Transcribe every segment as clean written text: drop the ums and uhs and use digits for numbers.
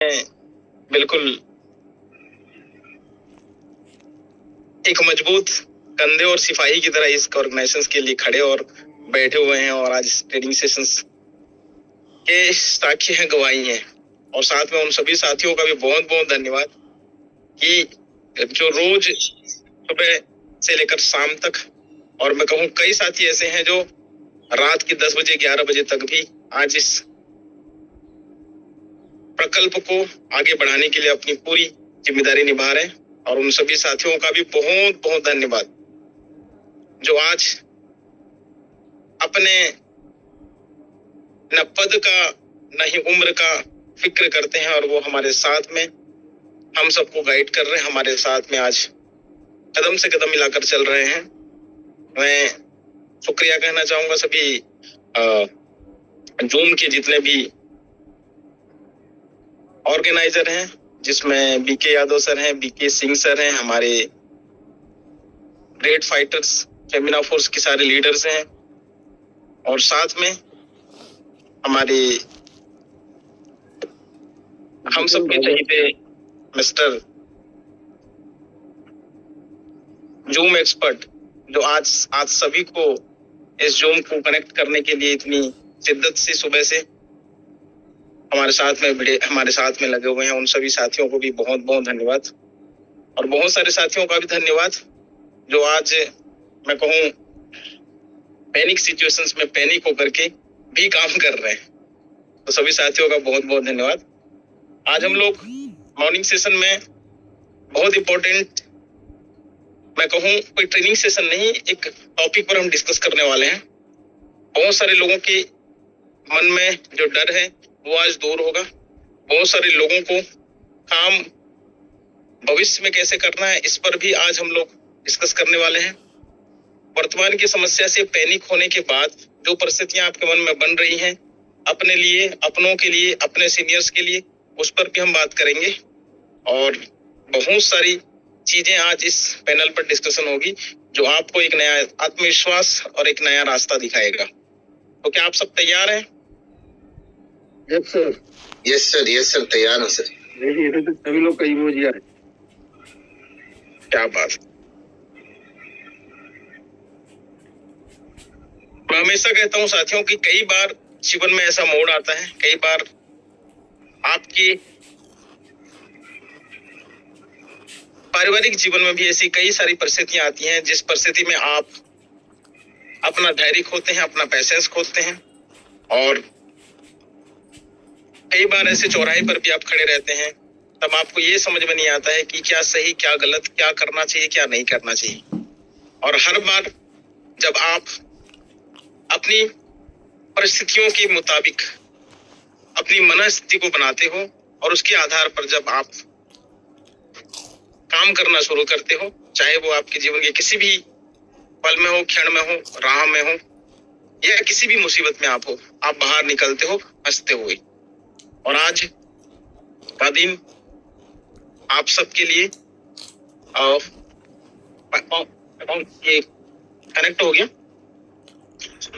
बिल्कुल एक मजबूत कंधे और सिपाही की तरह इस ऑर्गेनाइजेशन के लिए खड़े और बैठे हुए हैं और आज ट्रेनिंग सेशंस के साक्षी हैं, गवाही हैं। और साथ में उन सभी साथियों का भी बहुत बहुत धन्यवाद कि जो रोज सुबह से लेकर शाम तक, और मैं कहूँ कई साथी ऐसे हैं जो रात की 10 बजे 11 बजे तक भी आज इस प्रकल्प को आगे बढ़ाने के लिए अपनी पूरी जिम्मेदारी निभा रहे हैं। और उन सभी साथियों का भी बहुत बहुत धन्यवाद जो आज अपने न पद का न ही उम्र का फिक्र करते हैं और वो हमारे साथ में हम सबको गाइड कर रहे हैं, हमारे साथ में आज कदम से कदम मिलाकर चल रहे हैं। मैं शुक्रिया कहना चाहूंगा सभी जूम के जितने भी ऑर्गेनाइजर हैं, जिसमें बीके यादव सर हैं, बीके सिंह सर हैं, हमारे ग्रेट फाइटर्स फेमिना फोर्स के सारे लीडर्स हैं, और साथ में हमारे हम सबके चहीते मिस्टर जूम एक्सपर्ट जो आज सभी को इस जूम को कनेक्ट करने के लिए इतनी शिद्दत से सुबह से हमारे साथ में लगे हुए हैं। उन सभी साथियों को भी बहुत बहुत धन्यवाद, और बहुत सारे साथियों का भी धन्यवाद जो आज मैं कहूँ पैनिक सिचुएशंस में पैनिक होकर के भी काम कर रहे हैं। तो सभी साथियों का बहुत बहुत धन्यवाद। आज हम लोग मॉर्निंग सेशन में बहुत इंपॉर्टेंट, मैं कहूँ कोई ट्रेनिंग सेशन नहीं, एक टॉपिक पर हम डिस्कस करने वाले हैं। बहुत सारे लोगों के मन में जो डर है वो आज दूर होगा। बहुत सारे लोगों को काम भविष्य में कैसे करना है इस पर भी आज हम लोग डिस्कस करने वाले हैं। वर्तमान की समस्या से पैनिक होने के बाद जो परिस्थितियां आपके मन में बन रही हैं, अपने लिए, अपनों के लिए, अपने सीनियर्स के लिए, उस पर भी हम बात करेंगे। और बहुत सारी चीजें आज इस पैनल पर डिस्कशन होगी जो आपको एक नया आत्मविश्वास और एक नया रास्ता दिखाएगा। तो क्या आप सब तैयार हैं? Yes sir, yes sir, yes sir, तैयार है सर। तो सभी लोग का इमोजी आ रहा है। क्या बात। मैं हमेशा कहता हूँ साथियों कि कई बार जीवन में ऐसा मोड़ आता है, कई बार आपके पारिवारिक जीवन में भी ऐसी कई सारी परिस्थितियां आती हैं जिस परिस्थिति में आप अपना धैर्य खोते हैं, अपना पैसेंस खोते हैं, और कई बार ऐसे चौराहे पर भी आप खड़े रहते हैं। तब आपको ये समझ में नहीं आता है कि क्या सही, क्या गलत, क्या करना चाहिए, क्या नहीं करना चाहिए। और हर बार जब आप अपनी परिस्थितियों के मुताबिक अपनी मनस्थिति को बनाते हो और उसके आधार पर जब आप काम करना शुरू करते हो, चाहे वो आपके जीवन के किसी भी पल में हो, क्षण में हो, राह में हो, या किसी भी मुसीबत में आप हो, आप बाहर निकलते हो हंसते हुए। और आज का दिन आप सबके लिए ये कनेक्ट हो गया,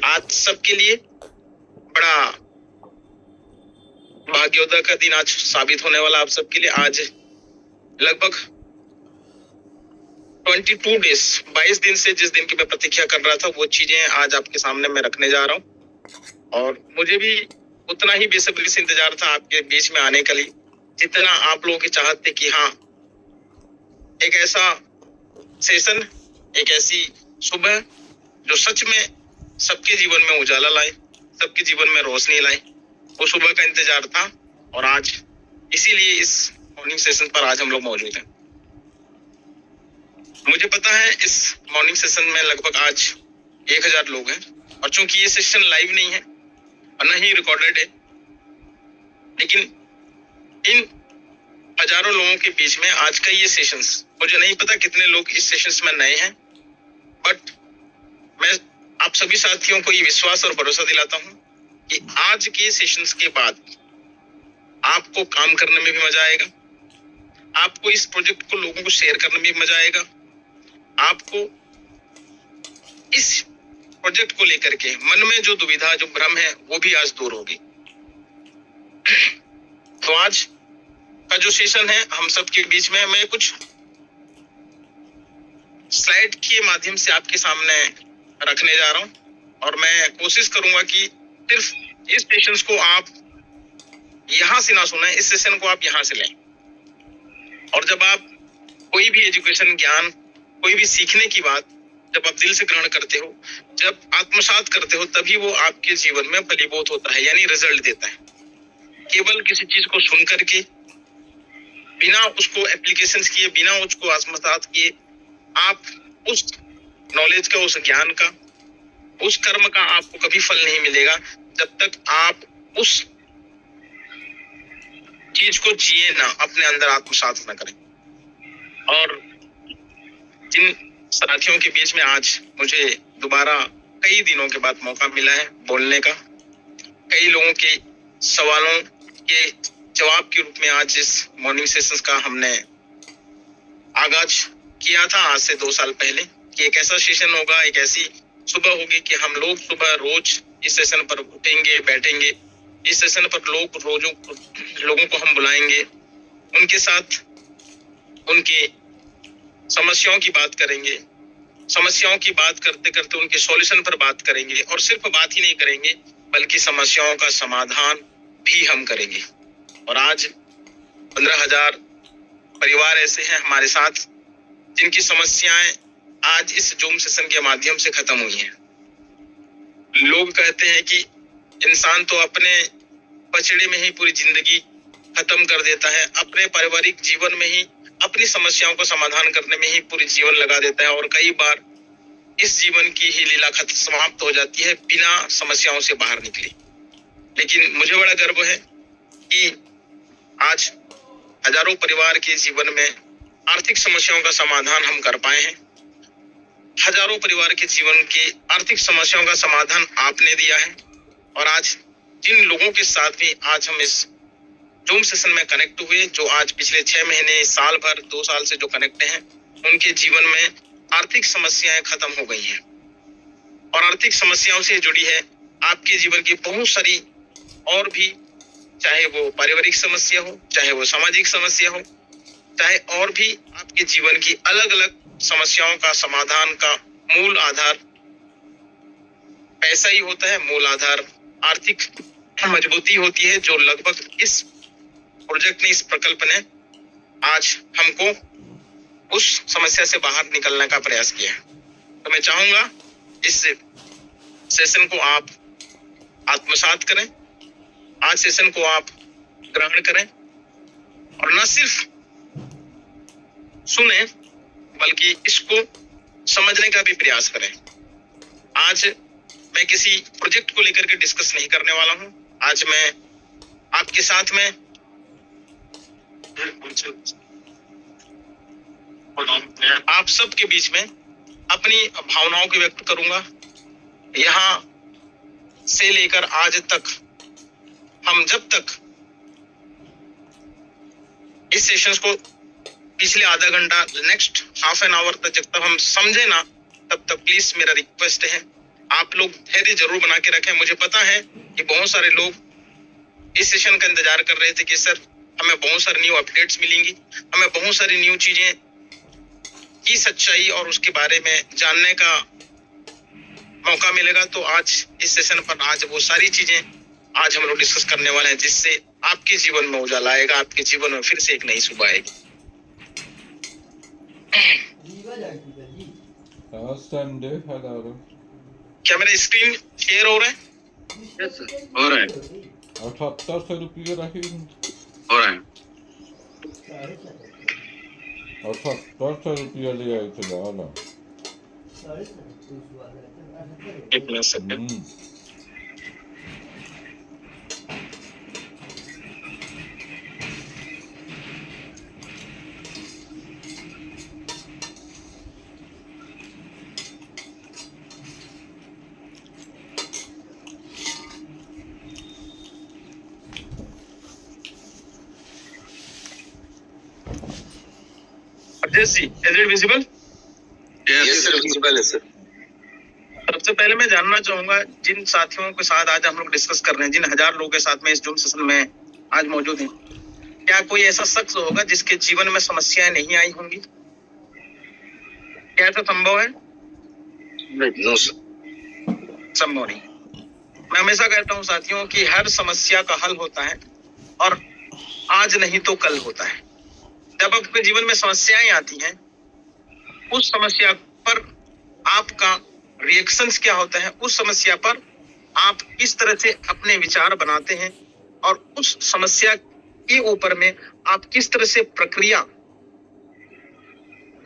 आज सबके लिए बड़ा भाग्योदय का दिन आज साबित होने वाला। आप सबके लिए आज लगभग 22 डेज, 22 दिन से जिस दिन की मैं प्रतीक्षा कर रहा था, वो चीजें आज आपके सामने मैं रखने जा रहा हूँ। और मुझे भी उतना ही बेसब्री से इंतजार था आपके बीच में आने के लिए, जितना आप लोगों की चाहत थी कि हाँ, एक ऐसा सेशन, एक ऐसी सुबह जो सच में सबके जीवन में उजाला लाए, सबके जीवन में रोशनी लाए, वो सुबह का इंतजार था। और आज इसीलिए इस मॉर्निंग सेशन पर आज हम लोग मौजूद हैं। मुझे पता है इस मॉर्निंग सेशन में लगभग आज 1000 लोग हैं, और चूंकि ये सेशन लाइव नहीं है और न ही रिकॉर्डेड है, लेकिन इन हजारों लोगों के बीच में आज का ये सेशंस, मुझे नहीं पता कितने लोग इस सेशंस में नए हैं, बट मैं आप सभी साथियों को ये विश्वास और भरोसा दिलाता हूं कि आज के सेशंस के बाद आपको काम करने में भी मजा आएगा, आपको इस प्रोजेक्ट को लोगों को शेयर करने में भी मजा आएगा, आपको इस प्रोजेक्ट को लेकर के मन में जो दुविधा, जो भ्रम है, वो भी आज दूर होगी। तो आज का जो सेशन है हम सब के बीच में मैं कुछ स्लाइड के माध्यम से आपके सामने रखने जा रहा हूं और मैं कोशिश करूंगा कि सिर्फ इस सेशंस को आप यहां से ना सुने, इस सेशन को आप यहां से लें। और जब आप कोई भी एजुकेशन ज्ञान, कोई भी सीखने की बात जब आप दिल से ग्रहण करते हो, जब आत्मसात करते हो, तभी वो आपके जीवन में फलीभूत होता है, यानी रिजल्ट देता है। केवल किसी चीज को सुन करके बिना उसको एप्लीकेशंस किए, बिना उसको आत्मसात किए आप उस नॉलेज का, उस ज्ञान का, उस कर्म का आपको कभी फल नहीं मिलेगा जब तक आप उस चीज को जिए ना, अपने अंदर आत्मसात ना करें। और जिन साथियों के बीच में आज मुझे दोबारा कई दिनों के बाद मौका मिला है बोलने का, कई लोगों के सवालों के जवाब के रूप में आज इस मॉर्निंग सेशंस का हमने आगाज किया था आज से 2 साल पहले कि एक ऐसा सेशन होगा, एक ऐसी सुबह होगी कि हम लोग सुबह रोज इस सेशन पर उठेंगे, बैठेंगे, इस सेशन पर लोगों को हम बुलाएंगे, उनके साथ उनके समस्याओं की बात करेंगे, समस्याओं की बात करते करते उनके सॉल्यूशन पर बात करेंगे और सिर्फ बात ही नहीं करेंगे बल्कि समस्याओं का समाधान भी हम करेंगे। और आज 15,000 परिवार ऐसे हैं हमारे साथ जिनकी समस्याएं आज इस जूम सेशन के माध्यम से खत्म हुई हैं। लोग कहते हैं कि इंसान तो अपने पचड़े में ही पूरी जिंदगी खत्म कर देता है, अपने पारिवारिक जीवन में ही अपनी समस्याओं का समाधान करने में ही पूरी जीवन लगा देता है और कई बार इस जीवन की ही लीला खत्म समाप्त हो जाती है बिना समस्याओं से बाहर निकले। लेकिन मुझे बड़ा गर्व है कि आज हजारों परिवार के जीवन में आर्थिक समस्याओं का समाधान हम कर पाए हैं। हजारों परिवार के जीवन की आर्थिक समस्याओं का समाधान आपने दिया है। और आज जिन लोगों के साथ भी आज हम इस जूम सेशन में कनेक्ट हुए, जो आज पिछले 6 महीने, साल भर, 2 साल से जो कनेक्ट हैं, उनके जीवन में आर्थिक समस्याएं खत्म हो गई हैं। और आर्थिक समस्याओं से जुड़ी है आपके जीवन की बहुत सारी और भी, चाहे वो पारिवारिक समस्या हो, चाहे वो सामाजिक समस्या हो, चाहे और भी आपके जीवन की अलग अलग समस्याओं का समाधान का मूल आधार पैसा ही होता है। मूल आधार आर्थिक मजबूती होती है, जो लगभग इस प्रोजेक्ट ने, इस प्रकल्प ने आज हमको उस समस्या से बाहर निकलने का प्रयास किया। तो मैं चाहूंगा इस सेशन को आप आत्मसात करें, आज सेशन को आप ग्रहण करें और न सिर्फ सुने बल्कि इसको समझने का भी प्रयास करें। आज मैं किसी प्रोजेक्ट को लेकर के डिस्कस नहीं करने वाला हूं। आज मैं आपके साथ में आप सबके बीच में अपनी भावनाओं को व्यक्त करूंगा। यहां से लेकर आज तक हम जब तक इस सेशंस को पिछले आधा घंटा, नेक्स्ट हाफ एन आवर तक जब तक हम समझे ना, तब तक प्लीज मेरा रिक्वेस्ट है आप लोग धैर्य जरूर बना के रखें। मुझे पता है कि बहुत सारे लोग इस सेशन का इंतजार कर रहे थे कि सर हमें बहुत सारी न्यू अपडेट्स मिलेंगी, हमें बहुत सारी न्यू चीजें की सच्चाई और उसके बारे में जानने का मौका मिलेगा। तो आज इस सेशन पर आज वो सारी चीजें आज हम लोग डिस्कस करने वाले हैं, जिससे आपके जीवन में उजाला आएगा, आपके जीवन में फिर से एक नई सुबह आएगी। क्या मेरा स्क्रीन शेयर हो रहा है? यस सर, हो रहा है। 78 रुपये रही, हो रहा है। 78 रुपया ले आए थे ना। एक minute second. Is it visible? Yes sir, visible है सर। सबसे पहले मैं जानना चाहूंगा जिन साथियों के साथ आज हम लोग डिस्कस कर रहे हैं, जिन 1000 लोगों के साथ में इस जूम सेशन में आज मौजूद हैं, क्या कोई ऐसा शख्स होगा जिसके जीवन में समस्याएं नहीं आई होंगी? क्या ऐसा संभव है? No sir. संभव नहीं। मैं हमेशा कहता हूं साथियों कि हर समस्या का हल होता है और आज नहीं तो कल होता है। जब आपके जीवन में समस्याएं आती हैं, उस समस्या पर आपका रिएक्शंस क्या होता है, उस समस्या पर आप किस तरह से अपने विचार बनाते हैं और उस समस्या के ऊपर में आप किस तरह से प्रक्रिया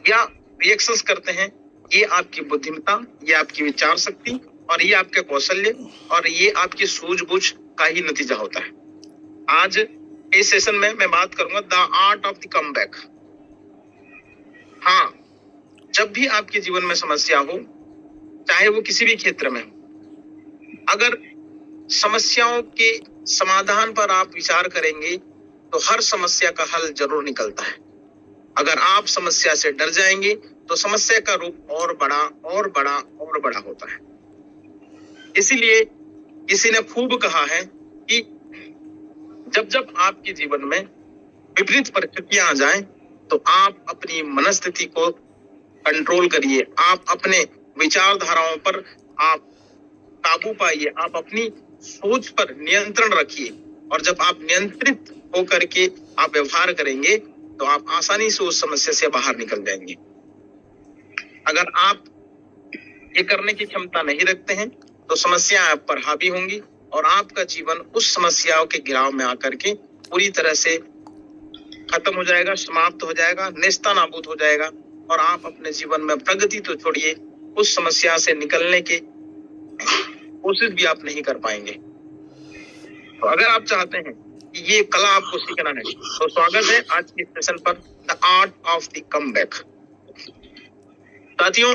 या रिएक्शंस करते हैं, ये आपकी बुद्धिमत्ता, ये आपकी विचार शक्ति और ये आपके कौशल्य और ये आपकी सूझबूझ का ही नतीजा होता है। आज इस सेशन में मैं बात करूंगा the art of the comeback. हाँ, जब भी आपके जीवन में समस्या हो, चाहे वो किसी भी क्षेत्र में हो, अगर समस्याओं के समाधान पर आप विचार करेंगे तो हर समस्या का हल जरूर निकलता है। अगर आप समस्या से डर जाएंगे तो समस्या का रूप और बड़ा और बड़ा और बड़ा होता है। इसीलिए किसी ने खूब कहा है कि जब जब आपके जीवन में विपरीत परिस्थितियां आ जाएं तो आप अपनी मनस्थिति को कंट्रोल करिए, आप अपने विचारधाराओं पर आप काबू पाइए, आप अपनी सोच पर नियंत्रण रखिए और जब आप नियंत्रित होकर के आप व्यवहार करेंगे तो आप आसानी से उस समस्या से बाहर निकल जाएंगे। अगर आप ये करने की क्षमता नहीं रखते हैं तो समस्याएं आप पर हावी होंगी और आपका जीवन उस समस्याओं के गिराव में आकर के पूरी तरह से खत्म हो जाएगा, समाप्त हो जाएगा, नेस्तनाबूद हो जाएगा और आप अपने जीवन में प्रगति तो छोड़िए, उस समस्या से निकलने की कोशिश भी आप नहीं कर पाएंगे। तो अगर आप चाहते हैं कि ये कला आपको सीखना है तो स्वागत है आज के सेशन पर, the art of the comeback. साथियों,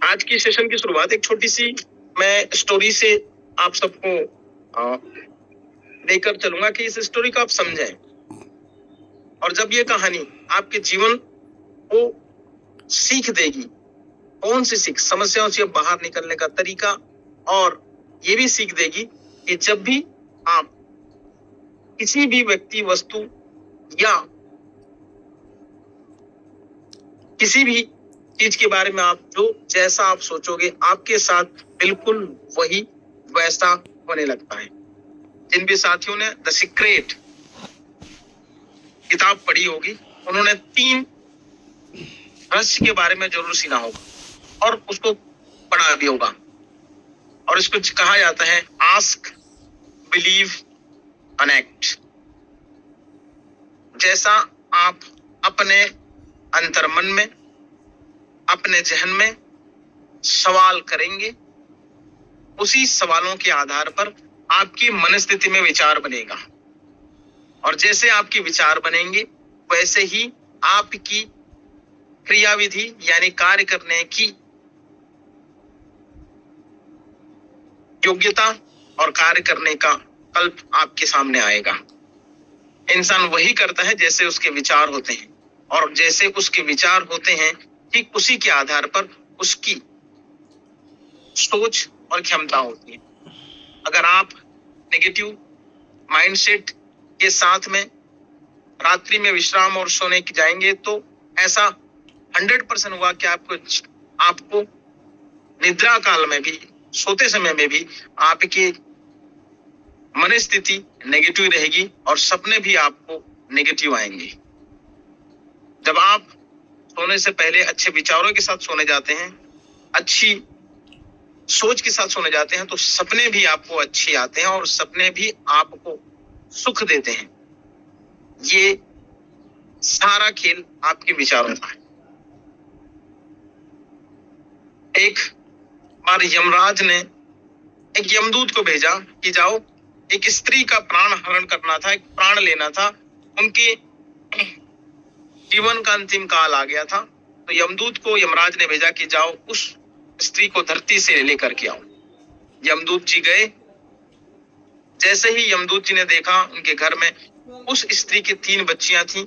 आज की सेशन की शुरुआत एक छोटी सी मैं स्टोरी से आप सबको लेकर चलूंगा कि इस स्टोरी को आप समझें और जब ये कहानी आपके जीवन को सीख देगी, कौन सी सीख, समस्याओं से बाहर निकलने का तरीका, और ये भी सीख देगी कि जब भी आप किसी भी व्यक्ति, वस्तु या किसी भी चीज के बारे में आप जैसा आप सोचोगे आपके साथ बिल्कुल वही वैसा होने लगता है। जिन भी साथियों ने द सीक्रेट किताब पढ़ी होगी उन्होंने 3 रहस्य के बारे में जरूर सुना होगा और उसको पढ़ा भी होगा और इसको कहा जाता है आस्क, बिलीव, कनेक्ट। जैसा आप अपने अंतर्मन में, अपने जहन में सवाल करेंगे, उसी सवालों के आधार पर आपकी मनस्थिति में विचार बनेगा और जैसे आपके विचार बनेंगे वैसे ही आपकी क्रियाविधि यानी कार्य करने की योग्यता और कार्य करने का कल्प आपके सामने आएगा। इंसान वही करता है जैसे उसके विचार होते हैं और जैसे उसके विचार होते हैं ठीक उसी के आधार पर उसकी सोच और क्षमता होती है। अगर आप नेगेटिव माइंडसेट के साथ में रात्रि में विश्राम और सोने की जाएंगे तो ऐसा 100% हुआ कि आपको निद्रा काल में भी, सोते समय में भी आपकी मनस्थिति नेगेटिव रहेगी और सपने भी आपको नेगेटिव आएंगे। जब आप सोने से पहले अच्छे विचारों के साथ सोने जाते हैं, अच्छी सोच के साथ सोने जाते हैं तो सपने भी आपको अच्छे आते हैं और सपने भी आपको सुख देते हैं। ये सारा खेल आपके विचारों का है। एक बार यमराज ने एक यमदूत को भेजा कि जाओ, एक स्त्री का प्राण हरण करना था, एक प्राण लेना था, उनके जीवन का अंतिम काल आ गया था। तो यमदूत को यमराज ने भेजा कि जाओ उस स्त्री को धरती से लेकर के आओ। यमदूत जी गए। जैसे ही यमदूत जी ने देखा उनके घर में उस स्त्री की 3 बच्चियां थीं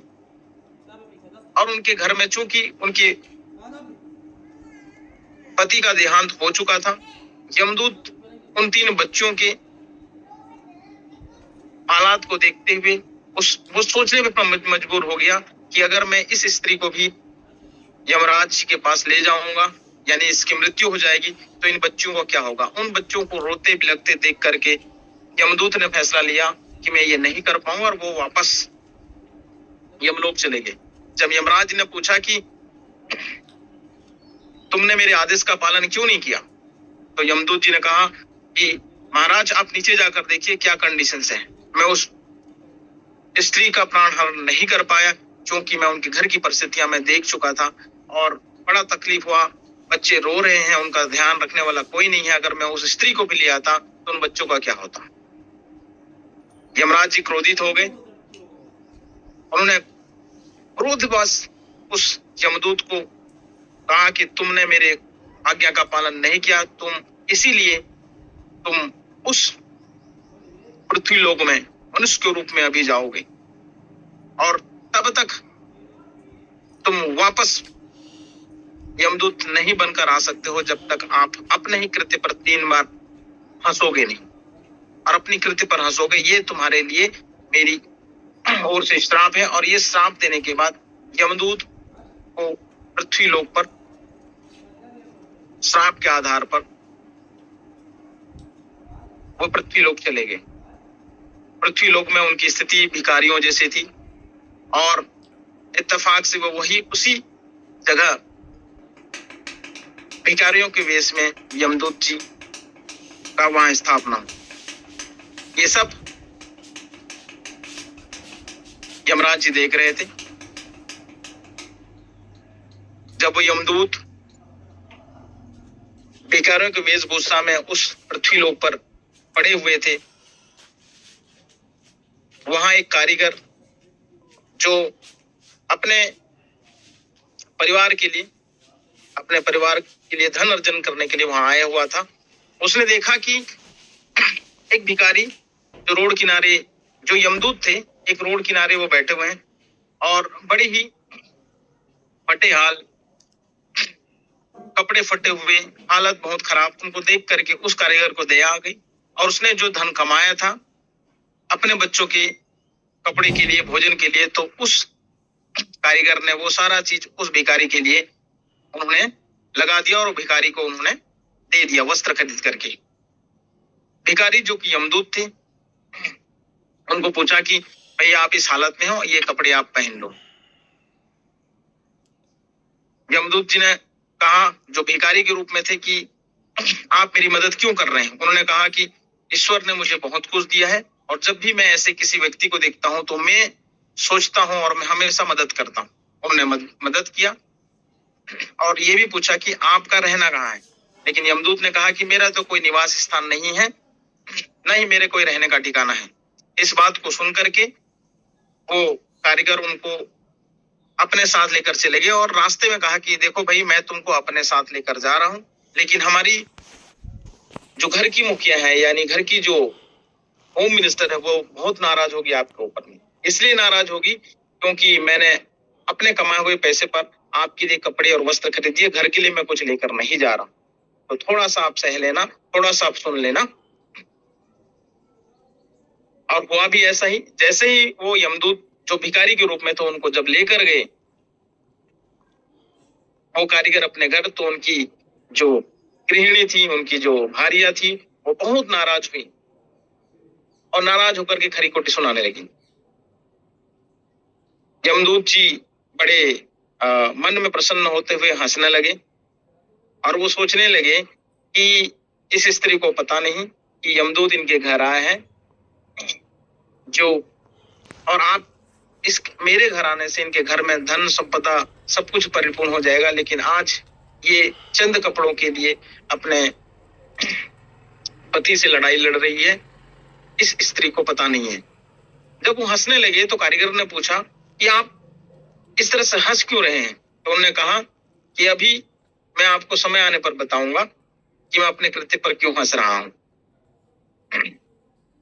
और उनके घर में चूंकि उनके पति का देहांत हो चुका था, यमदूत उन 3 बच्चियों के हालात को देखते हुए वो सोचने पे मजबूर हो गया कि अगर मैं इस स्त्री को भी यमराज के पास ले जाऊंगा, यानी इसकी मृत्यु हो जाएगी, तो इन बच्चों को क्या होगा। उन बच्चों को रोते बिलखते देख करके यमदूत ने फैसला लिया कि मैं ये नहीं कर पाऊंगा, और वो वापस यमलोक चले गए। जब यमराज ने पूछा कि तुमने मेरे आदेश का पालन क्यों नहीं किया, तो यमदूत जी ने कहा कि महाराज आप नीचे जाकर देखिए क्या कंडीशंस हैं। मैं उस स्त्री का प्राण हरण नहीं कर पाया क्योंकि मैं उनके घर की परिस्थितियां मैं देख चुका था और बड़ा तकलीफ हुआ। बच्चे रो रहे हैं, उनका ध्यान रखने वाला कोई नहीं है। अगर मैं उस स्त्री को भी ले आता तो उन बच्चों का क्या होता। यमराज जी क्रोधित हो गए। उन्होंने क्रोधवश उस यमदूत को कहा कि तुमने मेरे आज्ञा का पालन नहीं किया, इसीलिए तुम उस पृथ्वी लोक में मनुष्य के रूप में अभी जाओगे, और तब तक तुम वापस यमदूत नहीं बनकर आ सकते हो जब तक आप अपने ही कृत्य पर 3 बार हंसोगे नहीं, और अपनी कृत्य पर हंसोगे। ये तुम्हारे लिए मेरी ओर से श्राप है। और ये श्राप देने के बाद यमदूत को पृथ्वी लोक पर श्राप के आधार पर वो पृथ्वी लोक चले गए। पृथ्वी लोक में उनकी स्थिति भिखारियों जैसी थी, और इत्तेफाक से वो वही उसी जगह भिखारियों के वेश में यमदूत जी का वहां स्थापना। ये सब यमराज जी देख रहे थे। जब वो यमदूत भिखारियों के वेशभूषा में उस पृथ्वी लोक पर पड़े हुए थे, वहां एक कारीगर जो अपने परिवार के लिए धन अर्जन करने के लिए वहां आया हुआ था, उसने देखा कि एक भिखारी जो रोड किनारे, जो यमदूत थे, एक रोड किनारे वो बैठे हुए हैं और बड़े ही फटे हाल, कपड़े फटे हुए, हालत बहुत खराब। उनको देख करके उस कारीगर को दया आ गई, और उसने जो धन कमाया था अपने बच्चों के कपड़े के लिए, भोजन के लिए, तो उस कारीगर ने वो सारा चीज उस भिखारी के लिए उन्होंने लगा दिया, और भिखारी को उन्होंने दे दिया वस्त्र खरीद करके। भिखारी जो कि यमदूत थे, उनको पूछा कि भाई आप इस हालत में हो, ये कपड़े आप पहन लो। यमदूत जी ने कहा, जो भिखारी के रूप में थे, कि आप मेरी मदद क्यों कर रहे हैं। उन्होंने कहा कि ईश्वर ने मुझे बहुत कुछ दिया है, और जब भी मैं ऐसे किसी व्यक्ति को देखता हूं तो मैं सोचता हूं और मैं हमेशा मदद करता हूं। उन्होंने मदद किया, और ये भी पूछा कि आपका रहना कहाँ है। लेकिन यमदूत ने कहा कि मेरा तो कोई निवास स्थान नहीं है, न ही मेरे कोई रहने का ठिकाना है। इस बात को सुन करके वो कारीगर उनको अपने साथ लेकर चले गए, और रास्ते में कहा कि देखो भाई, मैं तुमको अपने साथ लेकर जा रहा हूं, लेकिन हमारी जो घर की मुखिया है, यानी घर की जो होम मिनिस्टर है, वो बहुत नाराज होगी आपके ऊपर में। इसलिए नाराज होगी क्योंकि मैंने अपने कमाए हुए पैसे पर आपके लिए कपड़े और वस्त्र खरीद दिए, घर के लिए मैं कुछ लेकर नहीं जा रहा। तो थोड़ा सा आप सह लेना, थोड़ा सा आप सुन लेना। और हुआ भी ऐसा ही। जैसे ही वो यमदूत जो भिखारी के रूप में तो उनको जब लेकर गए वो कारीगर अपने घर, तो उनकी जो गृहिणी थी, उनकी जो भारिया थी, वो बहुत नाराज हुई, और नाराज होकर के खरी खोटी सुनाने लगी। यमदूत जी बड़े मन में प्रसन्न होते हुए हंसने लगे, और वो सोचने लगे कि इस स्त्री को पता नहीं कि यमदूत इनके घर आए हैं, और आप इस मेरे घर आने से इनके घर में धन संपदा सब कुछ परिपूर्ण हो जाएगा, लेकिन आज ये चंद कपड़ों के लिए अपने पति से लड़ाई लड़ रही है, इस स्त्री को पता नहीं है। जब वो हंसने लगे तो कारीगर ने पूछा कि आप इस तरह से हंस क्यों रहे हैं। तो उन्होंने कहा कि अभी मैं आपको समय आने पर बताऊंगा कि मैं अपने कृत्य पर क्यों हंस रहा हूं।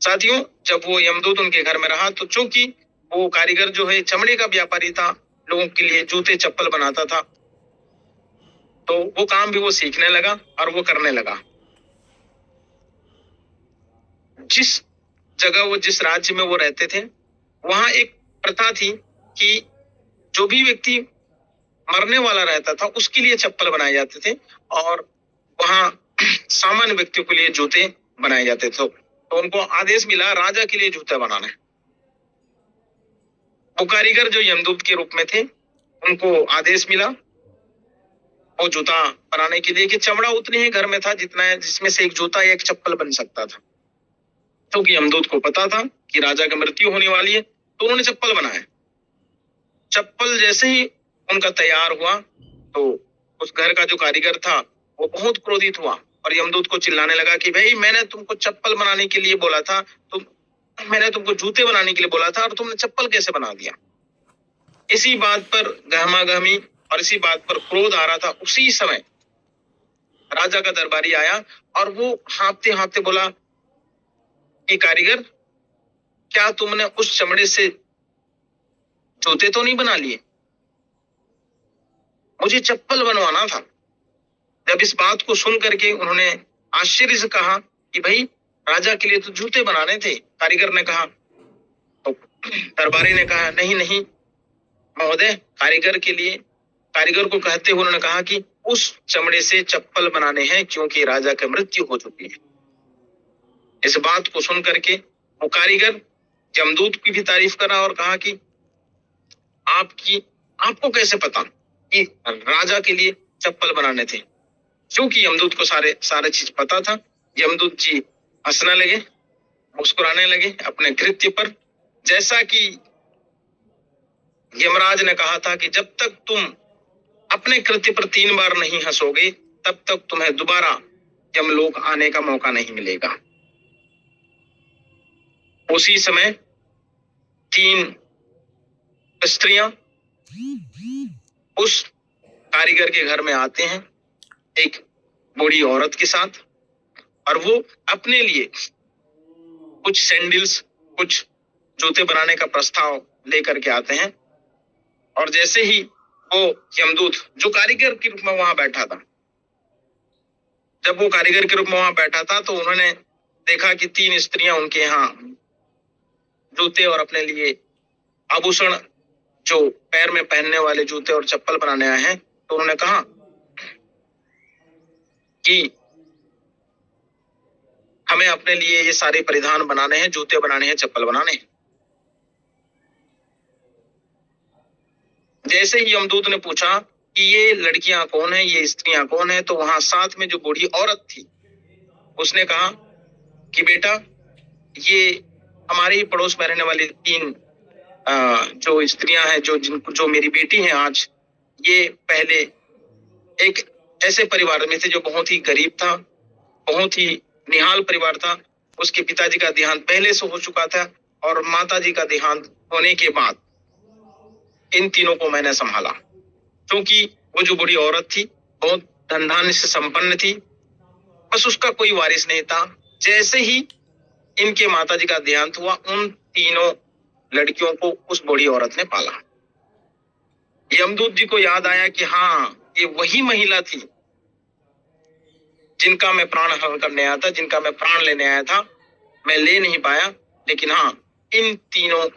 साथियों, जब वो यमदूत उनके घर में रहा, तो चूंकि वो कारीगर जो है चमड़े का व्यापारी था, लोगों के लिए जूते चप्पल बनाता था, तो वो काम भी वो सीखने लगा और वो करने लगा। जगह वो जिस राज्य में वो रहते थे वहां एक प्रथा थी कि जो भी व्यक्ति मरने वाला रहता था उसके लिए चप्पल बनाए जाते थे और वहां सामान्य व्यक्तियों के लिए जूते बनाए जाते थे। तो उनको आदेश मिला राजा के लिए जूता बनाना है। वो कारीगर जो यमदूत के रूप में थे उनको आदेश मिला वो जूता बनाने के लिए कि चमड़ा उतने ही घर में था जितना है जिसमें से एक जूता या एक चप्पल बन सकता था। क्योंकि यमदूत को पता था कि राजा की मृत्यु होने वाली है तो उन्होंने चप्पल बनाया। चप्पल जैसे ही उनका तैयार हुआ तो उस घर का जो कारीगर था वो बहुत क्रोधित हुआ और यमदूत को चिल्लाने लगा कि भाई मैंने तुमको चप्पल बनाने के लिए बोला था, मैंने तुमको जूते बनाने के लिए बोला था और तुमने चप्पल कैसे बना दिया। इसी बात पर गहमागहमी और इसी बात पर क्रोध आ रहा था। उसी समय राजा का दरबारी आया और वो हाँफते हाँफते बोला कि कारीगर क्या तुमने उस चमड़े से जूते तो नहीं बना लिए? मुझे चप्पल बनवाना था। जब इस बात को सुन करके उन्होंने आश्चर्य से कहा कि भाई राजा के लिए तो जूते बनाने थे। कारीगर ने कहा तो दरबारी ने कहा नहीं नहीं महोदय, कारीगर को कहते हुए उन्होंने कहा कि उस चमड़े से चप्पल बनाने हैं क्योंकि राजा की मृत्यु हो चुकी है। इस बात को सुन करके वो कारीगर यमदूत की भी तारीफ करा और कहा कि आपको कैसे पता कि राजा के लिए चप्पल बनाने थे? क्योंकि यमदूत को सारे चीज पता था। यमदूत जी हंसने लगे, मुस्कुराने लगे अपने कृत्य पर। जैसा कि यमराज ने कहा था कि जब तक तुम अपने कृत्य पर 3 बार नहीं हंसोगे तब तक तुम्हें दोबारा यमलोक आने का मौका नहीं मिलेगा। उसी समय 3 स्त्रियां उस कारीगर के घर में आते हैं एक बूढ़ी औरत के साथ और वो अपने लिए कुछ सैंडल्स, कुछ जूते बनाने का प्रस्ताव लेकर के आते हैं। और जैसे ही वो यमदूत जो कारीगर के रूप में वहां बैठा था, जब वो कारीगर के रूप में वहां बैठा था तो उन्होंने देखा कि 3 स्त्रियां उनके यहाँ जूते और अपने लिए आभूषण जो पैर में पहनने वाले जूते और चप्पल बनाने आए हैं। तो उन्होंने कहा कि हमें अपने लिए ये सारे परिधान बनाने हैं, जूते बनाने हैं, चप्पल बनाने हैं। जैसे ही यमदूत ने पूछा कि ये लड़कियां कौन है, ये स्त्रियां कौन है, तो वहां साथ में जो बूढ़ी औरत थी उसने कहा कि बेटा ये हमारे ही पड़ोस में रहने वाली 3 जो स्त्रियां हैं जो मेरी बेटी हैं आज, ये पहले एक ऐसे परिवार में थे जो बहुत ही गरीब था, बहुत ही निहाल परिवार था। उसके पिताजी का देहांत पहले से हो चुका था और माताजी का देहांत होने के बाद इन तीनों को मैंने संभाला। क्योंकि वो जो बूढ़ी औरत थी बहुत धन धान्य से संपन्न थी, बस उसका कोई वारिस नहीं था। जैसे ही इनके माताजी का देहांत हुआ उन तीनों लड़कियों को उस बूढ़ी औरत ने पाला। यमदूत जी को याद आया कि हाँ ये वही महिला थी जिनका मैं प्राण हरण करने आया था, जिनका मैं प्राण लेने आया था। मैं ले नहीं पाया, लेकिन हाँ इन तीनों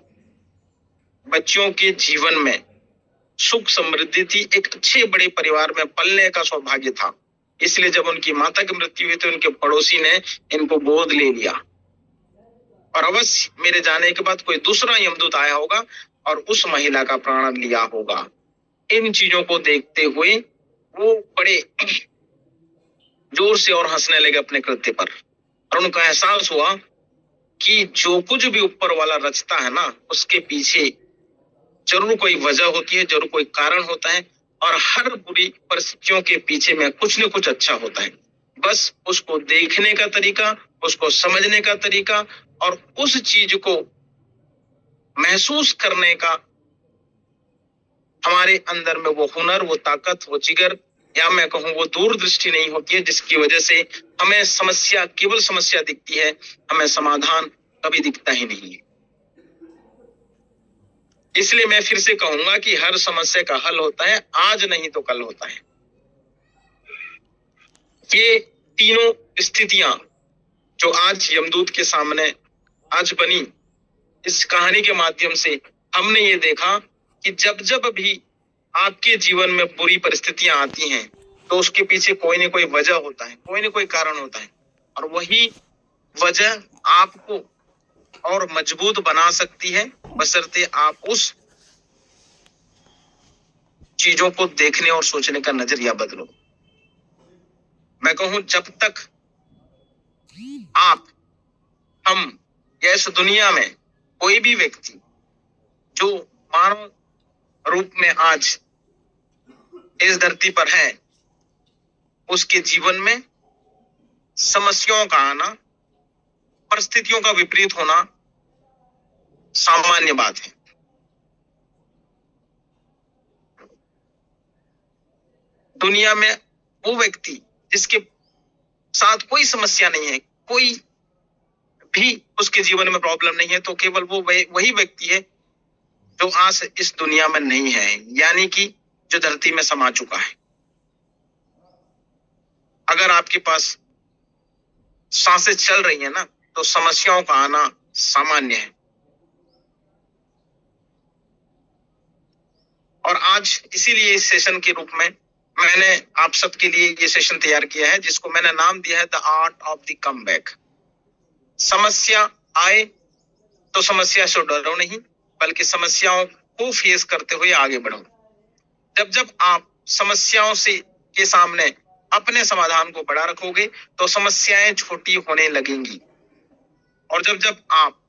बच्चियों के जीवन में सुख समृद्धि थी, एक अच्छे बड़े परिवार में पलने का सौभाग्य था। इसलिए जब उनकी माता की मृत्यु हुई तो उनके पड़ोसी ने इनको गोद ले लिया और अवश्य मेरे जाने के बाद कोई दूसरा यमदूत आया होगा और उस महिला का प्राण लिया होगा। इन चीजों को देखते हुए वो बड़े जोर से और हंसने लगे अपने कृत्य पर और उनका एहसास हुआ कि जो कुछ भी ऊपर वाला रचता है ना उसके पीछे जरूर कोई वजह होती है, जरूर कोई कारण होता है और हर बुरी परिस्थितियों के पीछे में कुछ न कुछ अच्छा होता है। बस उसको देखने का तरीका, उसको समझने का तरीका और उस चीज को महसूस करने का हमारे अंदर में वो हुनर, वो ताकत, वो जिगर या मैं कहूं वो दूरदृष्टि नहीं होती है, जिसकी वजह से हमें समस्या केवल समस्या दिखती है, हमें समाधान कभी दिखता ही नहीं है। इसलिए मैं फिर से कहूंगा कि हर समस्या का हल होता है, आज नहीं तो कल होता है। ये तीनों स्थितियां जो आज यमदूत के सामने आज बनी, इस कहानी के माध्यम से हमने ये देखा कि जब जब भी आपके जीवन में बुरी परिस्थितियां आती हैं तो उसके पीछे कोई ना कोई वजह होता है, कोई ना कोई कारण होता है, और वही वजह आपको और मजबूत बना सकती है बशर्ते आप उस चीजों को देखने और सोचने का नजरिया बदलो। मैं कहूं, जब तक आप, हम या इस दुनिया में कोई भी व्यक्ति जो मानव रूप में आज इस धरती पर है, उसके जीवन में समस्याओं का आना, परिस्थितियों का विपरीत होना सामान्य बात है। दुनिया में वो व्यक्ति जिसके साथ कोई समस्या नहीं है, कोई भी उसके जीवन में प्रॉब्लम नहीं है, तो केवल वो वही व्यक्ति है जो आज इस दुनिया में नहीं है, यानी कि जो धरती में समा चुका है। अगर आपके पास सांसें चल रही है ना, तो समस्याओं का आना सामान्य है। और आज इसीलिए इस सेशन के रूप में मैंने आप सबके लिए ये सेशन तैयार किया है, जिसको मैंने नाम दिया है the art of the comeback. समस्या आए तो समस्या से डरो नहीं, बल्कि समस्याओं को फेस करते हुए आगे बढ़ो। जब जब आप समस्याओं से के सामने अपने समाधान को बड़ा रखोगे तो समस्याएं छोटी होने लगेंगी, और जब जब आप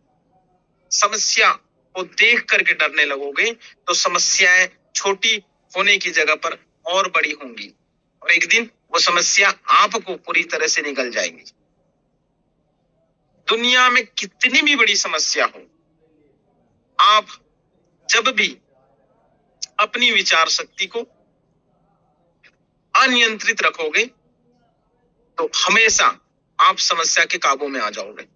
समस्या को देख करके डरने लगोगे तो समस्याएं छोटी होने की जगह पर और बड़ी होंगी, और एक दिन वो समस्या आपको पूरी तरह से निगल जाएगी। दुनिया में कितनी भी बड़ी समस्या हो, आप जब भी अपनी विचार शक्ति को अनियंत्रित रखोगे तो हमेशा आप समस्या के काबू में आ जाओगे,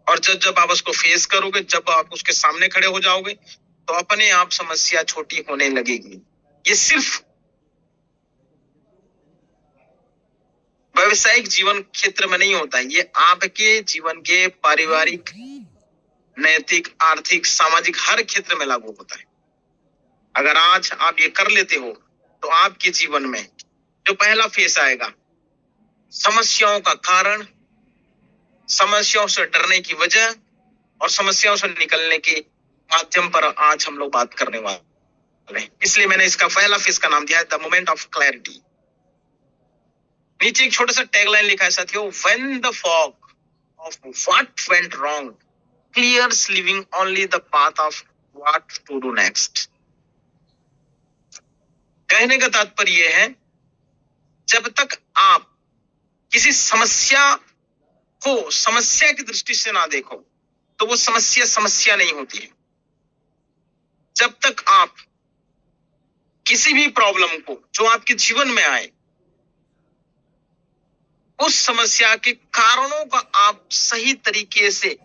और जब जब आप उसको फेस करोगे, जब आप उसके सामने खड़े हो जाओगे, तो अपने आप समस्या छोटी होने लगेगी। ये सिर्फ व्यवसायिक जीवन क्षेत्र में नहीं होता है, ये आपके जीवन के पारिवारिक, नैतिक, आर्थिक, सामाजिक हर क्षेत्र में लागू होता है। अगर आज आप ये कर लेते हो तो आपके जीवन में जो पहला फेस आएगा, समस्याओं का कारण, समस्याओं से डरने की वजह और समस्याओं से निकलने के माध्यम पर आज हम लोग बात करने वाले हैं। इसलिए मैंने इसका पहला फेस का नाम दिया है द मोमेंट ऑफ क्लैरिटी। नीचे एक छोटा सा टैगलाइन लिखा है साथियों, when the fog of what went wrong clears living only the path of what to do next. कहने का तात्पर्य यह है, जब तक आप किसी समस्या को समस्या की दृष्टि से ना देखो तो वो समस्या समस्या नहीं होती है। जब तक आप किसी भी प्रॉब्लम को जो आपके जीवन में आए, उस समस्या के कारणों का आप सही तरीके से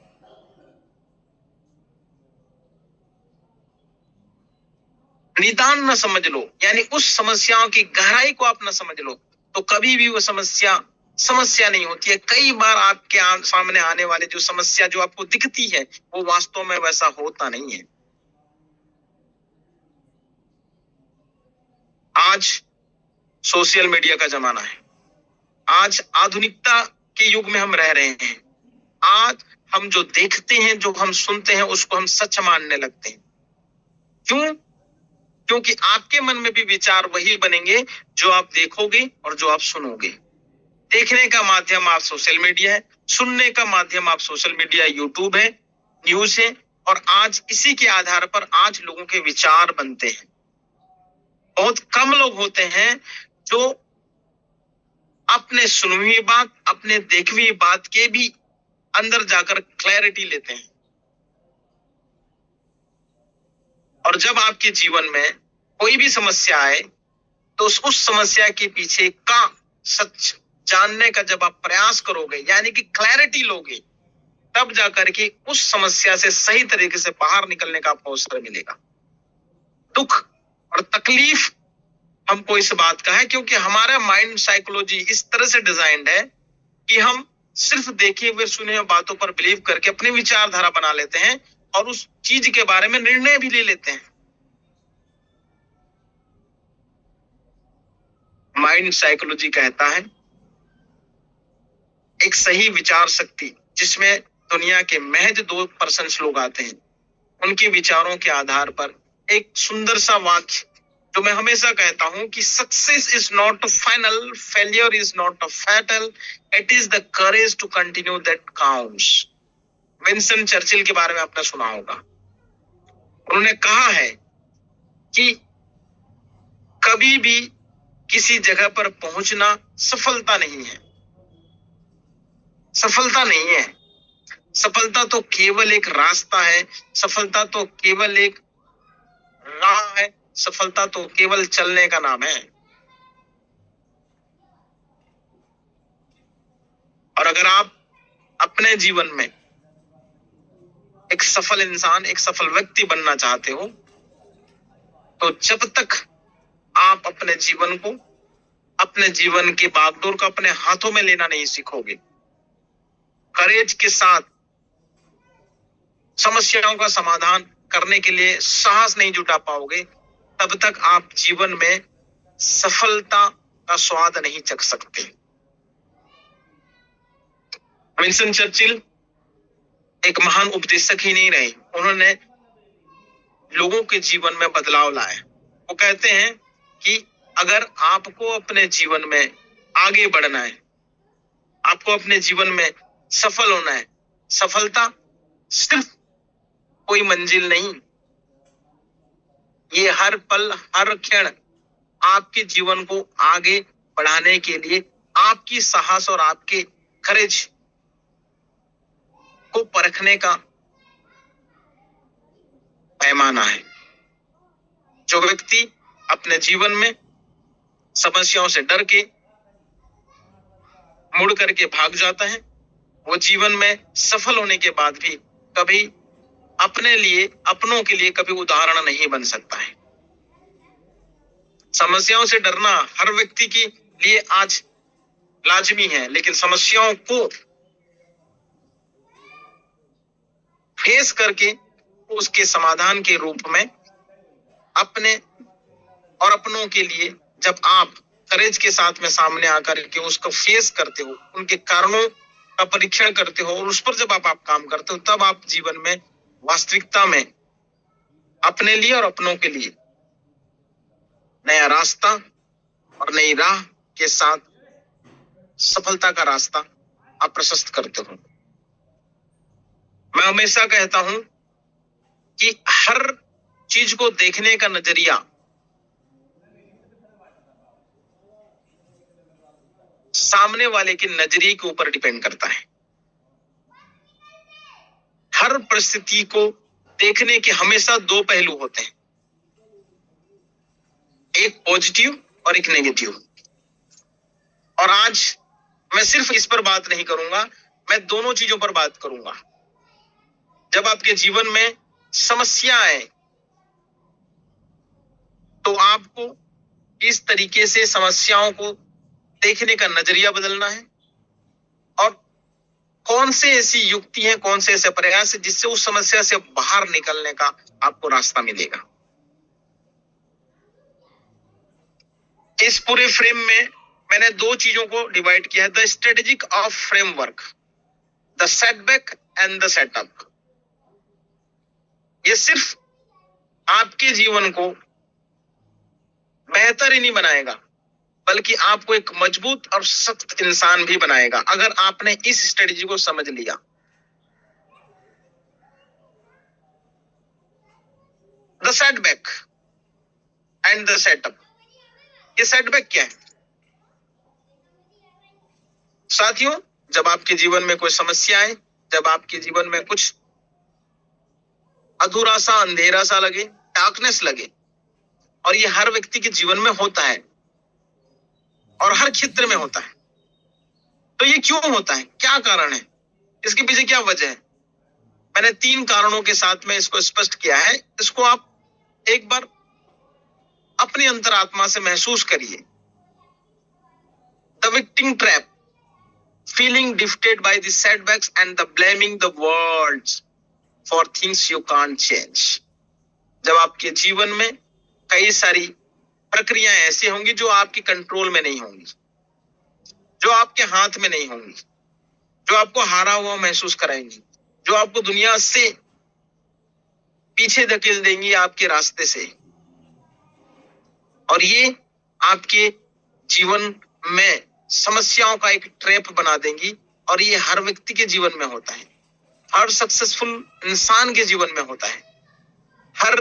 निदान न समझ लो, यानी उस समस्याओं की गहराई को आप न समझ लो, तो कभी भी वो समस्या नहीं होती है। कई बार आपके सामने आने वाले जो समस्या जो आपको दिखती है वो वास्तव में वैसा होता नहीं है। आज सोशल मीडिया का जमाना है, आज आधुनिकता के युग में हम रह रहे हैं। आज हम जो देखते हैं, जो हम सुनते हैं, उसको हम सच मानने लगते हैं। क्यों? क्योंकि आपके मन में भी विचार वही बनेंगे जो आप देखोगे और जो आप सुनोगे। देखने का माध्यम आप सोशल मीडिया है, सुनने का माध्यम आप सोशल मीडिया, यूट्यूब है, न्यूज है, और आज इसी के आधार पर आज लोगों के विचार बनते हैं। बहुत कम लोग होते हैं जो अपने सुनी हुई बात, अपने देखी हुई बात के भी अंदर जाकर क्लैरिटी लेते हैं। और जब आपके जीवन में कोई भी समस्या आए तो उस समस्या के पीछे का सच जानने का जब आप प्रयास करोगे, यानी कि क्लैरिटी लोगे, तब जाकर के उस समस्या से सही तरीके से बाहर निकलने का आपको अवसर मिलेगा। दुख और तकलीफ हमको इस बात का है क्योंकि हमारा माइंड साइकोलॉजी इस तरह से डिजाइंड है कि हम सिर्फ देखे हुए सुने हुए बातों पर बिलीव करके अपनी विचारधारा बना लेते हैं और उस चीज के बारे में निर्णय भी ले लेते हैं। माइंड साइकोलॉजी कहता है एक सही विचार शक्ति जिसमें दुनिया के महज 2% लोग आते हैं, उनके विचारों के आधार पर एक सुंदर सा वाक्य जो मैं हमेशा कहता हूं कि success is not final, failure is not a fatal, it is the courage to continue that counts. Winston Churchill के बारे में आपने सुना होगा। उन्होंने कहा है कि कभी भी किसी जगह पर पहुंचना सफलता नहीं है, सफलता नहीं है। सफलता तो केवल एक रास्ता है, सफलता तो केवल एक राह है, सफलता तो केवल चलने का नाम है। और अगर आप अपने जीवन में एक सफल इंसान, एक सफल व्यक्ति बनना चाहते हो, तो जब तक आप अपने जीवन को, अपने जीवन की बागडोर को अपने हाथों में लेना नहीं सीखोगे, करेज के साथ समस्याओं का समाधान करने के लिए साहस नहीं जुटा पाओगे, तब तक आप जीवन में सफलता का स्वाद नहीं चख सकते। विंस्टन चर्चिल एक महान उपदेशक ही नहीं रहे, उन्होंने लोगों के जीवन में बदलाव लाए। वो कहते हैं कि अगर आपको अपने जीवन में आगे बढ़ना है, आपको अपने जीवन में सफल होना है, सफलता सिर्फ कोई मंजिल नहीं, ये हर पल हर क्षण आपके जीवन को आगे बढ़ाने के लिए आपकी साहस और आपके करेज को परखने का पैमाना है। जो व्यक्ति अपने जीवन में समस्याओं से डर के मुड़ करके भाग जाता है, वो जीवन में सफल होने के बाद भी कभी अपने लिए, अपनों के लिए कभी उदाहरण नहीं बन सकता है। समस्याओं से डरना हर व्यक्ति के लिए आज लाजमी है, लेकिन समस्याओं को फेस करके उसके समाधान के रूप में अपने और अपनों के लिए जब आप करेज के साथ में सामने आकर के उसको फेस करते हो, उनके कारणों का परीक्षण करते हो और उस पर जब आप काम करते हो, तब आप जीवन में वास्तविकता में अपने लिए और अपनों के लिए नया रास्ता और नई राह के साथ सफलता का रास्ता आप प्रशस्त करते हो। मैं हमेशा कहता हूं कि हर चीज को देखने का नजरिया सामने वाले के नजरिए के ऊपर डिपेंड करता है। हर परिस्थिति को देखने के हमेशा 2 पहलू होते हैं, एक पॉजिटिव और एक नेगेटिव। और आज मैं सिर्फ इस पर बात नहीं करूंगा, मैं दोनों चीजों पर बात करूंगा। जब आपके जीवन में समस्या आए तो आपको इस तरीके से समस्याओं को देखने का नजरिया बदलना है और कौन से ऐसी युक्ति है, कौन से ऐसे प्रयास है जिससे उस समस्या से बाहर निकलने का आपको रास्ता मिलेगा। इस पूरे फ्रेम में मैंने 2 चीजों को डिवाइड किया है, the strategic of framework, the setback and the setup. ये सिर्फ आपके जीवन को बेहतर ही नहीं बनाएगा, बल्कि आपको एक मजबूत और सख्त इंसान भी बनाएगा अगर आपने इस स्ट्रेटेजी को समझ लिया। The setback and the setup. ये सेटबैक क्या है साथियों? जब आपके जीवन में कोई समस्या आए, जब आपके जीवन में कुछ अधूरा सा, अंधेरा सा लगे, डार्कनेस लगे, और ये हर व्यक्ति के जीवन में होता है और हर क्षेत्र में होता है। तो ये क्यों होता है, क्या कारण है, इसके पीछे क्या वजह है? मैंने 3 कारणों के साथ में इसको स्पष्ट किया है। इसको आप एक बार अपनी अंतरात्मा से महसूस करिए। The victim trap. feeling defeated by the setbacks and the blaming the world for things you can't change. जब आपके जीवन में कई सारी प्रक्रियाएं ऐसी होंगी जो आपकी कंट्रोल में नहीं होंगी, जो आपके हाथ में नहीं होंगी, जो आपको हारा हुआ महसूस कराएंगी, जो आपको दुनिया से पीछे धकेल देंगी आपके रास्ते से, और ये आपके जीवन में समस्याओं का एक ट्रैप बना देंगी। और ये हर व्यक्ति के जीवन में होता है, हर सक्सेसफुल इंसान के जीवन में होता है, हर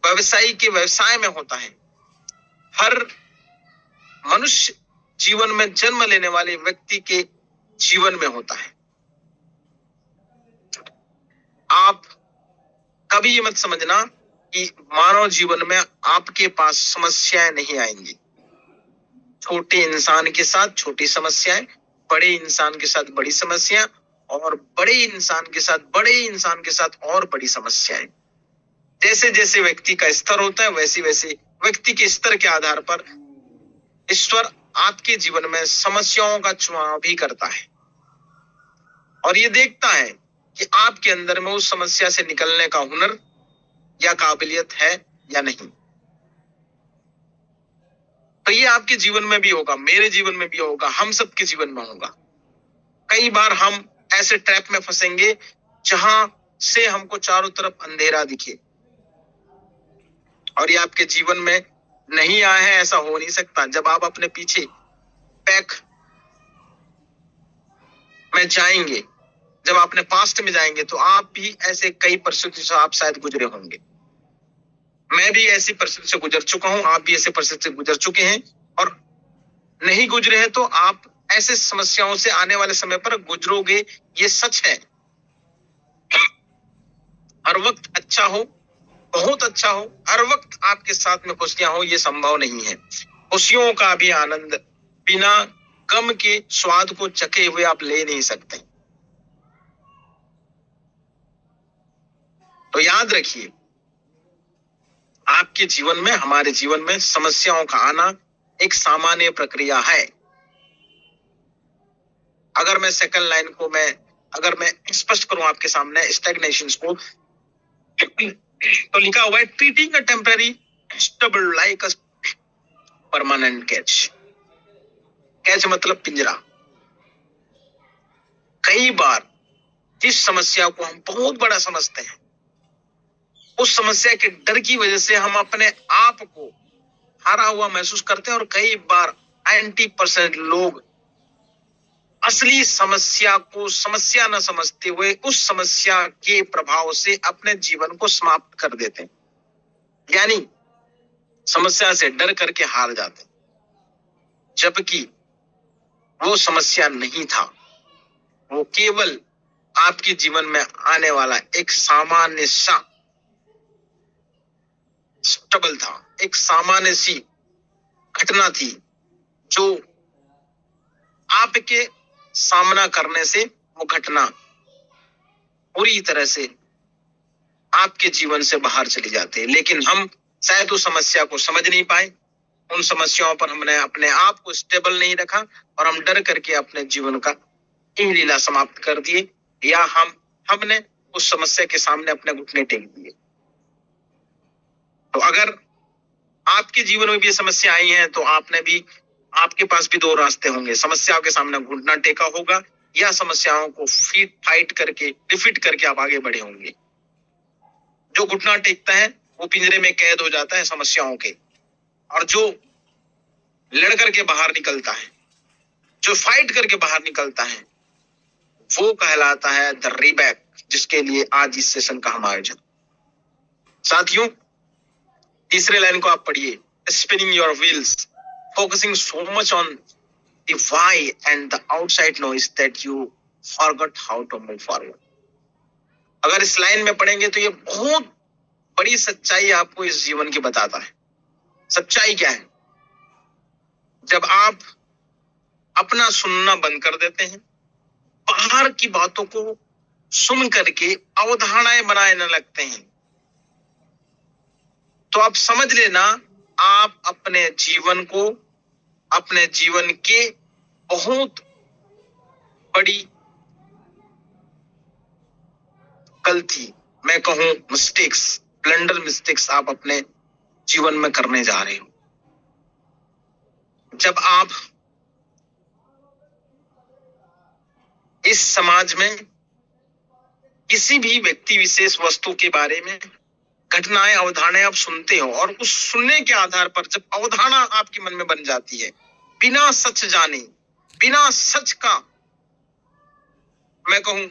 व्यवसायी के व्यवसाय में होता है, हर मनुष्य जीवन में जन्म लेने वाले व्यक्ति के जीवन में होता है। आप कभी ये मत समझना कि मानव जीवन में आपके पास समस्याएं नहीं आएंगी। छोटे इंसान के साथ छोटी समस्याएं, बड़े इंसान के साथ बड़ी समस्याएं, और बड़े इंसान के साथ और बड़ी समस्याएं। जैसे जैसे व्यक्ति का स्तर होता है वैसे वैसे व्यक्ति के स्तर के आधार पर ईश्वर आपके जीवन में समस्याओं का चुनाव भी करता है और ये देखता है कि आपके अंदर में उस समस्या से निकलने का हुनर या काबिलियत है या नहीं। तो ये आपके जीवन में भी होगा, मेरे जीवन में भी होगा, हम सबके जीवन में होगा। कई बार हम ऐसे ट्रैप में फंसेंगे जहां से हमको चारों तरफ अंधेरा दिखे, और ये आपके जीवन में नहीं आया है, ऐसा हो नहीं सकता। जब आप अपने पीछे पैक में जाएंगे, जब अपने पास्ट में जाएंगे, तो आप भी ऐसे कई परिस्थिति से आप शायद गुजरे होंगे। मैं भी ऐसी परिस्थिति से गुजर चुका हूं, आप भी ऐसे परिस्थिति से गुजर चुके हैं, और नहीं गुजरे हैं तो आप ऐसे समस्याओं से आने वाले समय पर गुजरोगे, ये सच है। हर वक्त अच्छा हो, बहुत अच्छा हो, हर वक्त आपके साथ में खुशियां हो, ये संभव नहीं है। खुशियों का भी आनंद बिना गम के स्वाद को चखे हुए आप ले नहीं सकते। तो याद रखिए, आपके जीवन में, हमारे जीवन में समस्याओं का आना एक सामान्य प्रक्रिया है। अगर मैं सेकंड लाइन को अगर मैं स्पष्ट करूं आपके सामने स्टैग्नेशंस को, तो लिखा हुआ है treating a temporary stubble like a permanent catch. Catch मतलब पिंजरा। कई बार जिस समस्या को हम बहुत बड़ा समझते हैं, उस समस्या के डर की वजह से हम अपने आप को हारा हुआ महसूस करते हैं, और कई बार 90% लोग असली समस्या को समस्या न समझते हुए उस समस्या के प्रभाव से अपने जीवन को समाप्त कर देते हैं, यानी समस्या से डर करके हार जाते हैं, जबकि वो समस्या नहीं था, वो केवल आपके जीवन में आने वाला एक सामान्य सा स्टबल था, एक सामान्य सी घटना थी जो आपके सामना करने से वो घटना पूरी तरह से आपके जीवन से बाहर चली जाती है। लेकिन हम शायद उस समस्या को समझ नहीं पाए, उन समस्याओं पर हमने अपने आप को स्टेबल नहीं रखा, और हम डर करके अपने जीवन का यही लीला समाप्त कर दिए, या हमने उस समस्या के सामने अपने घुटने टेक दिए। तो अगर आपके जीवन में भी समस्या आई है, तो आपके पास भी दो रास्ते होंगे। समस्याओं के सामने घुटना टेका होगा, या समस्याओं को फाइट करके, डिफीट करके आप आगे बढ़े होंगे। जो घुटना टेकता है वो पिंजरे में कैद हो जाता है समस्याओं के, और जो लड़ करके बाहर निकलता है, जो फाइट करके बाहर निकलता है, वो कहलाता है द रीबैक, जिसके लिए आज इस सेशन का हम आयोजन। साथियों, तीसरे लाइन को आप पढ़िए, spinning your wheels, focusing so much on the why and the outside noise that you forgot how to move forward. अगर इस लाइन में पढ़ेंगे तो ये बहुत बड़ी सच्चाई आपको इस जीवन की बताता है। सच्चाई क्या है? जब आप अपना सुनना बंद कर देते हैं, बाहर की बातों को सुन करके अवधारणाएं बनाने लगते हैं, तो आप समझ लेना आप अपने जीवन को, अपने जीवन के बहुत बड़ी गलती, मैं कहूं मिस्टेक्स, ब्लंडर मिस्टेक्स आप अपने जीवन में करने जा रहे हो। जब आप इस समाज में किसी भी व्यक्ति विशेष वस्तु के बारे में घटनाएं अवधारणाएं आप सुनते हो और उस सुनने के आधार पर जब अवधारणा आपके मन में बन जाती है, बिना सच जाने, बिना सच का मैं कहूं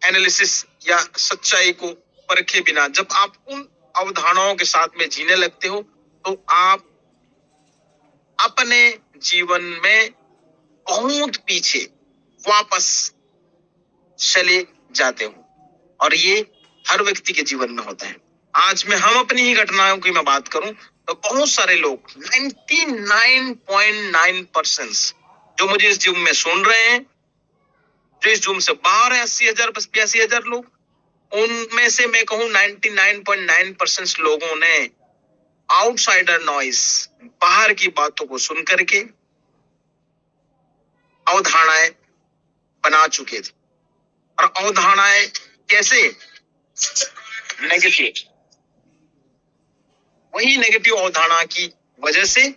एनालिसिस या सच्चाई को परखे बिना जब आप उन अवधारणाओं के साथ में जीने लगते हो तो आप अपने जीवन में बहुत पीछे वापस चले जाते हो और ये हर व्यक्ति के जीवन में होता है। आज में हम अपनी ही घटनाओं की मैं बात करूं तो बहुत सारे लोग 99.9% जो मुझे इस जूम में सुन रहे हैं, जो इस जूम से बाहर है 80,000-82,000 लोग, उनमें से मैं कहूं 99.9% लोगों ने आउटसाइडर नॉइस, बाहर की बातों को सुन करके अवधारणाएं बना चुके थे। और अवधारणाएं कैसे? नेगेटिव। वही नेगेटिव अवधारणा की वजह से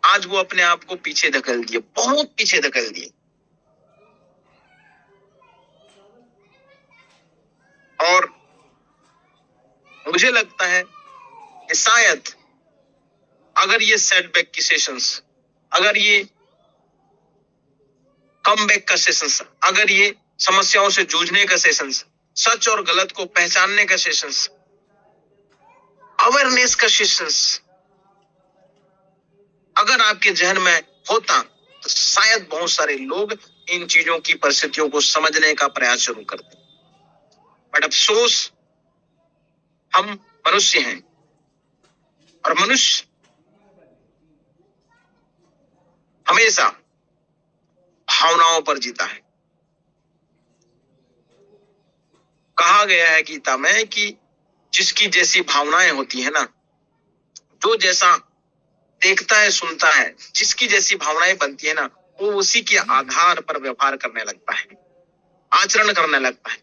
आज वो अपने आप को पीछे धकेल दिए, बहुत पीछे धकेल दिए। और मुझे लगता है कि शायद अगर ये सेटबैक की सेशंस, अगर ये कमबैक का सेशंस, अगर ये समस्याओं से जूझने का सेशंस, सच और गलत को पहचानने का सेशंस, अवेयरनेस का सेशंस अगर आपके जहन में होता तो शायद बहुत सारे लोग इन चीजों की परिस्थितियों को समझने का प्रयास शुरू करते। बट अफसोस हम मनुष्य हैं और मनुष्य हमेशा भावनाओं पर जीता है। कहा गया है गीता में कि जिसकी जैसी भावनाएं होती है ना, जो जैसा देखता है सुनता है, जिसकी जैसी भावनाएं बनती है ना, वो उसी के आधार पर व्यवहार करने लगता है, आचरण करने लगता है।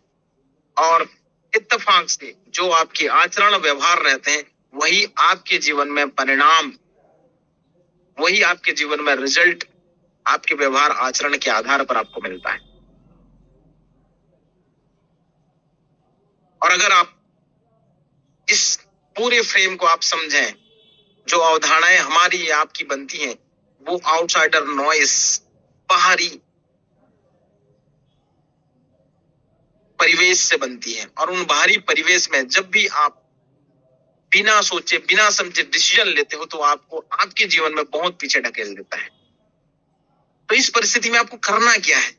और इत्तेफाक से जो आपके आचरण व्यवहार रहते हैं वही आपके जीवन में परिणाम, वही आपके जीवन में रिजल्ट आपके व्यवहार आचरण के आधार पर आपको मिलता है। और अगर आप इस पूरे फ्रेम को आप समझें, जो अवधारणाएं हमारी आपकी बनती हैं वो आउटसाइडर नॉइस, बाहरी परिवेश से बनती है। और उन बाहरी परिवेश में जब भी आप बिना सोचे बिना समझे डिसीजन लेते हो तो आपको आपके जीवन में बहुत पीछे ढकेल देता है। तो इस परिस्थिति में आपको करना क्या है?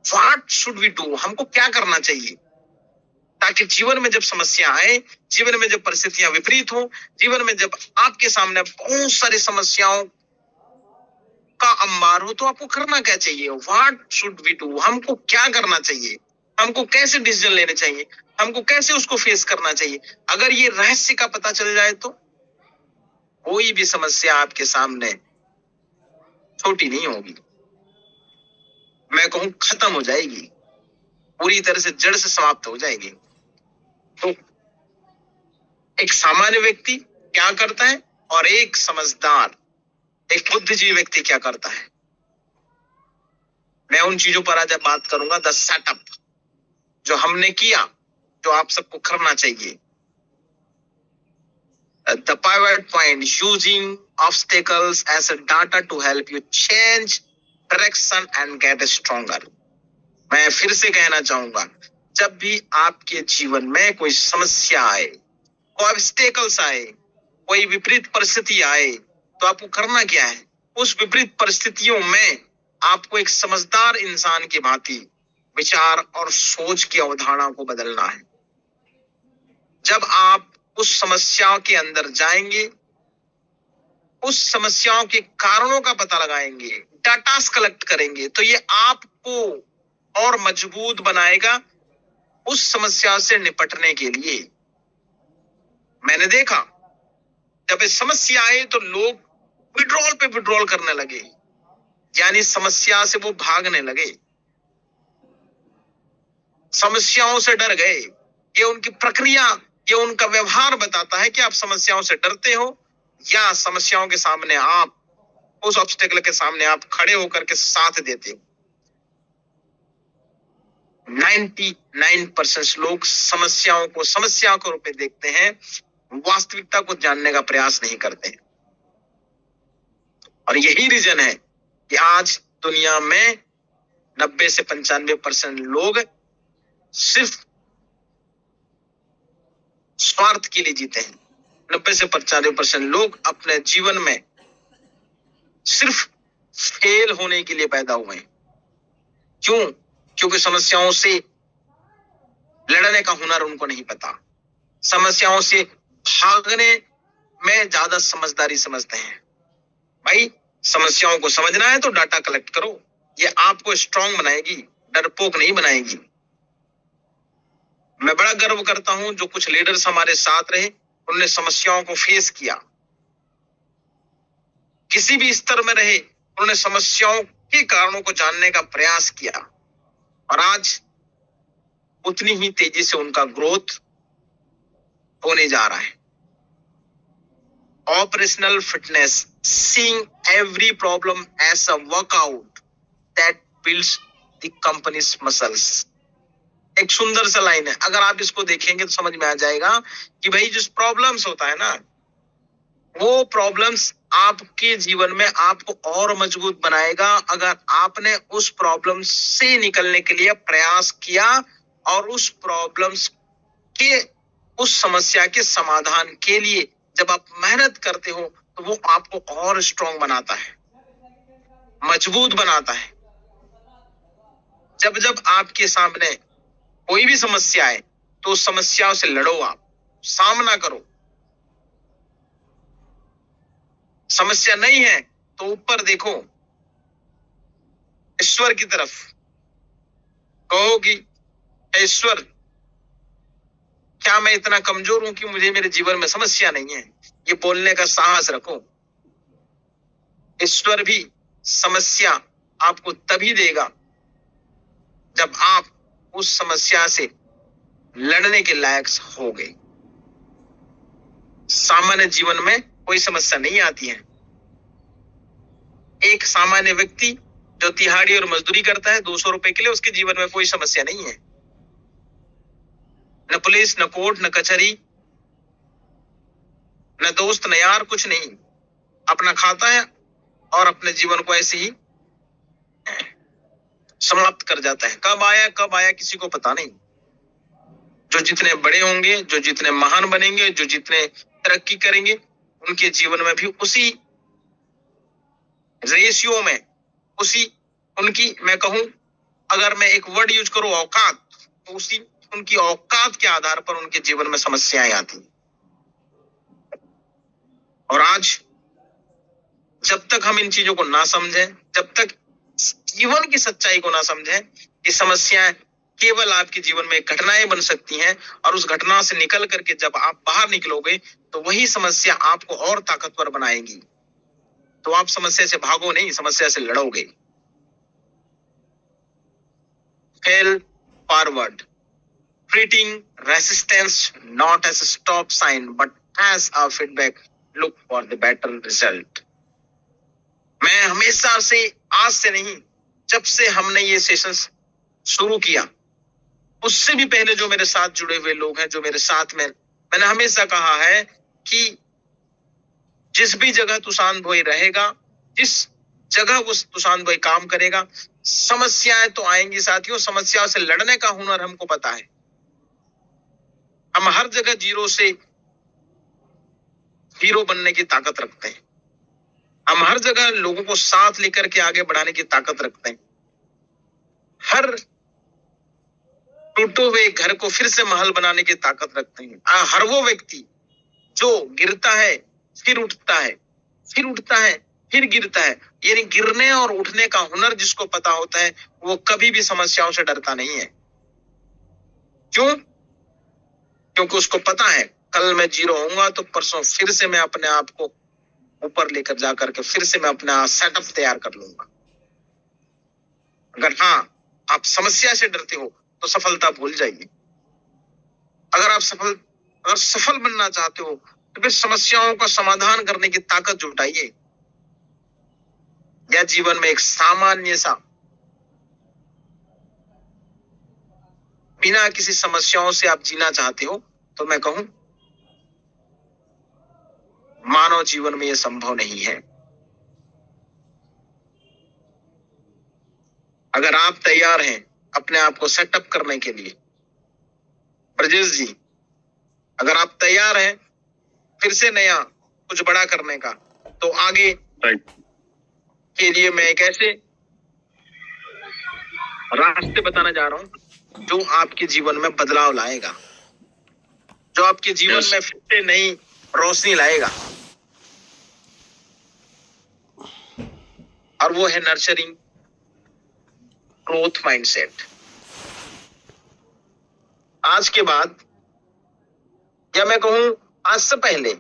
What should we do? हमको क्या करना चाहिए ताकि जीवन में जब समस्या आए, जीवन में जब परिस्थितियां विपरीत हो, जीवन में जब आपके सामने बहुत सारी समस्याओं का अंबार हो, तो आपको करना क्या चाहिए? What should we do? हमको क्या करना चाहिए? हमको कैसे डिसीजन लेने चाहिए? हमको कैसे उसको फेस करना चाहिए? अगर ये रहस्य का पता चल जाए तो कोई भी समस्या आपके सामने छोटी नहीं होगी, मैं कहूं खत्म हो जाएगी, पूरी तरह से जड़ से समाप्त हो जाएगी। तो एक सामान्य व्यक्ति क्या करता है और एक समझदार, एक बुद्धिजीवी व्यक्ति क्या करता है, मैं उन चीजों पर आज बात करूंगा। द सेटअप जो हमने किया, जो आप सबको करना चाहिए। The pivot point, using obstacles as a data to help you change direction and get stronger. मैं फिर से कहना चाहूंगा, जब भी आपके जीवन में कोई समस्या आए, कोई ऑब्स्टेकल्स आए, कोई विपरीत परिस्थिति आए, तो आपको करना क्या है? उस विपरीत परिस्थितियों में आपको एक समझदार इंसान की भांति विचार और सोच की अवधारणा को बदलना है। जब आप उस समस्या के अंदर जाएंगे, उस समस्याओं के कारणों का पता लगाएंगे, डाटास कलेक्ट करेंगे, तो ये आपको और मजबूत बनाएगा उस समस्या से निपटने के लिए। मैंने देखा जब ये समस्या आए तो लोग विड्रॉल पे विड्रॉल करने लगे, यानी समस्या से वो भागने लगे। समस्याओं से डर गए। ये उनकी प्रक्रिया, ये उनका व्यवहार बताता है कि आप समस्याओं से डरते हो या समस्याओं के सामने आप, उस ऑब्स्टेकल के सामने आप खड़े होकर के साथ देते हो। 99% लोग समस्याओं को समस्या के रूप में देखते हैं, वास्तविकता को जानने का प्रयास नहीं करते हैं। और यही रीजन है कि आज दुनिया में 90 से 95% लोग सिर्फ स्वार्थ के लिए जीते हैं। 90 से 95% लोग अपने जीवन में सिर्फ फेल होने के लिए पैदा हुए हैं। क्यों? क्योंकि समस्याओं से लड़ने का हुनर उनको नहीं पता। समस्याओं से भागने में ज्यादा समझदारी समझते हैं। भाई, समस्याओं को समझना है तो डाटा कलेक्ट करो, ये आपको स्ट्रांग बनाएगी, डरपोक नहीं बनाएगी। मैं बड़ा गर्व करता हूं जो कुछ लीडर्स हमारे साथ रहे, उन्होंने समस्याओं को फेस किया। किसी भी स्तर में रहे, उन्होंने समस्याओं के कारणों को जानने का प्रयास किया और आज उतनी ही तेजी से उनका ग्रोथ होने जा रहा है। Operational fitness, seeing every problem as a workout that builds the company's muscles। एक सुंदर सा लाइन है, अगर आप इसको देखेंगे तो समझ में आ जाएगा कि भाई जो प्रॉब्लम्स होता है ना, वो प्रॉब्लम्स आपके जीवन में आपको और मजबूत बनाएगा अगर आपने उस प्रॉब्लम से निकलने के लिए प्रयास किया और उस प्रॉब्लम्स के, उस समस्या के समाधान के लिए जब आप मेहनत करते हो तो वो आपको और स्ट्रांग बनाता है, मजबूत बनाता है। जब जब आपके सामने कोई भी समस्या है तो उस समस्याओं से लड़ो, आप सामना करो। समस्या नहीं है तो ऊपर देखो, ईश्वर की तरफ, कहो कि ईश्वर, क्या मैं इतना कमजोर हूं कि मुझे मेरे जीवन में समस्या नहीं है? ये बोलने का साहस रखो। ईश्वर भी समस्या आपको तभी देगा जब आप उस समस्या से लड़ने के लायक हो गए। सामान्य जीवन में कोई समस्या नहीं आती है। एक सामान्य व्यक्ति जो तिहाड़ी और मजदूरी करता है 200 रुपए के लिए, उसके जीवन में कोई समस्या नहीं है। न पुलिस, न कोर्ट, न कचहरी, न दोस्त, न यार, कुछ नहीं। अपना खाता है और अपने जीवन को ऐसे ही समाप्त कर जाता है। कब आया किसी को पता नहीं। जो जितने बड़े होंगे, जो जितने महान बनेंगे, जो जितने तरक्की करेंगे, उनके जीवन में भी उसी रेशियो में, उसी उनकी, मैं कहूं अगर मैं एक वर्ड यूज करूं औकात, तो उसी उनकी औकात के आधार पर उनके जीवन में समस्याएं आती। और आज जब तक हम इन चीजों को ना समझें, जब तक जीवन की सच्चाई को ना समझें कि समस्याएं केवल आपके जीवन में घटनाएं बन सकती हैं और उस घटना से निकल करके जब आप बाहर निकलोगे तो वही समस्या आपको और ताकतवर बनाएगी। तो आप समस्या से भागो नहीं, समस्या से लड़ोगे। Fail forward, treating resistance not as a stop sign but as a feedback, look for the better result। मैं हमेशा से, आज से नहीं, जब से हमने ये सेशंस शुरू किया उससे भी पहले जो मेरे साथ जुड़े हुए लोग हैं, जो मेरे साथ में, मैंने हमेशा कहा है कि जिस भी जगह तुषान भाई रहेगा, जिस जगह वो तुषान भाई काम करेगा, समस्याएं तो आएंगी साथियों। समस्याओं से लड़ने का हुनर हमको पता है। हम हर जगह जीरो से हीरो बनने की ताकत रखते हैं। हम हर जगह लोगों को साथ लेकर के आगे बढ़ाने की ताकत रखते हैं। हर टूटे हुए घर को फिर से महल बनाने की ताकत रखते हैं। हर वो व्यक्ति जो गिरता है फिर उठता है, फिर उठता है, फिर गिरता है, यानी गिरने और उठने का हुनर जिसको पता होता है वो कभी भी समस्याओं से डरता नहीं है। क्यों? क्योंकि उसको पता है कल मैं जीरो होऊंगा तो परसों फिर से मैं अपने आप को ऊपर लेकर जाकर के फिर से मैं अपना सेटअप तैयार कर लूंगा। अगर हाँ आप समस्या से डरते हो तो सफलता भूल जाइए। अगर सफल बनना चाहते हो तो फिर समस्याओं का समाधान करने की ताकत जुटाइए। या जीवन में एक सामान्य सा, बिना किसी समस्याओं से आप जीना चाहते हो तो मैं कहूं मानव जीवन में यह संभव नहीं है। अगर आप तैयार हैं अपने आप को सेटअप करने के लिए, ब्रजेश जी, अगर आप तैयार हैं फिर से नया कुछ बड़ा करने का, तो आगे के लिए मैं एक ऐसे रास्ते बताने जा रहा हूं जो आपके जीवन में बदलाव लाएगा, जो आपके जीवन में फिर से नई रोशनी लाएगा, और वो है नर्चरिंग ग्रोथ माइंडसेट। आज के बाद, या मैं कहूं आज से पहले,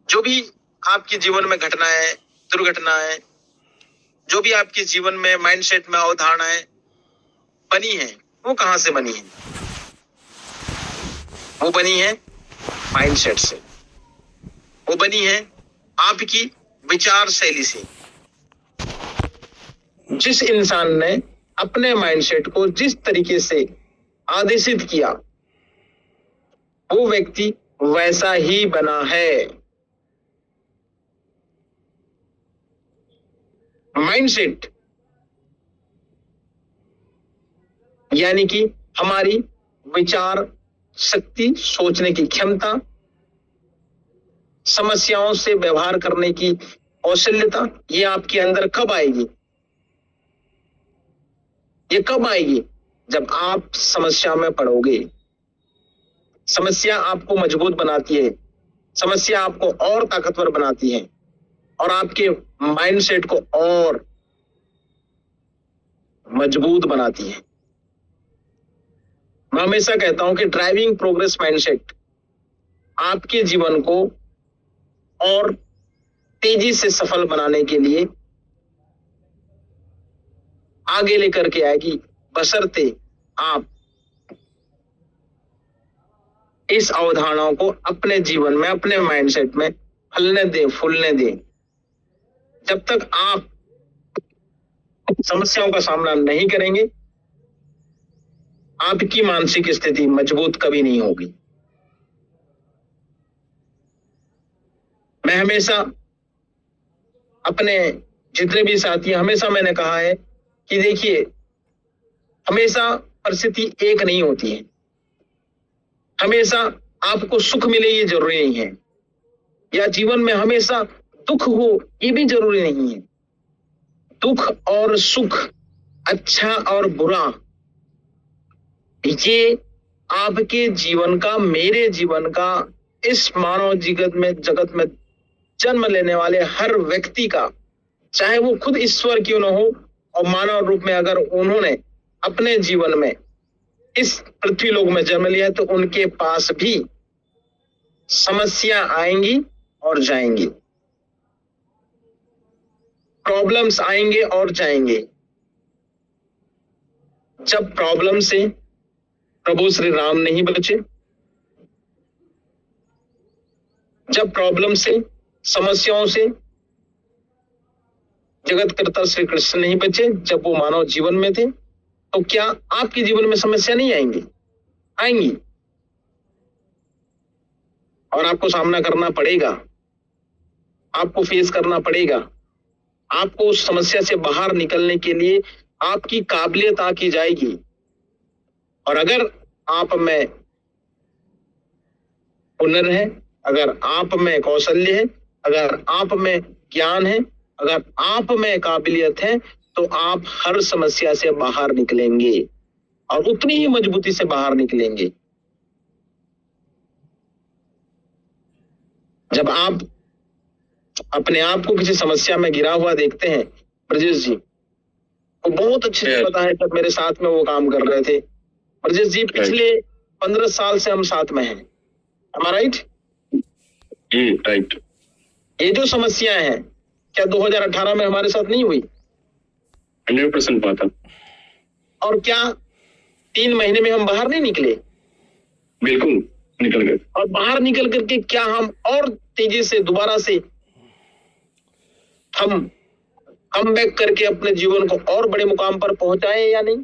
जो भी आपके जीवन में घटनाएं, दुर्घटनाएं, जो भी आपके जीवन में माइंडसेट में अवधारणाएं बनी हैं, वो कहां से बनी हैं? वो बनी है माइंडसेट से, वो बनी है आपकी विचार शैली से। जिस इंसान ने अपने माइंडसेट को जिस तरीके से आदेशित किया, वो व्यक्ति वैसा ही बना है। माइंडसेट यानी कि हमारी विचार शक्ति, सोचने की क्षमता, समस्याओं से व्यवहार करने की कौशल्यता, ये आपके अंदर कब आएगी? ये कब आएगी? जब आप समस्या में पड़ोगे। समस्या आपको मजबूत बनाती है, समस्या आपको और ताकतवर बनाती है, और आपके माइंडसेट को और मजबूत बनाती है। मैं हमेशा कहता हूं कि ड्राइविंग प्रोग्रेस माइंडसेट आपके जीवन को और तेजी से सफल बनाने के लिए आगे लेकर के आएगी, बशर्ते आप इस अवधारणाओं को अपने जीवन में, अपने माइंडसेट में फलने दें, फूलने दें। जब तक आप समस्याओं का सामना नहीं करेंगे, आपकी मानसिक स्थिति मजबूत कभी नहीं होगी। मैं हमेशा अपने जितने भी साथी, हमेशा मैंने कहा है कि देखिए, हमेशा परिस्थिति एक नहीं होती है। हमेशा आपको सुख मिले ये जरूरी नहीं है, या जीवन में हमेशा दुख हो ये भी जरूरी नहीं है। दुख और सुख, अच्छा और बुरा, ये आपके जीवन का, मेरे जीवन का, इस मानव जगत में जन्म लेने वाले हर व्यक्ति का, चाहे वो खुद ईश्वर क्यों न हो, और मानव रूप में अगर उन्होंने अपने जीवन में इस पृथ्वी लोक में जन्म लिया है, तो उनके पास भी समस्या आएंगी और जाएंगी, प्रॉब्लम्स आएंगे और जाएंगे। जब प्रॉब्लम से प्रभु श्री राम नहीं बचे, जब प्रॉब्लम से, समस्याओं से जगत कर्ता श्री कृष्ण नहीं बचे, जब वो मानव जीवन में थे, तो क्या आपके जीवन में समस्या नहीं आएंगी? आएंगी, और आपको सामना करना पड़ेगा, आपको फेस करना पड़ेगा। आपको उस समस्या से बाहर निकलने के लिए आपकी काबिलियत आकी जाएगी। और अगर आप में हुनर है, अगर आप में कौशल्य है, अगर आप में ज्ञान है, अगर आप में काबिलियत है, तो आप हर समस्या से बाहर निकलेंगे, और उतनी ही मजबूती से बाहर निकलेंगे। जब आप अपने आप को किसी समस्या में गिरा हुआ देखते हैं, ब्रजेश जी को बहुत अच्छे से पता है, जब मेरे साथ में वो काम कर रहे थे। ब्रजेश जी, पिछले 15 साल से हम साथ में हैं, am I right? जी राइट। ये जो समस्याएं हैं, क्या 2018 में हमारे साथ नहीं हुई? 100% बात है। और क्या 3 महीने में हम बाहर नहीं निकले? बिल्कुल निकल गए। और बाहर निकल करके क्या हम और तेजी से दोबारा से हम कमबैक करके अपने जीवन को और बड़े मुकाम पर पहुंचाए या नहीं?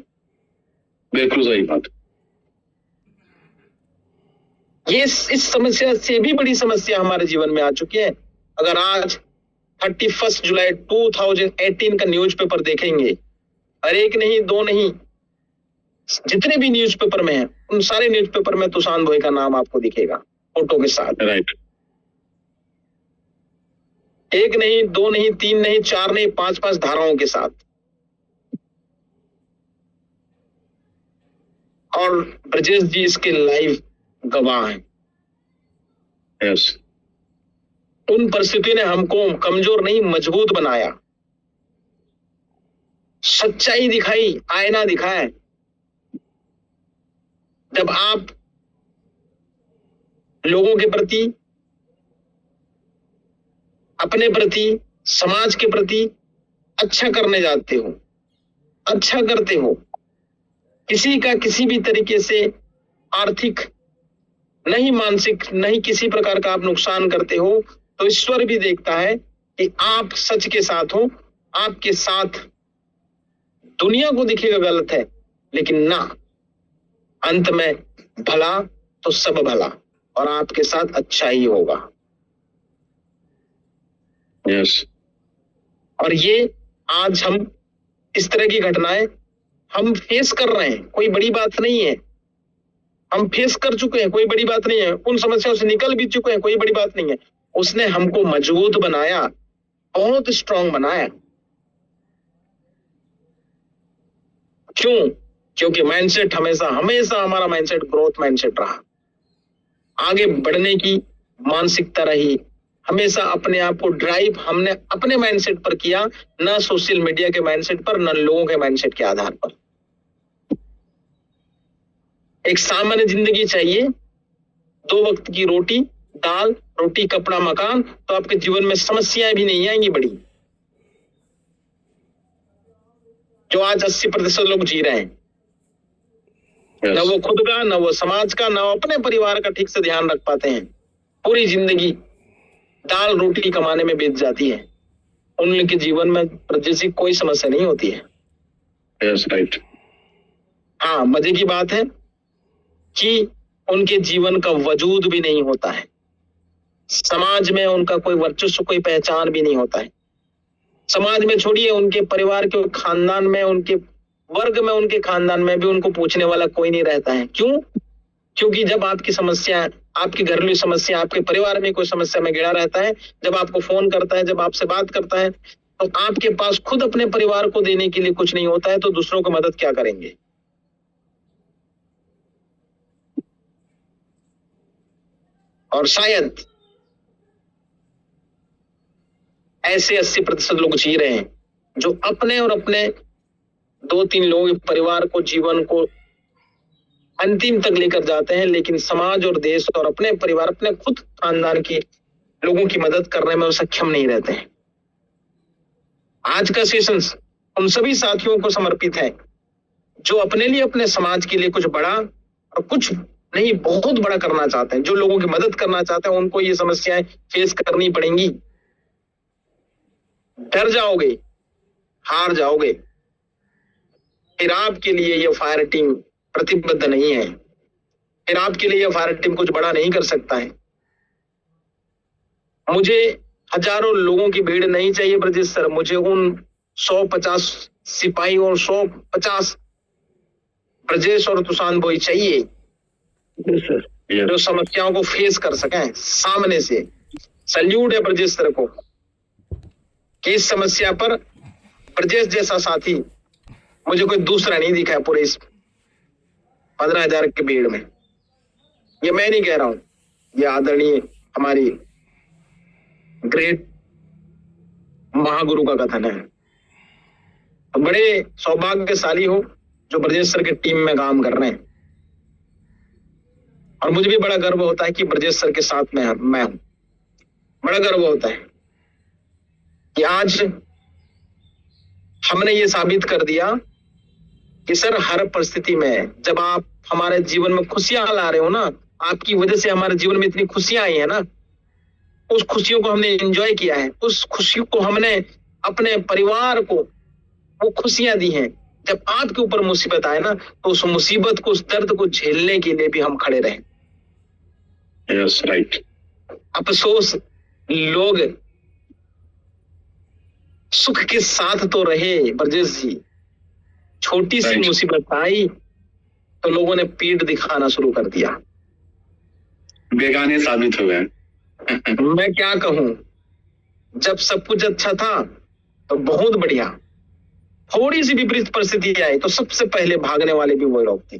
बिल्कुल सही बात। ये इस समस्या से भी बड़ी समस्या हमारे जीवन में आ चुकी है। अगर आज 31 जुलाई 2018 का न्यूज़पेपर देखेंगे, और एक नहीं, दो नहीं, जितने भी न्यूज़पेपर में हैं, उन सारे न्यूज़पेपर में तुषार भोई का नाम आपको दिखेगा फोटो के साथ। राइट। एक नहीं, दो नहीं, 3 नहीं, 4 नहीं, 5 धाराओं के साथ। और ब्रजेश जी इसके लाइव गवाह हैं। यस। उन परिस्थितियों ने हमको कमजोर नहीं, मजबूत बनाया, सच्चाई दिखाई, आईना दिखाया। जब आप लोगों के प्रति, अपने प्रति, समाज के प्रति अच्छा करने जाते हो, अच्छा करते हो, किसी का किसी भी तरीके से आर्थिक नहीं, मानसिक नहीं, किसी प्रकार का आप नुकसान करते हो, तो ईश्वर भी देखता है कि आप सच के साथ हो। आपके साथ दुनिया को दिखेगा गलत है, लेकिन ना, अंत में भला तो सब भला, और आपके साथ अच्छा ही होगा। यस। और ये आज हम इस तरह की घटनाएं हम फेस कर रहे हैं, कोई बड़ी बात नहीं है। हम फेस कर चुके हैं, कोई बड़ी बात नहीं है। उन समस्याओं से निकल भी चुके हैं, कोई बड़ी बात नहीं है। उसने हमको मजबूत बनाया, बहुत स्ट्रांग बनाया। क्यों? क्योंकि माइंडसेट हमेशा हमारा माइंडसेट ग्रोथ माइंडसेट रहा, आगे बढ़ने की मानसिकता रही। हमेशा अपने आप को ड्राइव हमने अपने माइंडसेट पर किया, ना सोशल मीडिया के माइंडसेट पर, ना लोगों के माइंडसेट के आधार पर। एक सामान्य जिंदगी चाहिए, 2 वक्त की रोटी, दाल, रोटी, कपड़ा, मकान, तो आपके जीवन में समस्याएं भी नहीं आएंगी बड़ी, जो आज 80% लोग जी रहे हैं। यस। न वो खुद का, न वो समाज का, न वो अपने परिवार का ठीक से ध्यान रख पाते हैं। पूरी जिंदगी दाल रोटी कमाने में बीत जाती है। उनके जीवन में जैसी कोई समस्या नहीं होती है। यस। राइट। हाँ, मजे की बात है कि उनके जीवन का वजूद भी नहीं होता है, समाज में उनका कोई वर्चस्व, कोई पहचान भी नहीं होता है। समाज में छोड़िए, उनके परिवार के खानदान में, उनके वर्ग में, उनके खानदान में भी उनको पूछने वाला कोई नहीं रहता है। क्यों? क्योंकि जब आपकी समस्या, आपकी घरेलू समस्या, आपके परिवार में कोई समस्या में घिरा रहता है, जब आपको फोन करता है, जब आपसे बात करता है, तो आपके पास खुद अपने परिवार को देने के लिए कुछ नहीं होता है, तो दूसरों की मदद क्या करेंगे? और शायद ऐसे 80% लोग जी रहे हैं जो अपने और अपने 2-3 लोगों के परिवार को, जीवन को अंतिम तक लेकर जाते हैं, लेकिन समाज और देश और अपने परिवार, अपने खुद खानदान के लोगों की मदद करने में वो सक्षम नहीं रहते हैं। आज का सेशन उन सभी साथियों को समर्पित है जो अपने लिए, अपने समाज के लिए कुछ बड़ा और कुछ नहीं, बहुत बड़ा करना चाहते हैं, जो लोगों की मदद करना चाहते हैं। उनको ये समस्याएं फेस करनी पड़ेंगी। डर जाओगे, हार जाओगे, फिर आपके लिए ये फायर टीम प्रतिबद्ध नहीं है, फिर आपके लिए ये फायर टीम कुछ बड़ा नहीं कर सकता है। मुझे हजारों लोगों की भीड़ नहीं चाहिए ब्रजेश सर, मुझे उन 150 सिपाही और 150 ब्रजेश और तुषार भोई चाहिए जो समस्याओं को फेस कर सकें सामने से। सल्यूट है ब्रजेश सर को कि इस समस्या पर ब्रजेश जैसा साथी मुझे कोई दूसरा नहीं दिखा है पूरे इस 15,000 की भीड़ में। ये मैं नहीं कह रहा हूं, ये आदरणीय हमारी ग्रेट महागुरु का कथन है। तो बड़े सौभाग्यशाली हो जो ब्रजेश सर की टीम में काम कर रहे हैं, और मुझे भी बड़ा गर्व होता है कि ब्रजेश सर के साथ मैं हूं। बड़ा गर्व होता है कि आज हमने ये साबित कर दिया कि सर हर परिस्थिति में जब आप हमारे जीवन में खुशियां ला रहे हो ना, आपकी वजह से हमारे जीवन में इतनी खुशियां आई है ना, उस खुशियों को हमने एंजॉय किया है, उस खुशियों को हमने अपने परिवार को वो खुशियां दी हैं। जब आपके ऊपर मुसीबत आए ना, तो उस मुसीबत को, उस दर्द को झेलने के लिए भी हम खड़े रहे। Yes, right. अफसोस लोग सुख के साथ तो रहे ब्रजेश जी, छोटी सी Right. मुसीबत आई तो लोगों ने पीठ दिखाना शुरू कर दिया। बेगाने साबित हो गए। मैं क्या कहूं, जब सब कुछ अच्छा था तो बहुत बढ़िया, थोड़ी सी विपरीत परिस्थिति आई तो सबसे पहले भागने वाले भी वही लोग थे।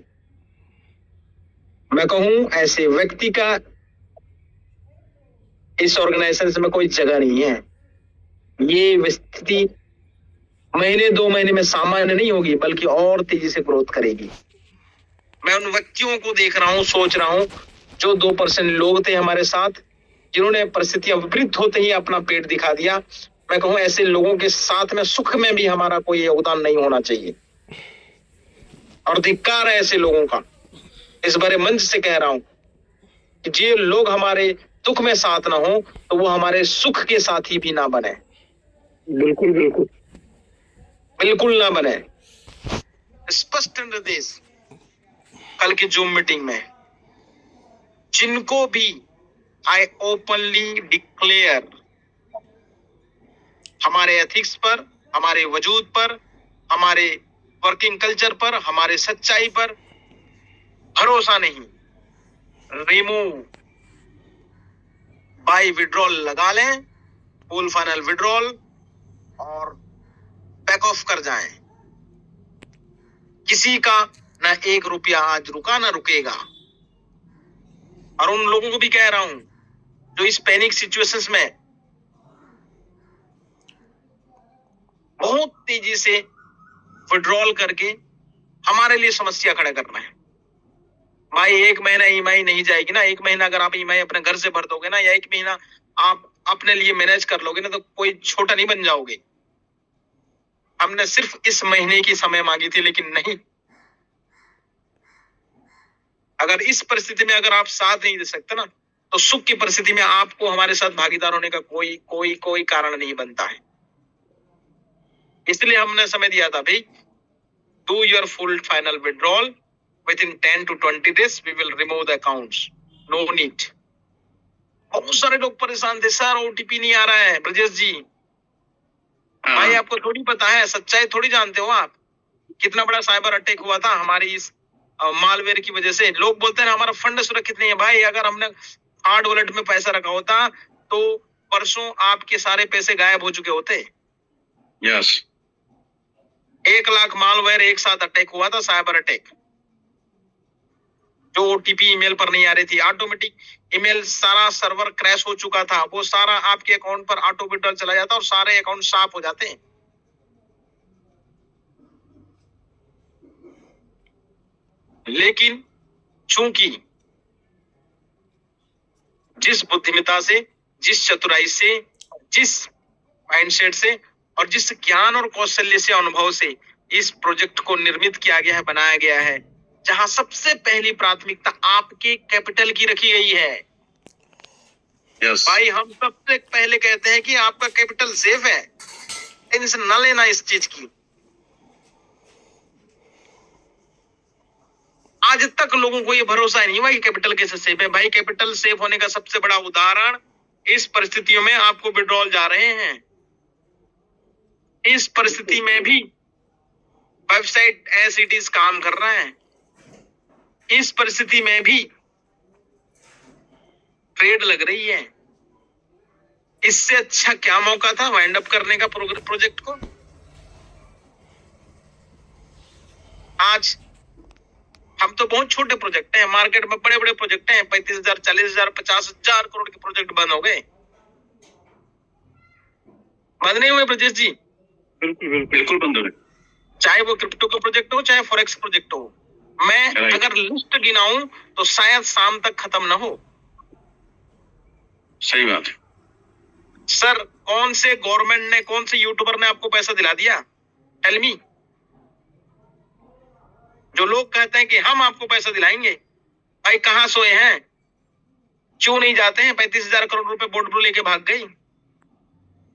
मैं कहूं ऐसे व्यक्ति का इस ऑर्गेनाइजेशन में कोई जगह नहीं है। ये स्थिति महीने 2 महीने में सामान्य नहीं होगी, बल्कि और तेजी से ग्रोथ करेगी। मैं उन व्यक्तियों को देख रहा हूं, सोच रहा हूं, जो 2% लोग थे हमारे साथ, जिन्होंने परिस्थितियां विपरीत होते ही अपना पेट दिखा दिया। मैं कहूं ऐसे लोगों के साथ में सुख में भी हमारा कोई योगदान नहीं होना चाहिए, और धिक्कार है ऐसे लोगों का। इस बारे मंच से कह रहा हूं कि जे लोग हमारे दुख में साथ ना हो तो वो हमारे सुख के साथी भी ना बने, बिल्कुल बिल्कुल बिल्कुल ना बने। स्पष्ट निर्देश कल की जूम मीटिंग में, जिनको भी आई ओपनली डिक्लेयर हमारे एथिक्स पर, हमारे वजूद पर, हमारे वर्किंग कल्चर पर, हमारे सच्चाई पर भरोसा नहीं, रिमूव बाय विड्रॉल लगा लें, फुल फाइनल विड्रॉल, और बैक ऑफ कर जाएं। किसी का ना 1 रुपया आज रुका ना रुकेगा। और उन लोगों को भी कह रहा हूं जो इस पैनिक सिचुएशंस में बहुत तेजी से विड्रॉल करके हमारे लिए समस्या खड़ा करना है। भाई 1 महीना ईएमआई नहीं जाएगी ना, 1 महीना अगर आप ईएमआई अपने घर से भर दोगे ना, या 1 महीना आप अपने लिए मैनेज कर लोगे ना, तो कोई छोटा नहीं बन जाओगे। हमने सिर्फ इस महीने की समय मांगी थी, लेकिन नहीं। अगर इस परिस्थिति में अगर आप साथ नहीं दे सकते ना, तो सुख की परिस्थिति में आपको हमारे साथ भागीदार होने का कोई कारण नहीं बनता है। इसलिए हमने समय दिया था, भाई do your full final withdrawal within 10 to 20 days we will remove the accounts, no need। बहुत सारे लोग परेशान थे, सर ओटीपी नहीं आ रहा है। ब्रजेश जी, भाई आपको थोड़ी पता है, सच्चाई थोड़ी जानते हो आप, कितना बड़ा साइबर अटैक हुआ था हमारी इस मालवेयर की वजह से। लोग बोलते हैं हमारा फंड सुरक्षित नहीं है। भाई अगर हमने हार्ड वॉलेट में पैसा रखा होता तो परसों आपके सारे पैसे गायब हो चुके होते। Yes. 1 लाख मालवेयर एक साथ अटैक हुआ था, साइबर अटैक। जो ओटीपी ईमेल पर नहीं आ रही थी, ऑटोमेटिक ईमेल, सारा सर्वर क्रैश हो चुका था, वो सारा आपके अकाउंट पर ऑटो विड्रॉल चला जाता और सारे अकाउंट साफ हो जाते हैं। लेकिन चूंकि जिस बुद्धिमत्ता से, जिस चतुराई से, जिस माइंडसेट से और जिस ज्ञान और कौशल्य से, अनुभव से इस प्रोजेक्ट को निर्मित किया गया है, बनाया गया है, जहां सबसे पहली प्राथमिकता आपके कैपिटल की रखी गई है। Yes. भाई हम सबसे पहले कहते हैं कि आपका कैपिटल सेफ है, टेंशन न लेना इस चीज की। आज तक लोगों को ये भरोसा ही नहीं हुआ कि कैपिटल कैसे सेफ है। भाई कैपिटल सेफ होने का सबसे बड़ा उदाहरण, इस परिस्थितियों में आपको विड्रॉल जा रहे हैं, इस परिस्थिति में भी वेबसाइट एज इट इज काम कर रहा है, इस परिस्थिति में भी ट्रेड लग रही है। इससे अच्छा क्या मौका था वाइंड अप करने का प्रोजेक्ट को। आज हम तो बहुत छोटे प्रोजेक्ट हैं, मार्केट में बड़े बड़े प्रोजेक्ट हैं, 35,000, 40,000, 50,000 करोड़ के प्रोजेक्ट बंद हो गए। बंद नहीं हुए ब्रजेश जी? बिल्कुल बंद हो गए। चाहे वो क्रिप्टो का प्रोजेक्ट हो, चाहे फॉरेक्स प्रोजेक्ट हो। मैं अगर लिस्ट गिनाऊं तो शायद शाम तक खत्म ना हो। सही बात है। सर कौन से गवर्नमेंट ने, कौन से यूट्यूबर ने आपको पैसा दिला दिया? Tell me. जो लोग कहते हैं कि हम आपको पैसा दिलाएंगे, भाई कहाँ सोए हैं? क्यों नहीं जाते हैं? 35,000 करोड़ रुपए बोर्ड ब्लू लेके भाग गई।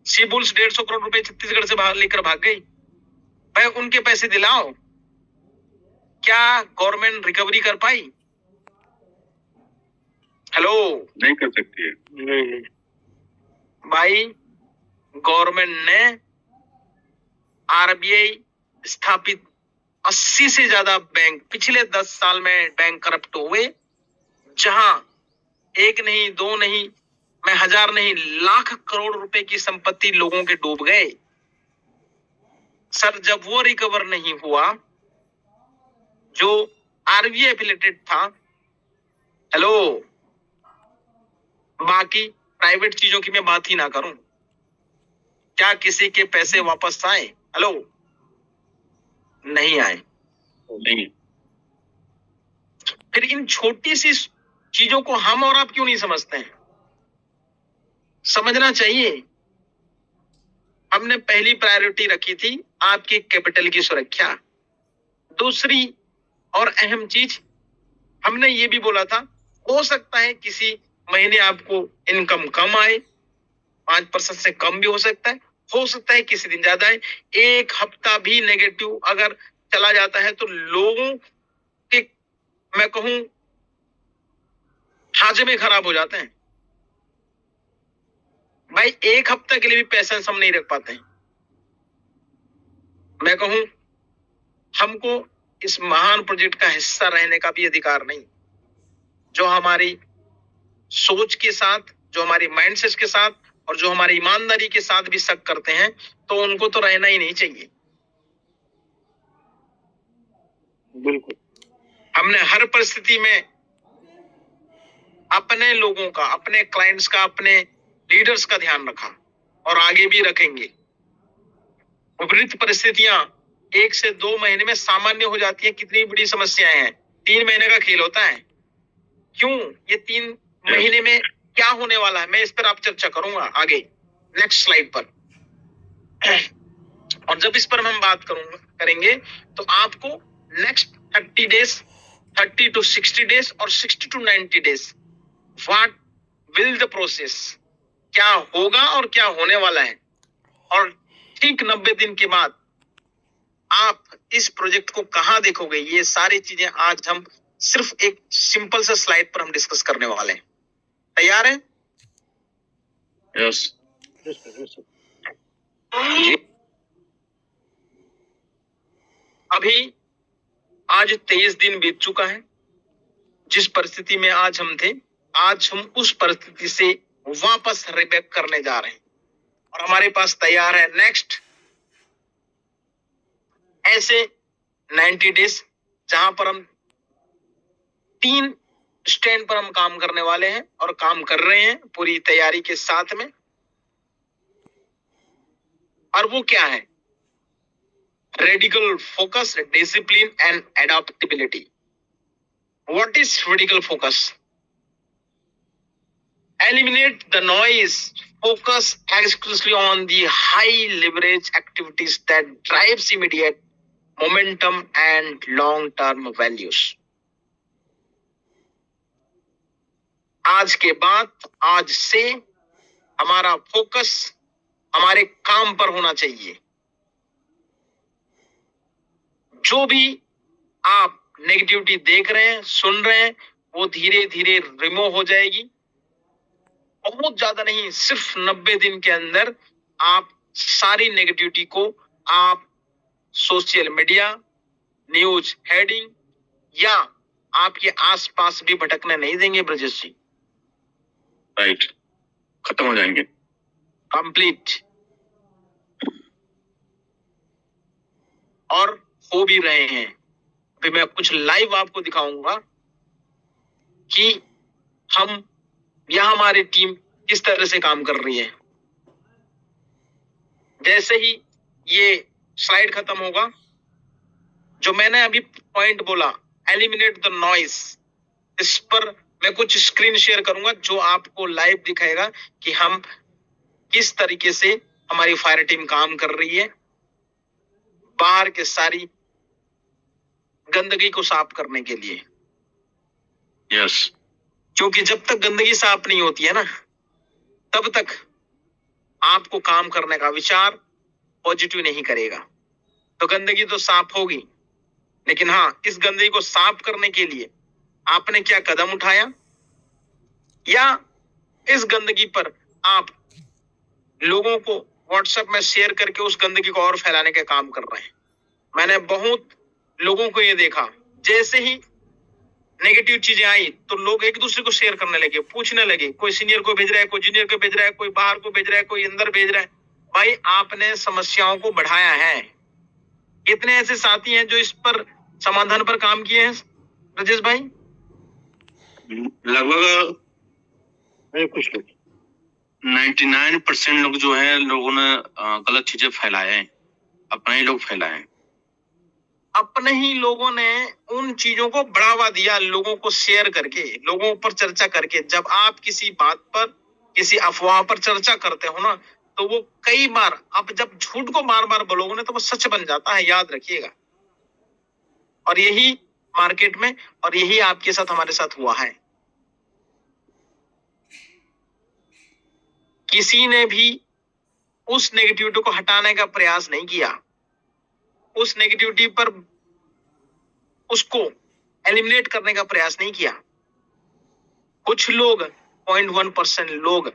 सीबुल्स 150 करोड़ रुपए छत्तीसगढ़ से लेकर भाग गई। भाई उनके पैसे दिलाओ। क्या गवर्नमेंट रिकवरी कर पाई? हेलो नहीं कर सकती है। नहीं भाई, गवर्नमेंट ने आरबीआई स्थापित 80 से ज्यादा बैंक पिछले 10 साल में बैंक करप्ट हुए, जहां एक नहीं, दो नहीं, मैं हजार नहीं, लाख करोड़ रुपए की संपत्ति लोगों के डूब गए। सर, जब वो रिकवर नहीं हुआ जो आरबीआई एफिलिएटेड था, हेलो, बाकी प्राइवेट चीजों की मैं बात ही ना करूं, क्या किसी के पैसे वापस आए? हेलो, नहीं आए। नहीं। फिर इन छोटी सी चीजों को हम और आप क्यों नहीं समझते हैं? समझना चाहिए। हमने पहली प्रायोरिटी रखी थी आपके कैपिटल की सुरक्षा। दूसरी और अहम चीज, हमने ये भी बोला था, हो सकता है किसी महीने आपको इनकम कम आए, 5% से कम भी हो सकता है किसी दिन ज्यादा है। एक हफ्ता भी नेगेटिव अगर चला जाता है तो लोगों के, मैं कहूं, हाजमे खराब हो जाते हैं। भाई एक हफ्ते के लिए भी पैसा हम नहीं रख पाते हैं। मैं कहूं, हमको इस महान प्रोजेक्ट का हिस्सा रहने का भी अधिकार नहीं। जो हमारी सोच के साथ, जो हमारी माइंडसेट के साथ और जो हमारी ईमानदारी के साथ भी शक करते हैं, तो उनको तो रहना ही नहीं चाहिए। बिल्कुल। हमने हर परिस्थिति में अपने लोगों का, अपने क्लाइंट्स का, अपने लीडर्स का ध्यान रखा और आगे भी रखेंगे। विपरीत परिस्थितियां 1 से 2 महीने में सामान्य हो जाती है। कितनी बड़ी समस्याएं हैं, 3 महीने का खेल होता है। क्यों? ये 3 महीने में क्या होने वाला है, मैं इस पर आप चर्चा करूंगा आगे नेक्स्ट स्लाइड पर। और जब इस पर हम बात करेंगे तो आपको नेक्स्ट 30 डेज, 30 to 60 डेज और 60 to 90 days, what will the process, क्या होगा और क्या होने वाला है, और ठीक 90 दिन के बाद आप इस प्रोजेक्ट को कहां देखोगे, ये सारी चीजें आज हम सिर्फ एक सिंपल सा स्लाइड पर हम डिस्कस करने वाले हैं। तैयार हैं? यस। अभी आज 23 दिन बीत चुका है। जिस परिस्थिति में आज हम थे, आज हम उस परिस्थिति से वापस रिबैक करने जा रहे हैं और हमारे पास तैयार है नेक्स्ट ऐसे 90 डेज, जहां पर हम 3 स्टैंड पर हम काम करने वाले हैं और काम कर रहे हैं पूरी तैयारी के साथ में। और वो क्या है? Radical focus, discipline and adaptability. What is radical focus? Eliminate the noise, focus exclusively on the high leverage activities that drives immediate momentum and long-term values. आज के बाद, आज से हमारा फोकस हमारे काम पर होना चाहिए। जो भी आप नेगेटिविटी देख रहे हैं, सुन रहे हैं, वो धीरे धीरे रिमूव हो जाएगी। बहुत ज्यादा नहीं, सिर्फ 90 दिन के अंदर आप सारी नेगेटिविटी को आप सोशल मीडिया, न्यूज हेडिंग या आपके आसपास भी भटकने नहीं देंगे ब्रजेश जी। राइट, खत्म हो जाएंगे। कंप्लीट। और हो भी रहे हैं। अभी मैं कुछ लाइव आपको दिखाऊंगा कि हम यहां हमारी टीम किस तरह से काम कर रही है। जैसे ही ये स्लाइड खत्म होगा, जो मैंने अभी पॉइंट बोला, एलिमिनेट द नॉइज, इस पर मैं कुछ स्क्रीन शेयर करूंगा जो आपको लाइव दिखाएगा कि हम किस तरीके से हमारी फायर टीम काम कर रही है। बाहर के सारी गंदगी को साफ करने के लिए, यस, क्योंकि जब तक गंदगी साफ नहीं होती है ना, तब तक आपको काम करने का विचार पॉजिटिव नहीं करेगा। तो गंदगी तो साफ होगी, लेकिन हाँ, इस गंदगी को साफ करने के लिए आपने क्या कदम उठाया, या इस गंदगी पर आप लोगों को व्हाट्सएप में शेयर करके उस गंदगी को और फैलाने का काम कर रहे हैं। मैंने बहुत लोगों को ये देखा, जैसे ही नेगेटिव चीजें आई तो लोग एक दूसरे को शेयर करने लगे, पूछने लगे, कोई सीनियर को भेज रहा है, कोई जूनियर को भेज रहा है, कोई बाहर को भेज रहा है, कोई अंदर भेज रहा है। भाई, आपने समस्याओं को बढ़ाया है। कितने ऐसे साथी हैं जो इस पर समाधान पर काम किए हैं राजेश भाई? लगभग कुछ लोग 99% लोग जो है, लोगों ने गलत चीजें फैलाए हैं, अपने ही लोग फैलाए हैं। अपने ही लोगों ने उन चीजों को बढ़ावा दिया, लोगों को शेयर करके, लोगों पर चर्चा करके। जब आप किसी बात पर, किसी अफवाह पर चर्चा करते हो ना, तो वो कई बार, आप जब झूठ को बार बार बोलोगे ना, तो वो सच बन जाता है, याद रखिएगा। और यही मार्केट में, और यही आपके साथ, हमारे साथ हुआ है। किसी ने भी उस नेगेटिविटी को हटाने का प्रयास नहीं किया, उस नेगेटिविटी पर उसको एलिमिनेट करने का प्रयास नहीं किया। कुछ लोग, 0.1% लोग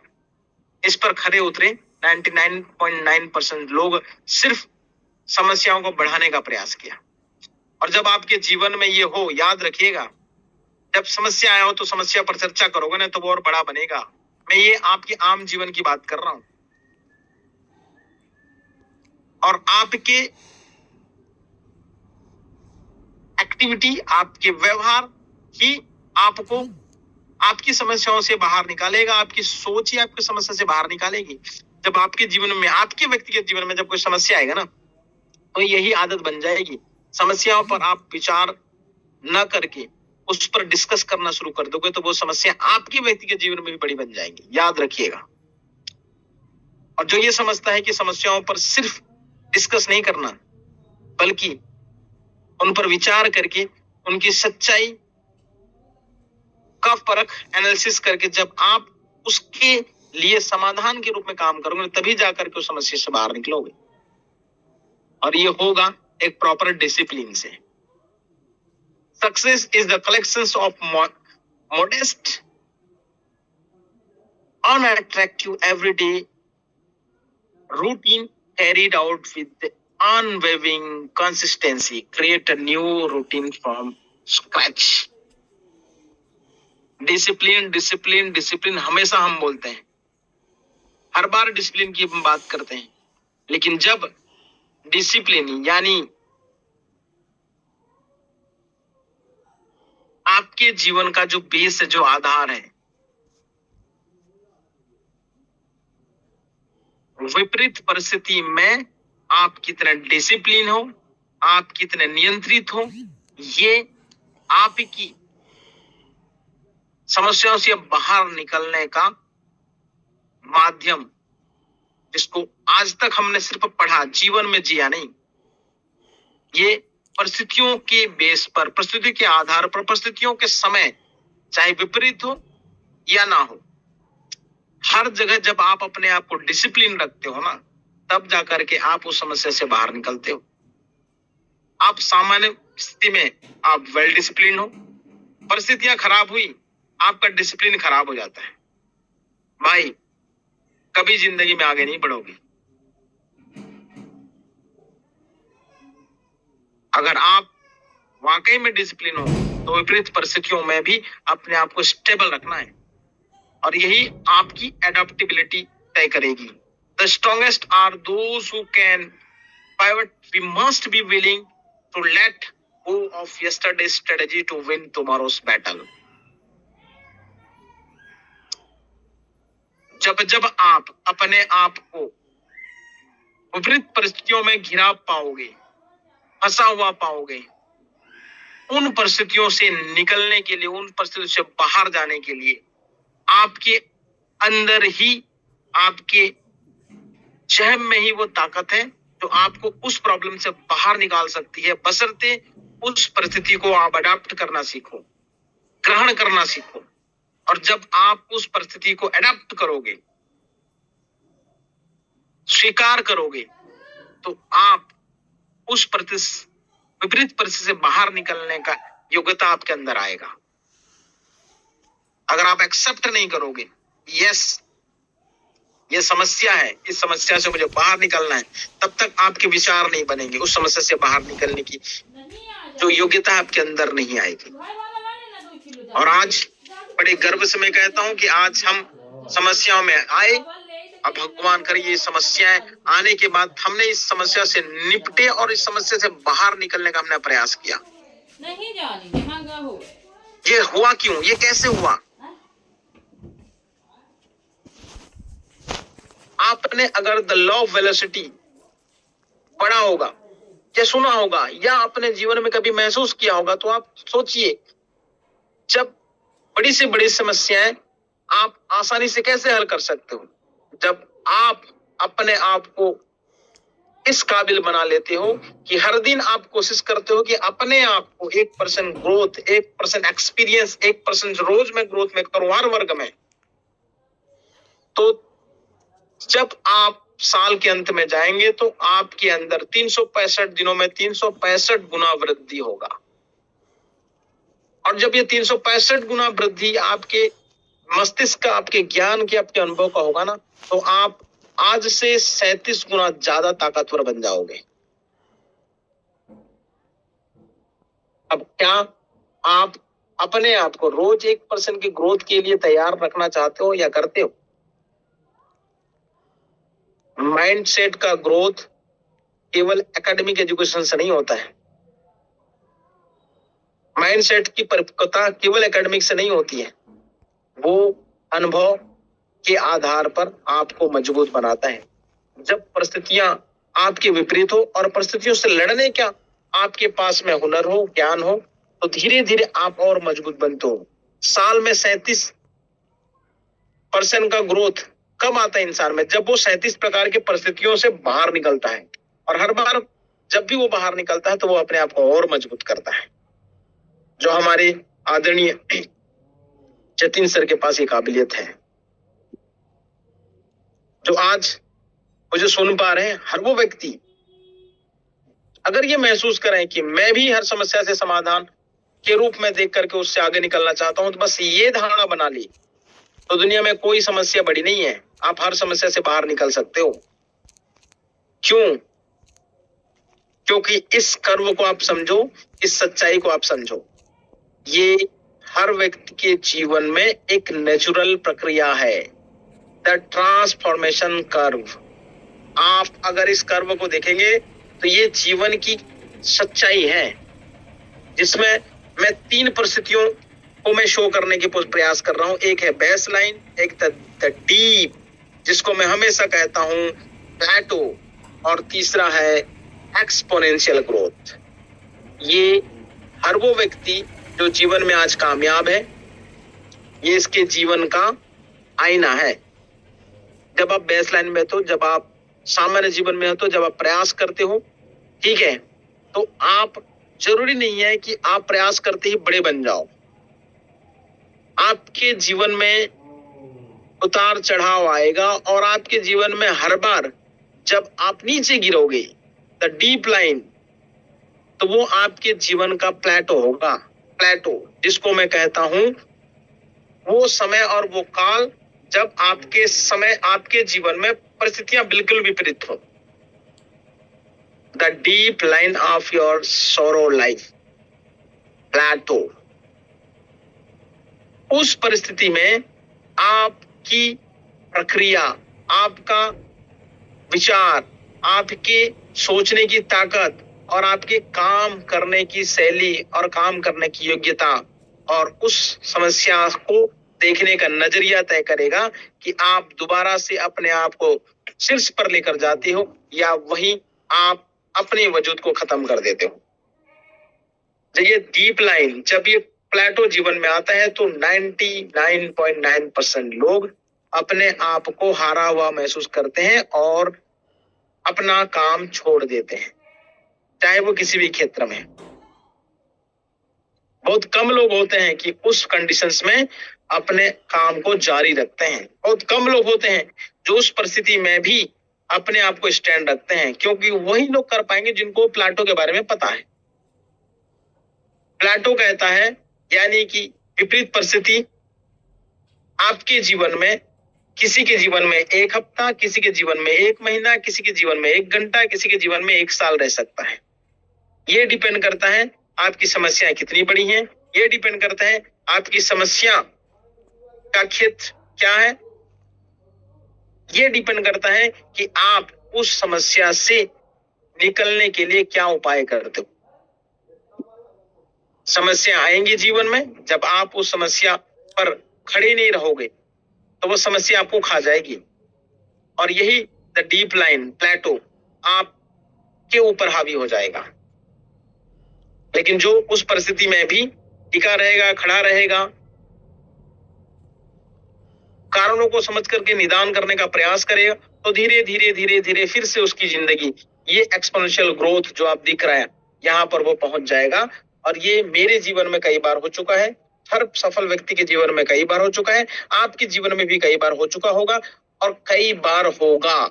इस पर खरे उतरे, 99.9% लोग सिर्फ समस्याओं को बढ़ाने का प्रयास किया। और जब आपके जीवन में ये हो, याद रखिएगा, जब समस्या आया हो तो समस्या पर चर्चा करोगे ना, तो वो और बड़ा बनेगा। मैं ये आपके आम जीवन की बात कर रहा हूं, और आपके एक्टिविटी, आपके व्यवहार ही आपको आपकी समस्याओं से बाहर निकालेगा, आपकी सोच ही आपकी समस्या से बाहर निकालेगी। जब आपके जीवन में, आपके व्यक्तिगत जीवन में जब कोई समस्या आएगा ना, तो यही आदत बन जाएगी। समस्याओं पर आप विचार न करके उस पर डिस्कस करना शुरू कर दोगे, तो वो समस्या आपके व्यक्तिगत जीवन में भी बड़ी बन जाएंगी, याद रखिएगा। और जो ये समझता है कि समस्याओं पर सिर्फ डिस्कस नहीं करना, बल्कि उन पर विचार करके उनकी सच्चाई का परख, एनालिसिस करके जब आप उसके लिए समाधान के रूप में काम करोगे, तभी जाकर के उस समस्या से बाहर निकलोगे। और ये होगा एक प्रॉपर डिसिप्लिन से। Success is the collections of modest, unattractive, everyday routine carried out with unwavering consistency. Create a new routine from scratch. Discipline, discipline, discipline हमेशा हम बोलते हैं, हर बार डिसिप्लिन की हम बात करते हैं, लेकिन जब डिसिप्लिन यानी आपके जीवन का जो बेस है, जो आधार है, विपरीत परिस्थिति में आप कितने डिसिप्लिन हो, आप कितने नियंत्रित हो, ये आपकी समस्याओं से बाहर निकलने का माध्यम, जिसको आज तक हमने सिर्फ पढ़ा, जीवन में जिया नहीं। ये परिस्थितियों के बेस पर, परिस्थिति के आधार पर, परिस्थितियों के समय, चाहे विपरीत हो या ना हो, हर जगह जब आप अपने आप को डिसिप्लिन रखते हो ना, तब जाकर के आप उस समस्या से बाहर निकलते हो। आप सामान्य स्थिति में आप वेल डिसिप्लिन हो, परिस्थितियां खराब हुई, आपका डिसिप्लिन खराब हो जाता है, भाई कभी जिंदगी में आगे नहीं बढ़ोगे। अगर आप वाकई में डिसिप्लिन हो, तो विपरीत परिस्थितियों में भी अपने आप को स्टेबल रखना है, और यही आपकी एडेप्टेबिलिटी तय करेगी। The strongest are those who can pivot. We must be willing to let go of yesterday strategy to win tomorrow's battle. जब जब आप अपने आप को विपरीत परिस्थितियों में घिरा पाओगे, फंसा हुआ पाओगे, उन परिस्थितियों से निकलने के लिए, उन परिस्थितियों से बाहर जाने के लिए आपके अंदर ही, आपके जहम में ही वो ताकत है जो आपको उस प्रॉब्लम से बाहर निकाल सकती है, बशर्ते उस परिस्थिति को आप अडॉप्ट करना सीखो, ग्रहण करना सीखो। और जब आप उस परिस्थिति को अडॉप्ट करोगे, स्वीकार करोगे, तो आप उस विपरीत परिस्थिति से बाहर निकलने का योग्यता आपके अंदर आएगा। अगर आप एक्सेप्ट नहीं करोगे, यस ये समस्या है, इस समस्या से मुझे बाहर निकलना है, तब तक आपके विचार नहीं बनेंगे, उस समस्या से बाहर निकलने की जो योग्यता आपके अंदर नहीं आएगी। और आज बड़े गर्व से मैं कहता हूं कि आज हम समस्याओं में आए, अब भगवान करे ये समस्याएं आने के बाद हमने इस समस्या से निपटे और इस समस्या से बाहर निकलने का हमने प्रयास किया। नहीं जानी महंगा हो गया। ये हुआ क्यों, ये कैसे हुआ? आपने अगर द लॉ ऑफ वेलोसिटी पढ़ा होगा या सुना होगा या अपने जीवन में कभी महसूस किया होगा, तो आप सोचिए, जब बड़ी से बड़ी समस्याएं आप आसानी से कैसे हल कर सकते हो? जब आप अपने आप को इस काबिल बना लेते हो कि हर दिन आप कोशिश करते हो कि अपने आप को 1% ग्रोथ, 1% एक्सपीरियंस, 1% रोज में ग्रोथ में करो हर वर्ग में। तो जब आप साल के अंत में जाएंगे तो आपके अंदर 365 दिनों में 365 गुना वृद्धि होगा। और जब ये 365 गुना वृद्धि आपके मस्तिष्क का, आपके ज्ञान के, आपके अनुभव का होगा ना, तो आप आज से 37 गुना ज्यादा ताकतवर बन जाओगे। अब क्या आप अपने आप को रोज 1% की ग्रोथ के लिए तैयार रखना चाहते हो या करते हो? माइंडसेट का ग्रोथ केवल एकेडमिक एजुकेशन से नहीं होता है। माइंडसेट की परिपक्वता केवल एकेडमिक से नहीं होती है, वो अनुभव के आधार पर आपको मजबूत बनाता है। जब परिस्थितियां आपके विपरीत हो और परिस्थितियों से लड़ने का आपके पास में हुनर हो, ज्ञान हो, तो धीरे धीरे आप और मजबूत बनते हो। साल में 37% का ग्रोथ कब आता है इंसान में? जब वो 37 प्रकार की परिस्थितियों से बाहर निकलता है। और हर बार जब भी वो बाहर निकलता है तो वो अपने आप को और मजबूत करता है। जो हमारे आदरणीय जतिन सर के पास ये काबिलियत है, जो आज मुझे सुन पा रहे हैं, हर वो व्यक्ति अगर ये महसूस करें कि मैं भी हर समस्या से समाधान के रूप में देख करके उससे आगे निकलना चाहता हूं, तो बस ये धारणा बना ली तो दुनिया में कोई समस्या बड़ी नहीं है, आप हर समस्या से बाहर निकल सकते हो। क्यों? क्योंकि इस कर्म को आप समझो, इस सच्चाई को आप समझो, ये हर व्यक्ति के जीवन में एक नेचुरल प्रक्रिया है, द ट्रांसफॉर्मेशन कर्व। आप अगर इस कर्व को देखेंगे तो ये जीवन की सच्चाई है, जिसमें मैं 3 परिस्थितियों को मैं शो करने की प्रयास कर रहा हूं। एक है बेस लाइन, एक द डीप, जिसको मैं हमेशा कहता हूं प्लेटो, और तीसरा है एक्सपोनेंशियल ग्रोथ। ये हर वो व्यक्ति जो जीवन में आज कामयाब है, ये इसके जीवन का आईना है। जब आप बेस लाइन में हो, जब आप सामान्य जीवन में हो, तो जब आप प्रयास करते हो, ठीक है, तो आप जरूरी नहीं है कि आप प्रयास करते ही बड़े बन जाओ। आपके जीवन में उतार चढ़ाव आएगा और आपके जीवन में हर बार जब आप नीचे गिरोगे, द डीप लाइन, तो वो आपके जीवन का प्लेटो होगा। प्लेटो, जिसको मैं कहता हूं वो समय और वो काल जब आपके जीवन में परिस्थितियां बिल्कुल विपरीत हो। The deep line of your सोरो लाइफ, प्लेटो। उस परिस्थिति में आपकी प्रक्रिया, आपका विचार, आपके सोचने की ताकत और आपके काम करने की शैली और काम करने की योग्यता और उस समस्या को देखने का नजरिया तय करेगा कि आप दोबारा से अपने आप को शीर्ष पर लेकर जाते हो या वहीं आप अपने वजूद को खत्म कर देते हो। जब ये डीप लाइन, जब ये प्लेटो जीवन में आता है, तो 99.9% लोग अपने आप को हारा हुआ महसूस करते हैं और अपना काम छोड़ देते हैं, चाहे वो किसी भी क्षेत्र में। बहुत कम लोग होते हैं कि उस कंडीशंस में अपने काम को जारी रखते हैं। बहुत कम लोग होते हैं जो उस परिस्थिति में भी अपने आप को स्टैंड रखते हैं, क्योंकि वही लोग कर पाएंगे जिनको प्लेटो के बारे में पता है। प्लेटो कहता है यानी कि विपरीत परिस्थिति आपके जीवन में, किसी के जीवन में 1 हफ्ता, किसी के जीवन में 1 महीना, किसी के जीवन में 1 घंटा, किसी के जीवन में 1 साल रह सकता है। ये डिपेंड करता है आपकी समस्याएं कितनी बड़ी हैं। ये डिपेंड करता है आपकी समस्या का क्षेत्र क्या है। ये डिपेंड करता है कि आप उस समस्या से निकलने के लिए क्या उपाय करते हो। समस्या आएंगी जीवन में, जब आप उस समस्या पर खड़े नहीं रहोगे तो वो समस्या आपको खा जाएगी। और यही द डीप लाइन प्लेटो आपके ऊपर हावी हो जाएगा। लेकिन जो उस परिस्थिति में भी टिका रहेगा, खड़ा रहेगा, कारणों को समझ करके निदान करने का प्रयास करेगा, तो धीरे धीरे धीरे धीरे फिर से उसकी जिंदगी, ये एक्सपोनेंशियल ग्रोथ जो आप दिख रहा है, यहां पर वो पहुंच जाएगा। और ये मेरे जीवन में कई बार हो चुका है, हर सफल व्यक्ति के जीवन में कई बार हो चुका है, आपके जीवन में भी कई बार हो चुका होगा और कई बार होगा।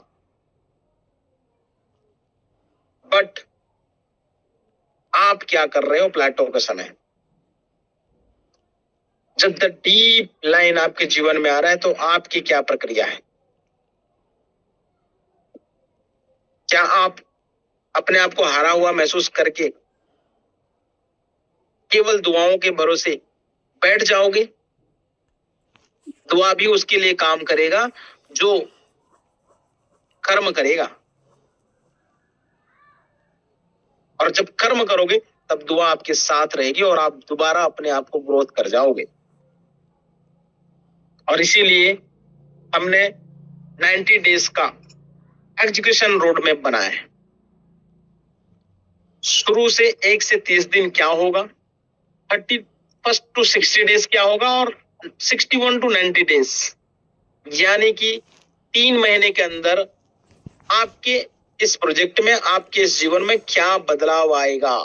बट आप क्या कर रहे हो प्लेटो के समय? जब द डीप लाइन आपके जीवन में आ रहा है तो आपकी क्या प्रक्रिया है? क्या आप अपने आप को हारा हुआ महसूस करके केवल दुआओं के भरोसे बैठ जाओगे? दुआ भी उसके लिए काम करेगा जो कर्म करेगा, और जब कर्म करोगे तब दुआ आपके साथ रहेगी और आप दोबारा अपने आप को ग्रोथ कर जाओगे। और इसीलिए हमने 90 डेज का एग्जीक्यूशन रोड मैप बनाया है। शुरू से 1 से 30 दिन क्या होगा, 31 to 60 डेज क्या होगा, और 61 to 90 डेज यानी कि 3 महीने के अंदर आपके इस प्रोजेक्ट में, आपके इस जीवन में क्या बदलाव आएगा।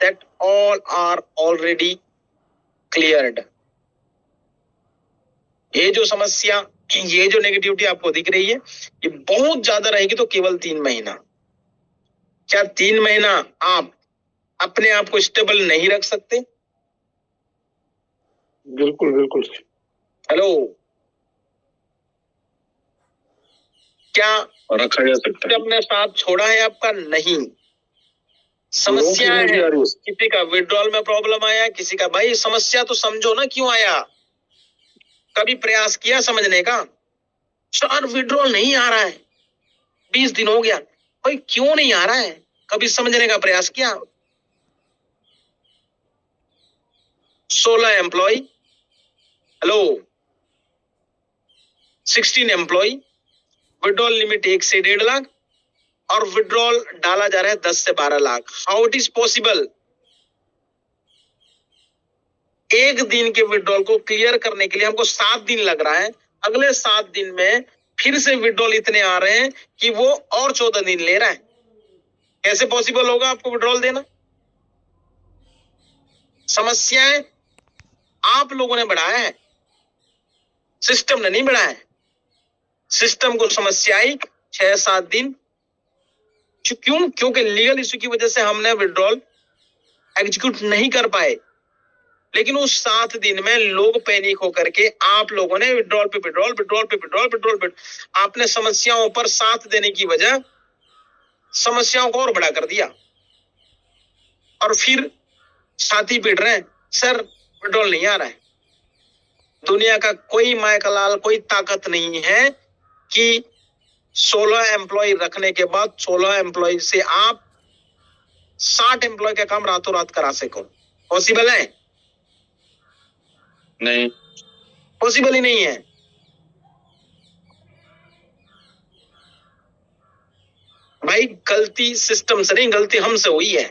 That all are already cleared. ये जो समस्या, ये जो नेगेटिविटी आपको दिख रही है, ये बहुत ज्यादा रहेगी तो केवल 3 महीना। क्या 3 महीना आप अपने आप को स्टेबल नहीं रख सकते? बिल्कुल बिल्कुल। हेलो, क्या रखा जा सकता है? अपने साथ छोड़ा है आपका? नहीं। समस्या है, किसी का विड्रॉल में प्रॉब्लम आया, किसी का, भाई समस्या तो समझो ना क्यों आया। कभी प्रयास किया समझने का? सर विड्रॉल नहीं आ रहा है, 20 दिन हो गया, भाई क्यों नहीं आ रहा है? कभी समझने का प्रयास किया? 16 employ, hello, 16 employ, withdrawal limit 1 से 1.5 लाख और विड्रॉल डाला जा रहा है 10 से 12 lakh. How it is possible? एक दिन के विड्रॉल को क्लियर करने के लिए हमको 7 दिन लग रहा है। अगले 7 दिन में फिर से विड्रॉल इतने आ रहे हैं कि वो और 14 दिन ले रहा है। कैसे पॉसिबल होगा आपको विड्रॉल देना? समस्याएं आप लोगों ने बढ़ाया है, सिस्टम ने नहीं बढ़ाया है। सिस्टम को समस्या आई 6-7 दिन। क्यों? क्योंकि लीगल इश्यू की वजह से हमने विड्रॉल एग्जीक्यूट नहीं कर पाए। लेकिन उस 7 दिन में लोग पैनिक होकर के, आप लोगों ने विड्रॉल पे विड्रॉल, विड्रॉल पे विड्रॉल, विड्रॉल पे, आपने समस्याओं पर साथ देने की वजह समस्याओं को और बड़ा कर दिया। और फिर साथी पीट रहे हैं, सर विड्रॉल नहीं आ रहा है। दुनिया का कोई मायकलाल, कोई ताकत नहीं है कि 16 एम्प्लॉय रखने के बाद 16 एम्प्लॉय से आप 60 एम्प्लॉय का काम रातों रात करा सको। पॉसिबल है? नहीं, पॉसिबल ही नहीं है। भाई गलती सिस्टम से नहीं, गलती हमसे हुई है।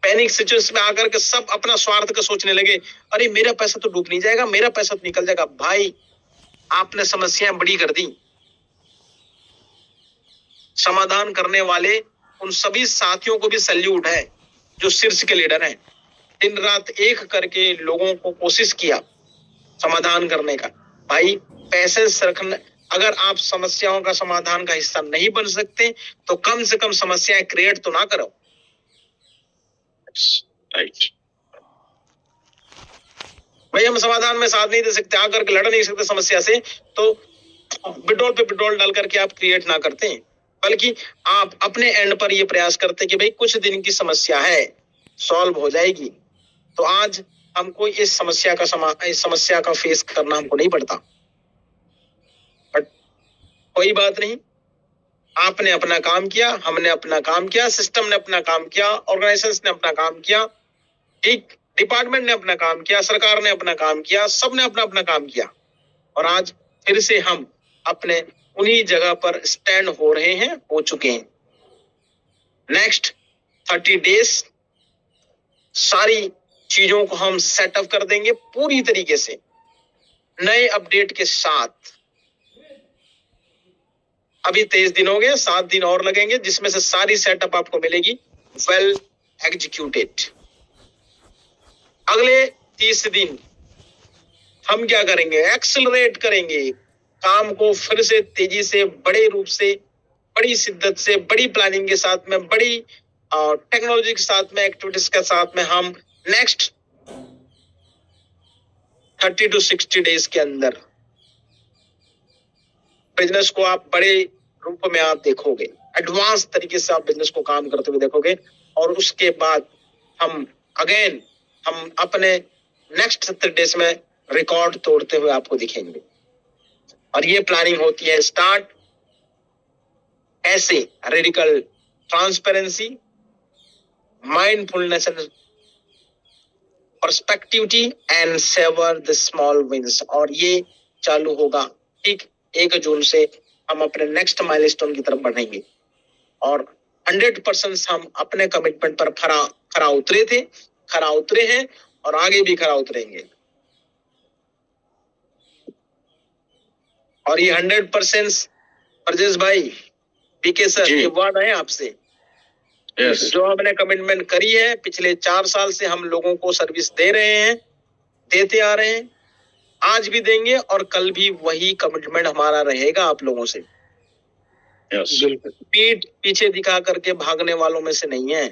पैनिक सिचुएशन में आकर के सब अपना स्वार्थ का सोचने लगे, अरे मेरा पैसा तो डूब नहीं जाएगा, मेरा पैसा तो निकल जाएगा। भाई आपने समस्याएं बड़ी कर दी। समाधान करने वाले उन सभी साथियों को भी सैल्यूट है जो शीर्ष के लीडर हैं। दिन रात एक करके लोगों को कोशिश किया समाधान करने का। भाई पैसेंस रखना, अगर आप समस्याओं का समाधान का हिस्सा नहीं बन सकते तो कम से कम समस्याएं क्रिएट तो ना करो। राइट भाई, हम समाधान में साथ नहीं दे सकते, आकर के लड़ नहीं सकते समस्या से, तो पेट्रोल पे पेट्रोल डाल करके आप क्रिएट ना करते हैं, बल्कि आप अपने एंड पर ये प्रयास करते कि भाई कुछ दिन की समस्या है, सॉल्व हो जाएगी। तो आज हमको इस समस्या का फेस करना हमको नहीं पड़ता, बट कोई बात नहीं, आपने अपना काम किया, हमने अपना काम किया, सिस्टम ने अपना काम किया, ऑर्गेनाइजेशंस ने अपना काम किया, ठीक, डिपार्टमेंट ने अपना काम किया, सरकार ने अपना काम किया, सबने अपना अपना काम किया, और आज फिर से हम अपने उन्हीं जगह पर स्टैंड हो रहे हैं, हो चुके हैं। नेक्स्ट 30 डेज सारी चीजों को हम सेटअप कर देंगे पूरी तरीके से नए अपडेट के साथ। अभी 23 दिन हो गए, 7 दिन और लगेंगे, जिसमें से सारी सेटअप आपको मिलेगी वेल एग्जीक्यूटेड। अगले 30 दिन हम क्या करेंगे, एक्सेलरेट करेंगे काम को, फिर से तेजी से, बड़े रूप से, बड़ी शिद्दत से, बड़ी प्लानिंग के साथ में, बड़ी टेक्नोलॉजी के साथ में, एक्टिविटीज के साथ में हम नेक्स्ट 30 to 60 डेज के अंदर बिजनेस को आप बड़े रूप में आप देखोगे, एडवांस तरीके से आप बिजनेस को काम करते हुए देखोगे, और उसके बाद हम अपने नेक्स्ट 70 डेज में रिकॉर्ड तोड़ते हुए आपको दिखेंगे। और ये प्लानिंग होती है स्टार्ट ऐसे, radical transparency, mindfulness and perspectivity and savour the small wins. और ये चालू होगा ठीक 1 जून से, हम अपने नेक्स्ट माइलस्टोन की तरफ बढ़ेंगे, और 100% हम अपने कमिटमेंट पर खरा उतरे हैं, और आगे भी खरा उतरेंगे। और ये 100% ब्रजेश भाई, पीके सर, ये वादा है आपसे, जो हमने कमिटमेंट करी है, पिछले 4 साल से हम लोगों को सर्विस दे रहे हैं, देते आ रहे हैं, आज भी देंगे, और कल भी वही कमिटमेंट हमारा रहेगा आप लोगों से। पीठ पीछे दिखा करके भागने वालों में से नहीं है।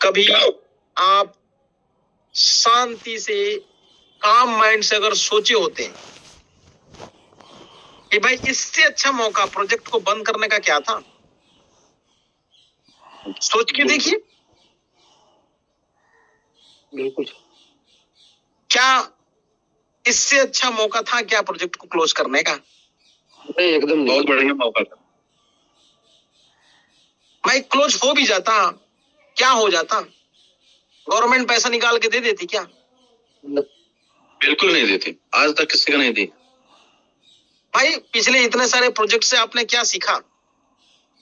कभी आप शांति से, काम माइंड से अगर सोचे होते हैं कि भाई इससे अच्छा मौका प्रोजेक्ट को बंद करने का क्या था, सोच के देखिए, बिल्कुल, क्या इससे अच्छा मौका था क्या प्रोजेक्ट को क्लोज करने का? नहीं, एकदम बहुत बढ़िया मौका था भाई। क्लोज हो भी जाता, क्या हो जाता? गवर्नमेंट पैसा निकाल के दे देती क्या? बिल्कुल नहीं देती, आज तक किसी का नहीं दी। भाई पिछले इतने सारे प्रोजेक्ट से आपने क्या सीखा?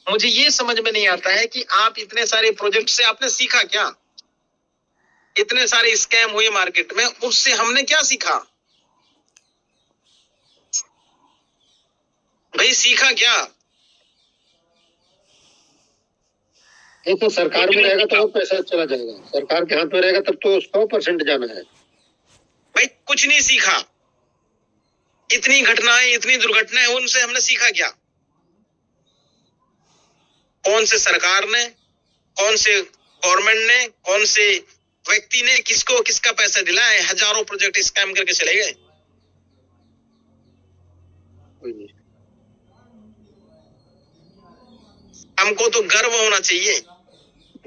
मुझे ये समझ में नहीं आता है कि आप इतने सारे प्रोजेक्ट से आपने सीखा क्या? इतने सारे स्कैम हुए मार्केट में, उससे हमने क्या सीखा? भाई सीखा क्या? ये तो सरकार में रहेगा तो वो पैसा चला जाएगा, सरकार के हाथ में रहेगा तब तो 100% जाना है। भाई कुछ नहीं सीखा। इतनी घटनाएं, इतनी दुर्घटनाएं, उनसे हमने सीखा क्या? कौन से सरकार ने, कौन से गवर्नमेंट ने, कौन से व्यक्ति ने किसको किसका पैसा दिलाया? हजारों प्रोजेक्ट स्कैम करके चले गए। हमको तो गर्व होना चाहिए,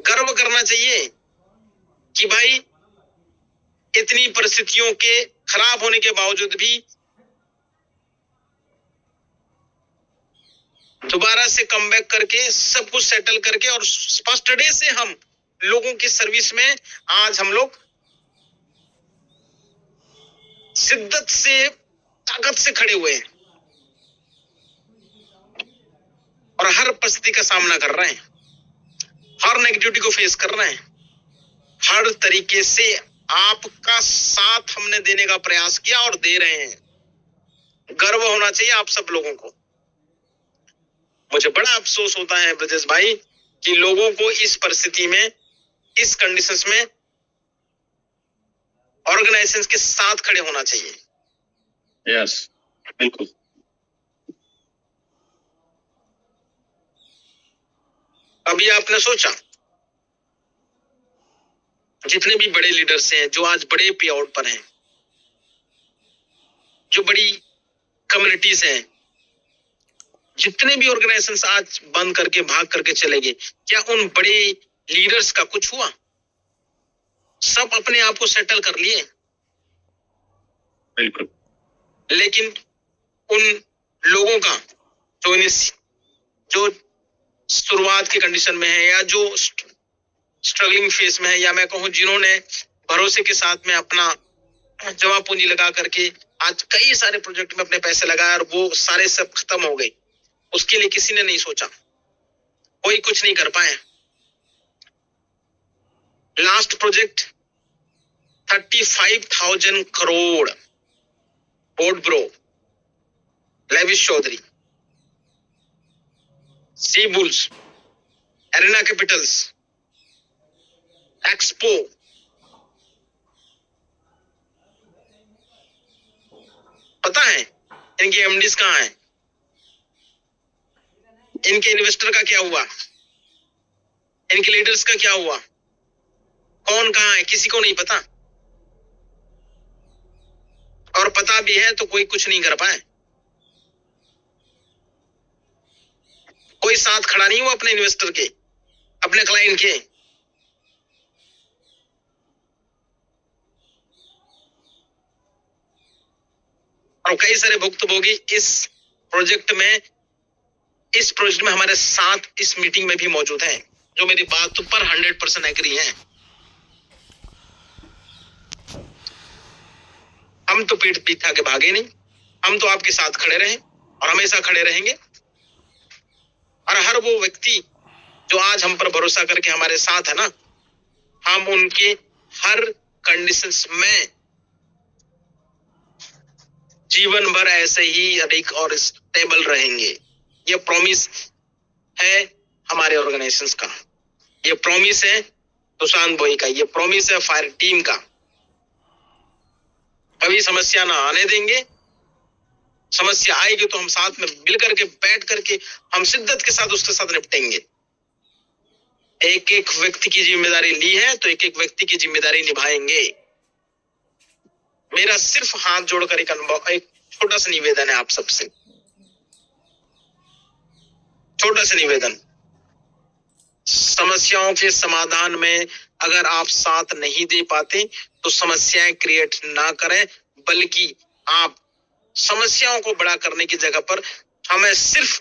गर्व करना चाहिए कि भाई इतनी परिस्थितियों के खराब होने के बावजूद भी दोबारा से कमबैक करके, सब कुछ सेटल करके, और फर्स्ट डे से हम लोगों की सर्विस में आज हम लोग शिद्दत से, ताकत से खड़े हुए हैं, और हर परिस्थिति का सामना कर रहे हैं, हर नेगेटिविटी को फेस कर रहे हैं, हर तरीके से आपका साथ हमने देने का प्रयास किया और दे रहे हैं। गर्व होना चाहिए आप सब लोगों को। मुझे बड़ा अफसोस होता है ब्रजेश भाई कि लोगों को इस परिस्थिति में, इस कंडीशंस में ऑर्गेनाइजेशंस के साथ खड़े होना चाहिए। यस, बिल्कुल। अभी आपने सोचा जितने भी बड़े लीडर्स हैं जो आज बड़े पे आउट पर हैं, जो बड़ी कम्युनिटीज हैं, जितने भी ऑर्गेनाइजेशंस आज बंद करके भाग करके चले गए, क्या उन बड़े लीडर्स का कुछ हुआ? सब अपने आप को सेटल कर लिए, बिल्कुल। लेकिन उन लोगों का जो शुरुआत की कंडीशन में है या जो स्ट्रगलिंग फेस में है, या मैं कहूं जिन्होंने भरोसे के साथ में अपना जमा पूंजी लगा करके आज कई सारे प्रोजेक्ट में अपने पैसे लगाए और वो सारे सब खत्म हो गए, उसके लिए किसी ने नहीं सोचा, कोई कुछ नहीं कर पाए। Last project 35,000 crore, board bro, Lewis Chaudhary, sea bulls, arena capitals, expo, पता है इनके एमडीज कहां हैं? इनके इन्वेस्टर का क्या हुआ? इनके लीडर्स का क्या हुआ? कौन कहां है? किसी को नहीं पता, और पता भी है तो कोई कुछ नहीं कर पाए। कोई साथ खड़ा नहीं हुआ अपने इन्वेस्टर के, अपने क्लाइंट के। और कई सारे भुक्तभोगी इस प्रोजेक्ट में हमारे साथ इस मीटिंग में भी मौजूद हैं, जो मेरी बात पर 100% एग्री हैं। हम तो पीठ पीछा के भागे नहीं, हम तो आपके साथ खड़े रहे और हमेशा खड़े रहेंगे। और हर वो व्यक्ति जो आज हम पर भरोसा करके हमारे साथ है ना, हम उनके हर कंडीशंस में जीवन भर ऐसे ही अधिक और स्टेबल रहेंगे। ये प्रॉमिस है हमारे ऑर्गेनाइजेशंस का, ये प्रॉमिस है तुषार बोई का, ये प्रॉमिस है फायर टीम का। कभी समस्या ना आने देंगे, समस्या आएगी तो हम साथ में मिल करके बैठ करके हम शिद्दत के साथ उसके साथ निपटेंगे। एक एक व्यक्ति की जिम्मेदारी ली है तो एक एक व्यक्ति की जिम्मेदारी निभाएंगे। मेरा सिर्फ हाथ जोड़कर एक छोटा सा निवेदन है आप सबसे, छोटा सा निवेदन। समस्याओं के समाधान में अगर आप साथ नहीं दे पाते तो समस्याएं क्रिएट ना करें, बल्कि आप समस्याओं को बड़ा करने की जगह पर हमें सिर्फ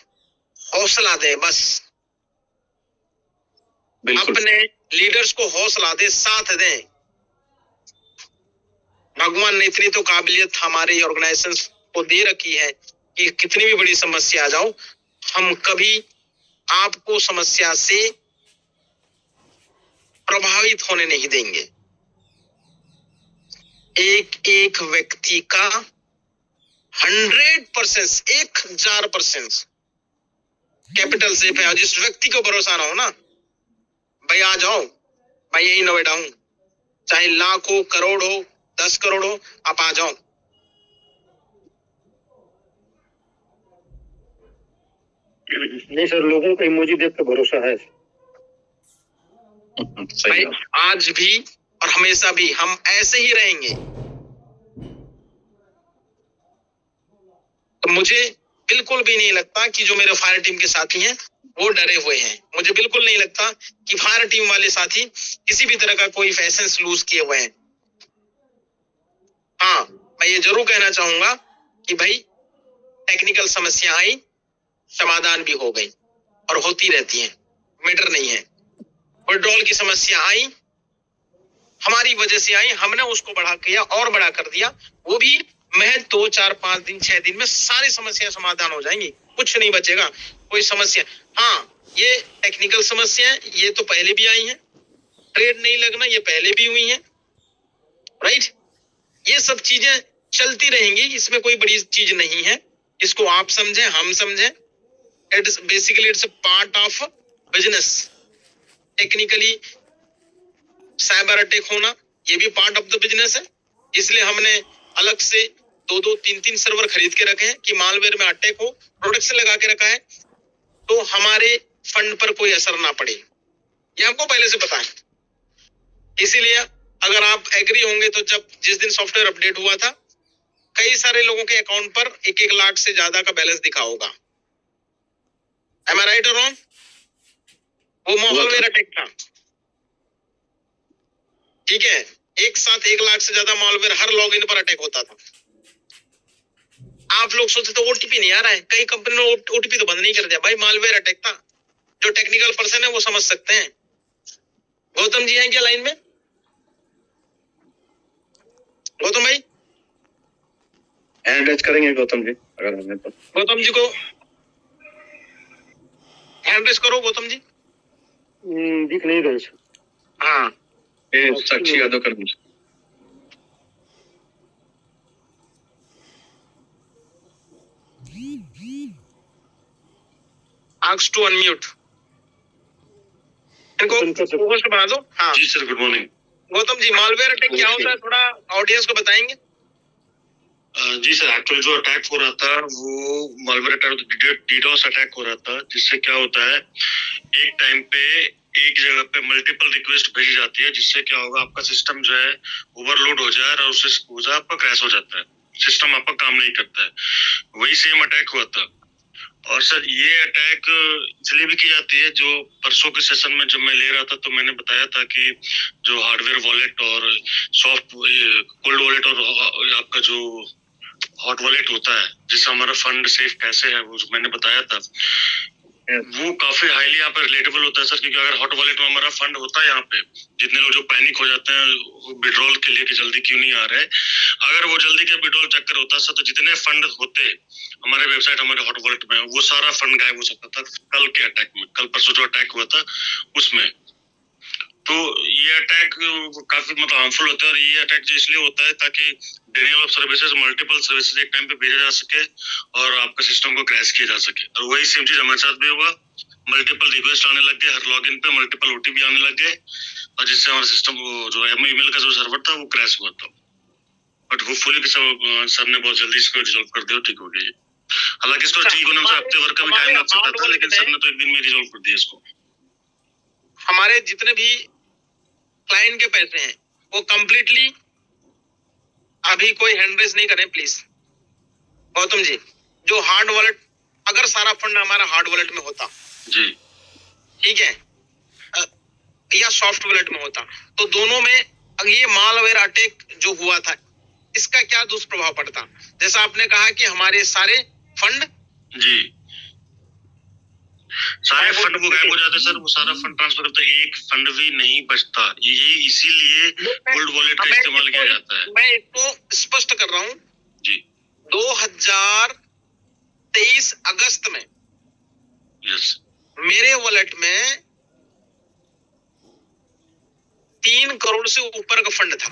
हौसला दें। बस अपने लीडर्स को हौसला दें, साथ दें। भगवान ने इतनी तो काबिलियत हमारे ऑर्गेनाइजेशन को दे रखी है कि कितनी भी बड़ी समस्या आ जाओ, हम कभी आपको समस्या से प्रभावित होने नहीं देंगे। एक एक व्यक्ति का 100%, 1000% कैपिटल सेफ है। जिस व्यक्ति को भरोसा ना हो ना, भाई आ जाओ, मैं यही नोएडा हूं, चाहे लाख हो, करोड़ हो, 10 करोड़ हो, आप आ जाओ। नहीं सर, लोगों का इमोजी देख के भरोसा है भाई, आज भी और हमेशा भी हम ऐसे ही रहेंगे। तो मुझे बिल्कुल भी नहीं लगता कि जो मेरे फायर टीम के साथी हैं वो डरे हुए हैं। मुझे बिल्कुल नहीं लगता कि फायर टीम वाले साथी किसी भी तरह का कोई फैसेंस लूज किए हुए हैं। हाँ, मैं ये जरूर कहना चाहूंगा कि भाई टेक्निकल समस्या आई, समाधान भी हो गई और होती रहती है, मैटर नहीं है। विड्रॉल की समस्या आई, हमारी वजह से आई, हमने उसको बढ़ा किया और बड़ा कर दिया, वो भी महज 2, 4, 5 दिन, 6 दिन में सारी समस्या समाधान हो जाएंगी, कुछ नहीं बचेगा कोई समस्या। हाँ, ये टेक्निकल समस्या है, ये तो पहले भी आई है। ट्रेड नहीं लगना, ये पहले भी हुई है, राइट। ये सब चीजें चलती रहेंगी, इसमें कोई बड़ी चीज नहीं है। इसको आप समझें, हम समझें, it's basically it's a part of business. Technically cyber attack होना ये भी पार्ट ऑफ द बिजनेस है, इसलिए हमने अलग से 2-2, 3-3 सर्वर खरीद के रखे हैं कि मालवेयर में अटैक हो, प्रोटेक्शन लगा के रखा है तो हमारे फंड पर कोई असर ना पड़े, ये हमको पहले से पता है। इसीलिए अगर आप एग्री होंगे तो जब जिस दिन सॉफ्टवेयर अपडेट हुआ था कई सारे लोगों के अकाउंट पर 1-1 लाख से ज्यादा का बैलेंस दिखा होगा। Am I right or wrong? वो मालवेयर अटैक था, ठीक है। एक साथ 1 लाख से ज्यादा मालवेयर हर लॉगिन पर अटैक होता था। आप लोग सोचते थे ओटीपी नहीं आ रहा है, कई कंपनी ने ओटीपी तो बंद नहीं कर दिया, भाई मालवेयर अटैक था। जो टेक्निकल पर्सन है वो समझ सकते हैं। गौतम जी हैं क्या लाइन में? गौतम भाई हैंड रेज करेंगे गौतम जी अगर हमें तो। गौतम जी को हैंड रेज करो। गौतम जी दिख नहीं रहे सर। हाँ साक्षी यादव कर दीजिए। आस्क टू अनम्यूट, इनको होस्ट बना दो। हाँ जी sir, good morning. Gautam ji malware attack क्या होता है थोड़ा ऑडियंस को बताएंगे? जी सर, एक्चुअली जो अटैक हो रहा था वो मालवेयर अटैक, डीडोस अटैक हो रहा था, जिससे क्या होता है एक टाइम पे एक जगह पे मल्टीपल रिक्वेस्ट भेजी जाती है, जिससे क्या होगा आपका सिस्टम जो है ओवरलोड हो जाए और उससे आपका क्रैश हो जाता है, सिस्टम आपका काम नहीं करता है। वही सेम अटैक हुआ था। और सर ये अटैक इसलिए भी की जाती है, जो परसों के सेशन में जब मैं ले रहा था तो मैंने बताया था कि जो हार्डवेयर वॉलेट और सॉफ्ट कोल्ड वॉलेट और आपका जो हॉट वॉलेट होता है जिससे हमारा फंड सेफ कैसे है, वो मैंने बताया था। वो काफी हाईली यहाँ पे रिलेटेबल होता है सर, क्योंकि अगर हॉट वॉलेट में हमारा फंड होता है, यहाँ पे जितने लोग जो पैनिक हो जाते हैं विड्रॉल के लिए कि जल्दी क्यों नहीं आ रहे, अगर वो जल्दी का विड्रॉल चक्कर होता सर तो जितने फंड होते हमारे वेबसाइट हमारे हॉट वॉलेट में वो सारा फंड गायब हो सकता था कल के अटैक में, कल परसों जो अटैक हुआ था उसमें। तो ये अटैक काफी मतलब हार्मफुल होता है, और ये अटैक जो इसलिए होता है ताकि denial of services multiple services एक टाइम पे भेजा जा सके और आपका सिस्टम को क्रैश किया जा सके। और वही सेम चीज हमारे साथ भी हुआ, मल्टीपल रिक्वेस्ट आने लग गए हर लॉगिन पे, मल्टीपल ओटीपी आने लग गए, और जिससे हमारा सिस्टम जो ईमेल का जो सर्वर था वो क्रैश हुआ था। बट होपफुली सर ने बहुत जल्दी इसको रिजॉल्व कर दिया, ठीक हो गया। हालांकि इसको ठीक होने में हफ्ते भर का भी टाइम लग सकता था, लेकिन सर ने तो एक दिन में रिजॉल्व कर दिया इसको। हमारे जितने भी क्लाइंट के पैसे हैं वो कंप्लीटली, अभी कोई हैंड रेज नहीं करें प्लीज। गौतम जी जो हार्ड वॉलेट, अगर सारा फंड हमारा हार्ड वॉलेट में होता जी, ठीक है, या सॉफ्ट वॉलेट में होता, तो दोनों में ये मालवेयर अटैक जो हुआ था इसका क्या दुष्प्रभाव पड़ता? जैसा आपने कहा कि हमारे सारे फंड जी सारे फंड वो गायब हो जाते सर, वो सारा फंड ट्रांसफर करता है, एक फंड भी नहीं बचता। यही इसीलिए कोल्ड वॉलेट का इस्तेमाल किया जाता है। मैं इसको स्पष्ट कर रहा हूँ जी, 2023 अगस्त में यस, मेरे वॉलेट में 3 करोड़ से ऊपर का फंड था,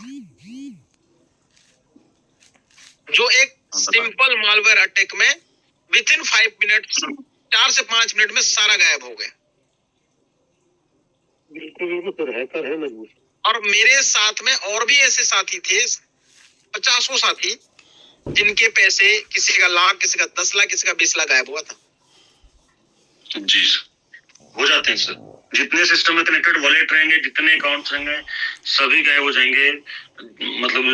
जो एक सिंपल मालवेयर अटैक में विद इन 5 मिनट 4 से 5 मिनट में सारा गायब हो गया। बिल्कुल तो हैकर है मजबूर। और मेरे साथ में और भी ऐसे साथी थे, 50 साथी, जिनके पैसे किसी का लाख, किसी का 10 लाख, किसी का 20 लाख गायब हुआ था। जी हो जाते हैं सर, जितने सिस्टम में कनेक्टेड वॉलेट रहेंगे, जितने अकाउंट्स रहेंगे, सभी गायब हो जाएंगे। मतलब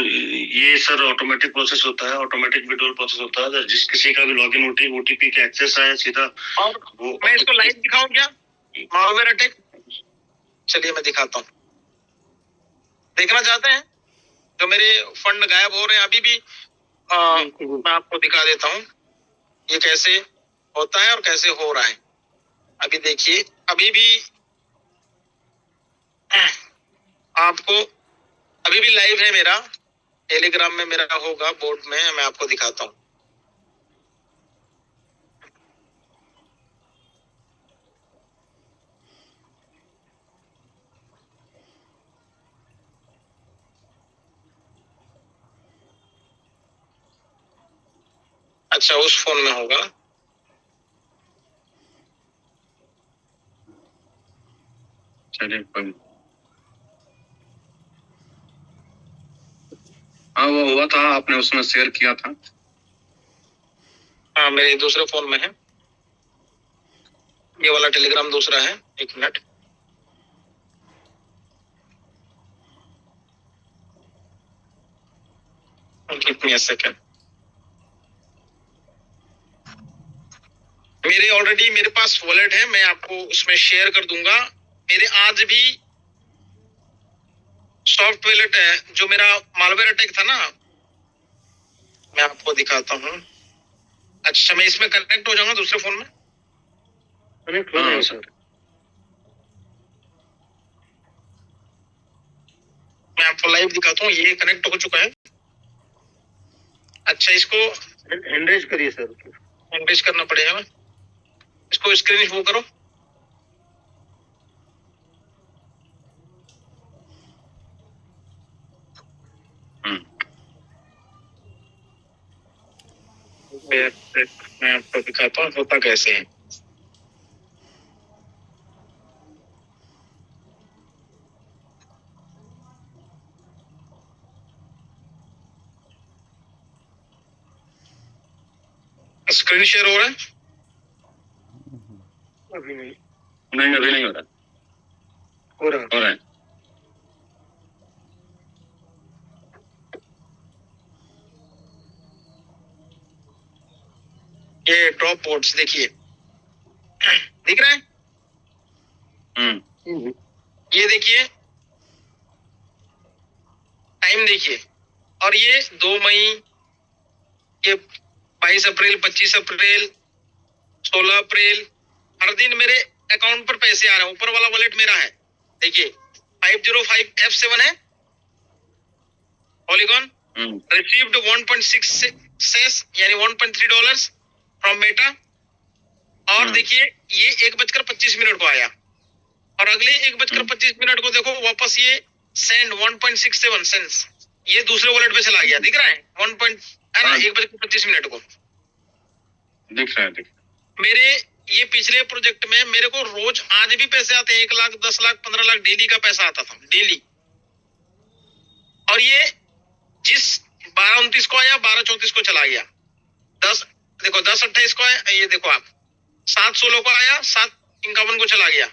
ये सर ऑटोमेटिक प्रोसेस होता है, ऑटोमेटिक विड्रॉल प्रोसेस होता है। जिस किसी का भी लॉगिन ओटीपी का एक्सेस आया सीधा, और वो मैं इसको लाइव दिखाऊं क्या मालवेयर अटैक? चलिए मैं दिखाता हूँ। देखना चाहते हैं जो मेरे फंड गायब हो रहे हैं अभी भी? मैं आपको दिखा देता हूँ ये कैसे होता है और कैसे हो रहा है। अभी देखिए, अभी भी आपको, अभी भी लाइव है मेरा, टेलीग्राम में मेरा होगा, बोर्ड में मैं आपको दिखाता हूँ। अच्छा उस फोन में होगा, चलिए हाँ वो हुआ था, आपने उसमें शेयर किया था। हाँ, मेरे दूसरे फोन में है, ये वाला टेलीग्राम दूसरा है। एक minute, give me a second. मेरे पास वॉलेट है, मैं आपको उसमें शेयर कर दूंगा। मेरे आज भी सॉफ्ट वॉलेट है, जो मेरा मालवेयर अटैक था ना, मैं आपको दिखाता हूँ। अच्छा, मैं इसमें कनेक्ट हो जाऊंगा दूसरे फोन में। कनेक्ट हो हाँ जाएगा सर। सर। मैं आपको लाइव दिखाता हूँ, ये कनेक्ट हो चुका है। अच्छा, इसको हैंड करिए सर। एंगेज करना पड़ेगा, इसको स्क्रीन वो करो। मैं आपको दिखाता हूँ होता कैसे है। स्क्रीन शेयर हो रहा है? अभी नहीं नहीं अभी नहीं हो रहा। हो रहा। हो रहा है। ये ड्रॉप पोर्ट्स देखिए, दिख रहा है? ये देखिए, टाइम देखिए, और ये 2 मई, ये 22 अप्रैल, 25 अप्रैल, 16 अप्रैल, हर दिन मेरे अकाउंट पर पैसे आ रहे हैं। ऊपर वाला वॉलेट मेरा है, देखिए 505F7 है, पॉलीगॉन। रिसीव्ड 1.6 सेस यानी $1.3 फ्रॉम मेटा। और देखिए ये 1:25 को आया, और अगले 1:25 को देखो वापस ये सेंड 1.67 सेंस, ये दूसरे वॉलेट पे चला गया। दिख रहा है 1:25 को दिख रहा है। दिख मेरे ये पिछले प्रोजेक्ट में मेरे को रोज आज भी पैसे आते हैं, 1 लाख, 10 लाख, 15 लाख डेली का पैसा आता था, डेली। और ये जिस 12-29 को आया, 12-34 को चला गया। 10-28 को आया, ये देखो आप, 7-16 को आया, 7-51 को चला गया,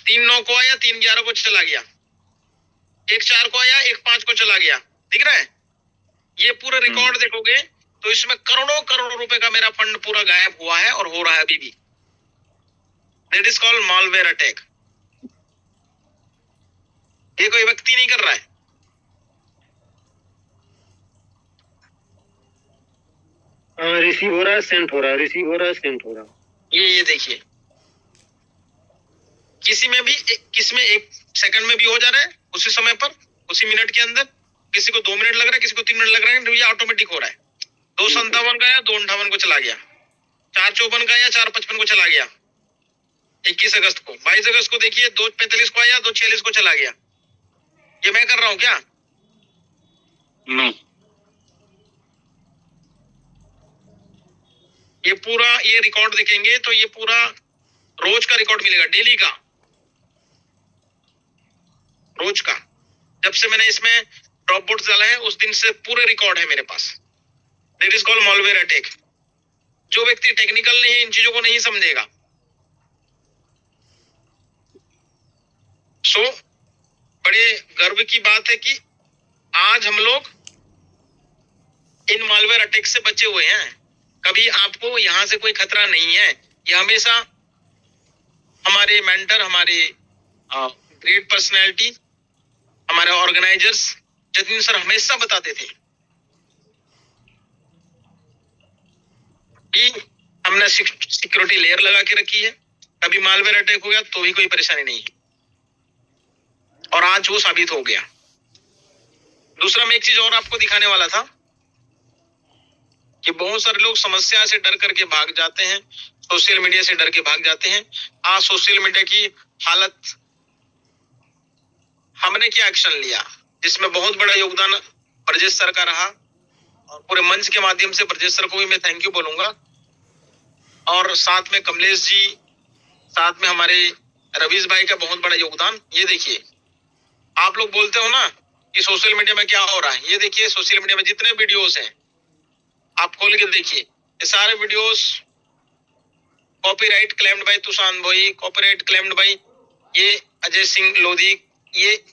3-9 को आया, 3-11 को चला गया, 1-4 को आया, 1-5 को चला गया। दिख रहा है? ये पूरा रिकॉर्ड देखोगे तो इसमें करोड़ों करोड़ों रुपए का मेरा फंड पूरा गायब हुआ है और हो रहा है अभी भी। That is called malware attack. ये कोई व्यक्ति नहीं कर रहा है, रिसीव हो रहा है, सेंड हो रहा है, रिसीव हो रहा है, सेंड हो रहा है। ये देखिए, किसमें 1 सेकंड में भी हो जा रहा है, उसी समय पर, उसी मिनट के अंदर। किसी को 2 मिनट लग रहा है, किसी को 3 मिनट लग रहा है, ये ऑटोमेटिक हो रहा है। 2:57 का आया, 2:58 को चला गया, 4:54 का आया, 4:55 को चला गया। 21 अगस्त को, 22 अगस्त को देखिए 2:45 को आया, 2:46 को चला गया। ये मैं कर रहा हूँ क्या? नो। ये पूरा ये रिकॉर्ड देखेंगे तो ये पूरा रोज का रिकॉर्ड मिलेगा, डेली का, रोज का। जब से मैंने इसमें ड्रॉप बोर्ड डाला है उस दिन से पूरे रिकॉर्ड है मेरे पास। That is called malware attack. जो व्यक्ति टेक्निकल नहीं, इन चीजों को नहीं समझेगा। सो बड़े गर्व की बात है कि आज हम लोग इन मालवेयर अटैक से बचे हुए हैं। कभी आपको यहाँ से कोई खतरा नहीं है। ये हमेशा हमारे मेंटर, हमारे ग्रेट पर्सनैलिटी, हमारे ऑर्गेनाइजर्स जतिन सर हमेशा बताते थे कि हमने सिक्योरिटी लेयर लगा के रखी है, कभी मालवेयर अटैक हो गया तो भी कोई परेशानी नहीं है, और आज वो साबित हो गया। दूसरा मैं एक चीज और आपको दिखाने वाला था कि बहुत सारे लोग समस्या से डर करके भाग जाते हैं, सोशल मीडिया से डर के भाग जाते हैं। आज सोशल मीडिया की हालत, हमने क्या एक्शन लिया, जिसमें बहुत बड़ा योगदान ब्रजेश सर का रहा, और पूरे मंच के माध्यम से ब्रजेश सर को भी मैं थैंक यू बोलूंगा, और साथ में कमलेश जी, साथ में हमारे रवीश भाई का बहुत बड़ा योगदान। ये देखिए, आप लोग बोलते हो ना कि सोशल मीडिया में क्या हो रहा है। ये देखिए सोशल मीडिया में जितने वीडियोस हैं आप खोल के देखिए, ये सारे videos copyright claimed by Tushar Bhoi, copyright claimed by ये अजय सिंह लोधी, ये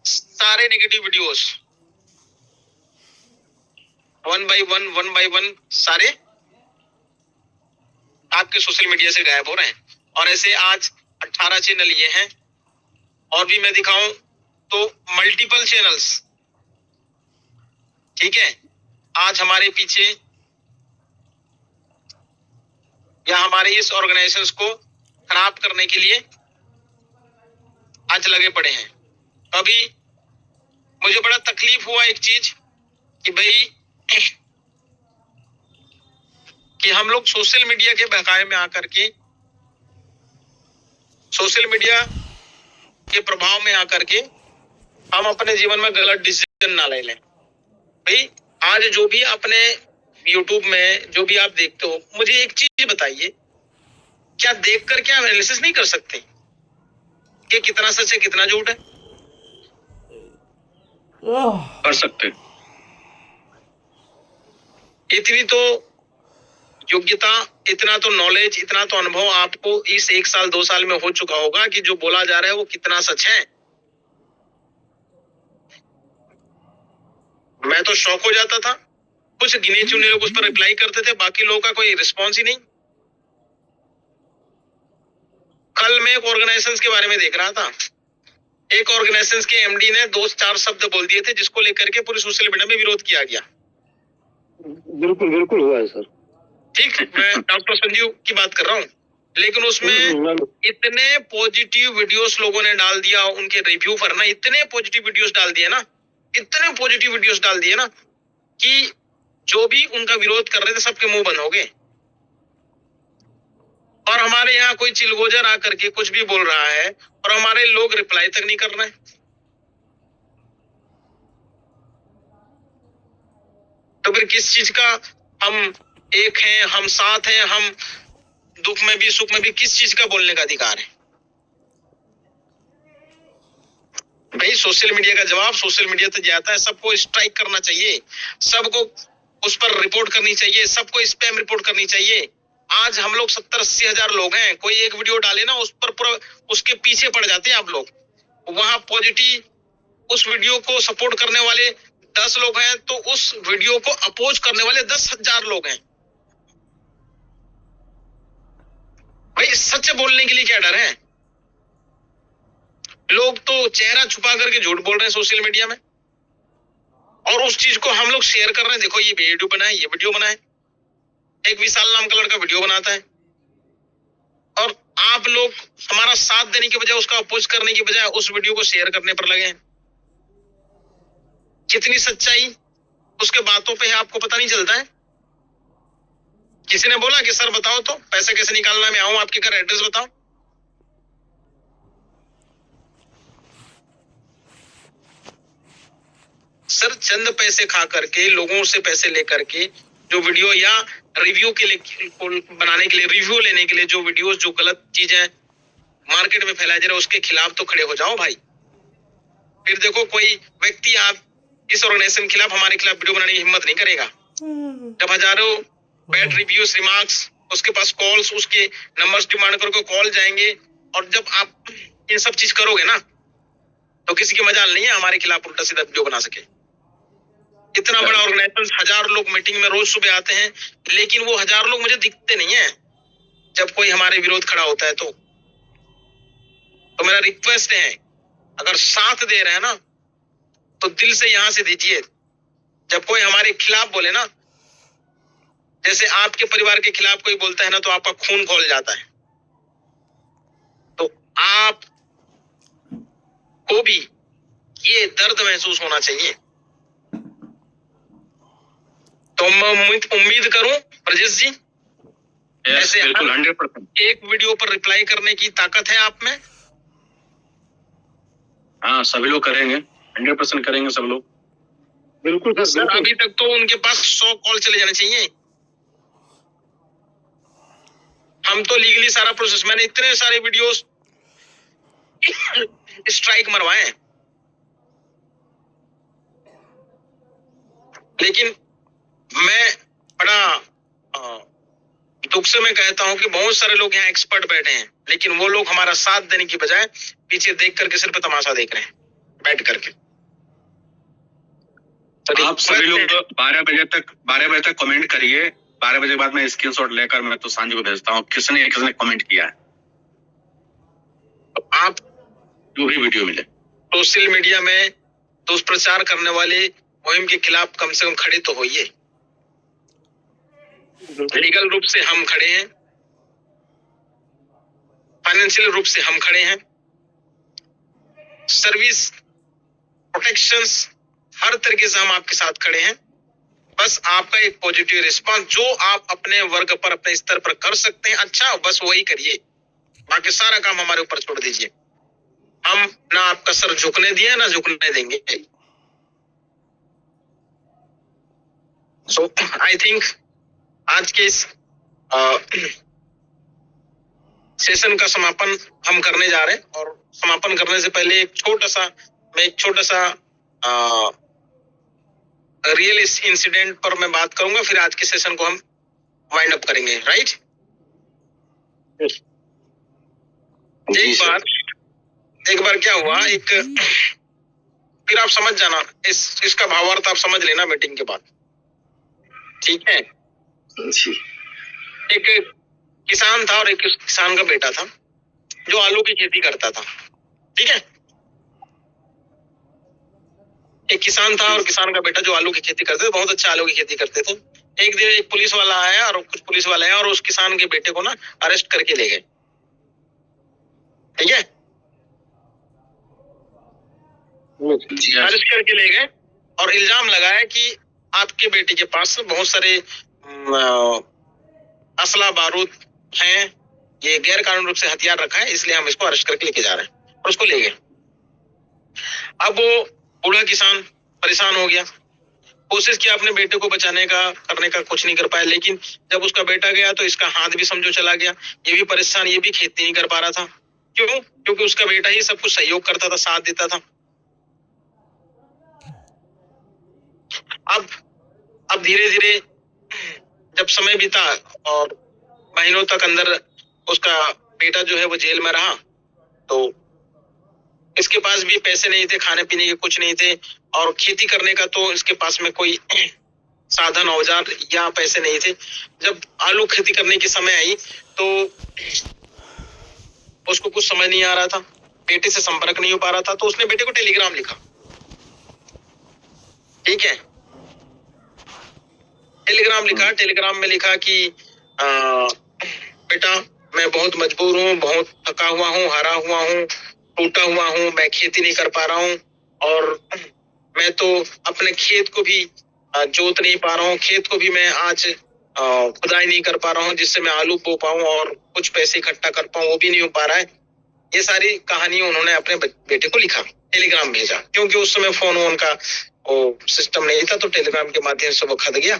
सारे negative videos one by one सारे आपके सोशल मीडिया से गायब हो रहे हैं। और ऐसे आज 18 चैनल ये हैं, और भी मैं दिखाऊं तो मल्टीपल चैनल्स, ठीक है, आज हमारे पीछे या हमारे इस ऑर्गेनाइजेशंस को खराब करने के लिए आज लगे पड़े हैं। अभी मुझे बड़ा तकलीफ हुआ एक चीज कि भाई कि हम लोग सोशल मीडिया के बहकावे में आकर के, सोशल मीडिया के प्रभाव में आकर के हम अपने जीवन में गलत डिसीजन ना ले लें। भाई आज जो भी अपने यूट्यूब में जो भी आप देखते हो, मुझे एक चीज बताइए, क्या देख कर क्या एनालिसिस नहीं कर सकते कि कितना सच है कितना झूठ है? कर सकते। इतनी तो योग्यता, इतना तो नॉलेज, इतना तो अनुभव आपको इस 1 साल 2 साल में हो चुका होगा कि जो बोला जा रहा है वो कितना सच है। मैं तो शॉक हो जाता था, कुछ गिने चुने लोग उस पर रिप्लाई करते थे, बाकी लोगों का कोई रिस्पॉन्स ही नहीं। कल मैं एक ऑर्गेनाइजेशन के बारे में देख रहा था, एक ऑर्गेनाइजेशन के एमडी ने 2-4 शब्द बोल दिए थे जिसको लेकर के पूरे सोशल मीडिया में विरोध किया गया। बिल्कुल हुआ है सर। ठीक, मैं डॉक्टर संजीव की बात कर रहा हूँ, लेकिन उसमें इतने पॉजिटिव वीडियोस लोगों ने डाल दिया उनके रिव्यू पर ना, इतने पॉजिटिव वीडियोस डाल दिए ना, इतने पॉजिटिव वीडियोस डाल दिए ना कि जो भी उनका विरोध कर रहे थे सबके मुंह बंद हो गए। और हमारे यहाँ कोई चिलगोजर आकर के कुछ भी बोल रहा है और हमारे लोग रिप्लाई तक नहीं कर रहे हैं। तो फिर किस चीज का हम एक हैं, हम साथ हैं, हम दुख में भी सुख में भी, किस चीज का बोलने का अधिकार है? भाई सोशल मीडिया का जवाब सोशल मीडिया तक जाता है, सबको स्ट्राइक करना चाहिए, सबको उस पर रिपोर्ट करनी चाहिए, सबको स्पैम रिपोर्ट करनी चाहिए। आज हम लोग 70-80 हजार लोग हैं, कोई एक वीडियो डाले ना उस पर पूरा उसके पीछे पड़ जाते हैं आप लोग। वहां पॉजिटिव उस वीडियो को सपोर्ट करने वाले 10 लोग हैं तो उस वीडियो को अपोज करने वाले 10,000 लोग हैं। भाई सच बोलने के लिए क्या डर है? लोग तो चेहरा छुपा करके झूठ बोल रहे हैं सोशल मीडिया में, और उस चीज को हम लोग शेयर कर रहे हैं। देखो ये वीडियो बना है, ये वीडियो बना है, एक विशाल नाम का लड़का वीडियो बनाता है, और आप लोग हमारा साथ देने के बजाय, उसका अपोज करने के बजाय उस वीडियो को शेयर करने पर लगे हैं। कितनी सच्चाई उसके बातों पे है आपको पता नहीं चलता है। किसी ने बोला कि सर बताओ तो पैसा कैसे निकालना है, मैं आऊं आपके घर, एड्रेस बताओ। सर चंद पैसे खा करके, लोगों से पैसे लेकर के जो वीडियो या रिव्यू के लिए बनाने के लिए, रिव्यू लेने के लिए जो वीडियोस, जो गलत चीजें मार्केट में फैलाए जा रहे हैं उसके खिलाफ तो खड़े हो जाओ भाई। फिर देखो कोई व्यक्ति आप इस ऑर्गेनाइजेशन के खिलाफ, हमारे खिलाफ वीडियो बनाने की हिम्मत नहीं करेगा। जब हजारों बैड रिव्यूज, रिमार्क्स, उसके पास कॉल्स, उसके नंबर्स डिमांड करके कॉल जाएंगे, और जब आप इन सब चीज करोगे ना तो किसी की मजाल नहीं है हमारे खिलाफ उल्टा सीधा वीडियो बना सके। इतना बड़ा ऑर्गेनाइजेशन, 1000 लोग मीटिंग में रोज सुबह आते हैं, लेकिन वो 1000 लोग मुझे दिखते नहीं है जब कोई हमारे विरोध खड़ा होता है। तो मेरा रिक्वेस्ट है, अगर साथ दे रहे हैं ना तो दिल से यहां से दीजिए। जब कोई हमारे खिलाफ बोले ना, जैसे आपके परिवार के खिलाफ कोई बोलता है ना तो आपका खून खौल जाता है, तो आप को भी ये दर्द महसूस होना चाहिए। तो मैं उम्मीद करूं ब्रजेश जी, ऐसे 100% एक वीडियो पर रिप्लाई करने की ताकत है आप में। हाँ, सभी लोग करेंगे, 100% करेंगे सब लोग। बिल्कुल सर अभी तक तो उनके पास 100 कॉल चले जाने चाहिए। हम तो लीगली सारा प्रोसेस, मैंने इतने सारे वीडियोस स्ट्राइक मरवाए हैं, लेकिन मैं बड़ा दुख से मैं कहता हूं कि बहुत सारे लोग यहाँ एक्सपर्ट बैठे हैं, लेकिन वो लोग हमारा साथ देने की बजाय पीछे देख करके सिर्फ तमाशा देख रहे हैं बैठ करके। आप सभी लोग 12 बजे तक कमेंट करिए। 12 बजे के बाद मैं स्क्रीनशॉट लेकर मैं तो सांझ को भेजता हूँ किसने कमेंट किया है, आप जो भी वीडियो मिले। सोशल मीडिया में दुष्प्रचार करने वाले मुहिम के खिलाफ कम से कम खड़े तो होइए। लीगल रूप से हम खड़े हैं, फाइनेंशियल रूप से हम खड़े हैं, सर्विस प्रोटेक्शंस हर तरीके से हम आपके साथ खड़े हैं। बस आपका एक पॉजिटिव रिस्पांस जो आप अपने वर्ग पर अपने स्तर पर कर सकते हैं, अच्छा बस वही करिए, बाकी सारा काम हमारे ऊपर छोड़ दीजिए। हम ना आपका सर झुकने दिए ना झुकने देंगे। सो आई थिंक आज के इस सेशन का समापन हम करने जा रहे हैं, और समापन करने से पहले एक छोटा सा रियल इंसिडेंट पर मैं बात करूंगा, फिर आज के सेशन को हम वाइंड अप करेंगे। राइट? एक बार क्या हुआ, फिर आप समझ जाना, इसका भावार्थ आप समझ लेना मीटिंग के बाद, ठीक है? एक किसान था और एक किसान का बेटा था जो आलू की खेती करता था, ठीक है? एक किसान था और किसान का बेटा जो आलू की खेती करते थे, बहुत अच्छा आलू की खेती करते थे। एक दिन एक पुलिस वाला आया और कुछ पुलिस वाले आए और उस किसान के बेटे को ना अरेस्ट करके ले गए, ठीक है? अरेस्ट करके ले गए और इल्जाम लगाया कि आपके बेटे के पास बहुत सारे असला बारूद हैं, ये गैर कानूनी रूप से हथियार रखा है, इसलिए हम इसको अरेस्ट करके लेके जा रहे हैं, और उसको ले गए। अब वो बूढ़ा किसान परेशान हो गया, कोशिश किया अपने बेटे को बचाने का, करने का, कुछ नहीं कर पाया। लेकिन जब उसका बेटा गया तो इसका हाथ भी समझो चला गया, ये भी परेशान, ये भी खेती नहीं कर पा रहा था। क्यों? क्योंकि उसका बेटा ही सब कुछ सहयोग करता था, साथ देता था। अब धीरे धीरे जब समय बीता और महीनों तक अंदर उसका बेटा जो है वो जेल में रहा, तो इसके पास भी पैसे नहीं थे, खाने पीने के कुछ नहीं थे, और खेती करने का तो इसके पास में कोई साधन औजार या पैसे नहीं थे। जब आलू खेती करने की समय आई तो उसको कुछ समझ नहीं आ रहा था, बेटे से संपर्क नहीं हो पा रहा था, तो उसने बेटे को टेलीग्राम लिखा, ठीक है? टेलीग्राम में लिखा कि बेटा मैं बहुत मजबूर हूँ, बहुत थका हुआ हूँ, हारा हुआ हूँ, टूटा हुआ हूँ, मैं खेती नहीं कर पा रहा हूँ, और मैं तो अपने खेत को भी जोत नहीं पा रहा हूँ, खेत को भी मैं आज खुदाई नहीं कर पा रहा हूँ जिससे मैं आलू बो पाऊँ और कुछ पैसे इकट्ठा कर पाऊँ, वो भी नहीं हो पा रहा है। ये सारी कहानी उन्होंने अपने बेटे को लिखा, टेलीग्राम भेजा, क्योंकि उस समय फोन वोन का वो सिस्टम नहीं था, तो टेलीग्राम के माध्यम से वो खत गया।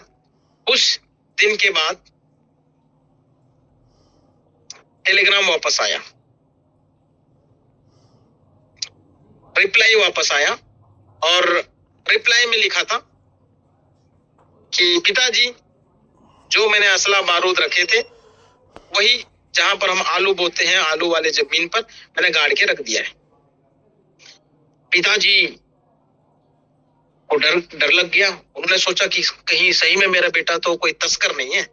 कुछ दिन के बाद टेलीग्राम वापस आया, रिप्लाई वापस आया, और रिप्लाई में लिखा था कि पिताजी, जो मैंने असला बारूद रखे थे वही जहां पर हम आलू बोते हैं, आलू वाले जमीन पर मैंने गाड़ के रख दिया है। पिताजी को डर लग गया, उन्होंने सोचा कि कहीं सही में मेरा बेटा तो कोई तस्कर नहीं है।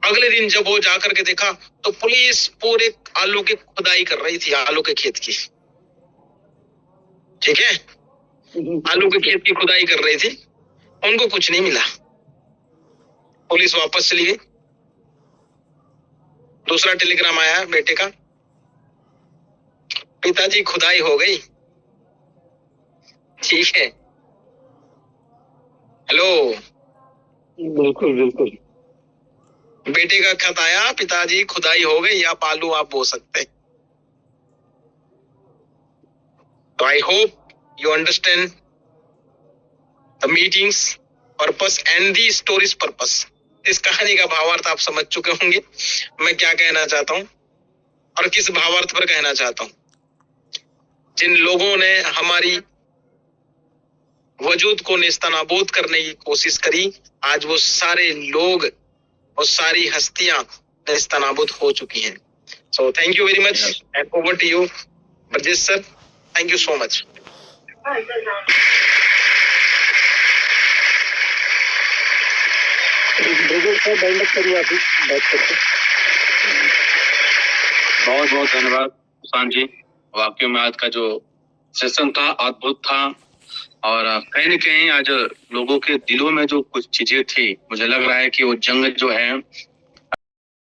अगले दिन जब वो जाकर के देखा तो पुलिस पूरे आलू की खुदाई कर रही थी, आलू के खेत की, ठीक है? आलू के खेत की खुदाई कर रही थी, उनको कुछ नहीं मिला, पुलिस वापस चली गई। दूसरा टेलीग्राम आया बेटे का, पिताजी खुदाई हो गई, ठीक है? हेलो, बिल्कुल बेटे का खत आया, पिताजी खुदाई हो गई, आप आलू आप बो सकते हैं। तो I hope you understand the meetings purpose and the stories purpose. इस कहानी का भावार्थ आप समझ चुके होंगे, मैं क्या कहना चाहता हूं और किस भावार्थ पर कहना चाहता हूं। जिन लोगों ने हमारी वजूद को नेस्तनाबूद करने की कोशिश करी, आज वो सारे लोग और सारी हस्तियां नेस्तनाबूद हो चुकी हैं। So thank you very much and over to you Brajesh sir, thank you so much. बहुत बहुत धन्यवाद सुशांत जी। वाकई में आज का जो सेशन था अद्भुत था और कहीं न कहीं आज लोगों के दिलों में जो कुछ चीजें थी, मुझे लग रहा है कि वो जंग जो है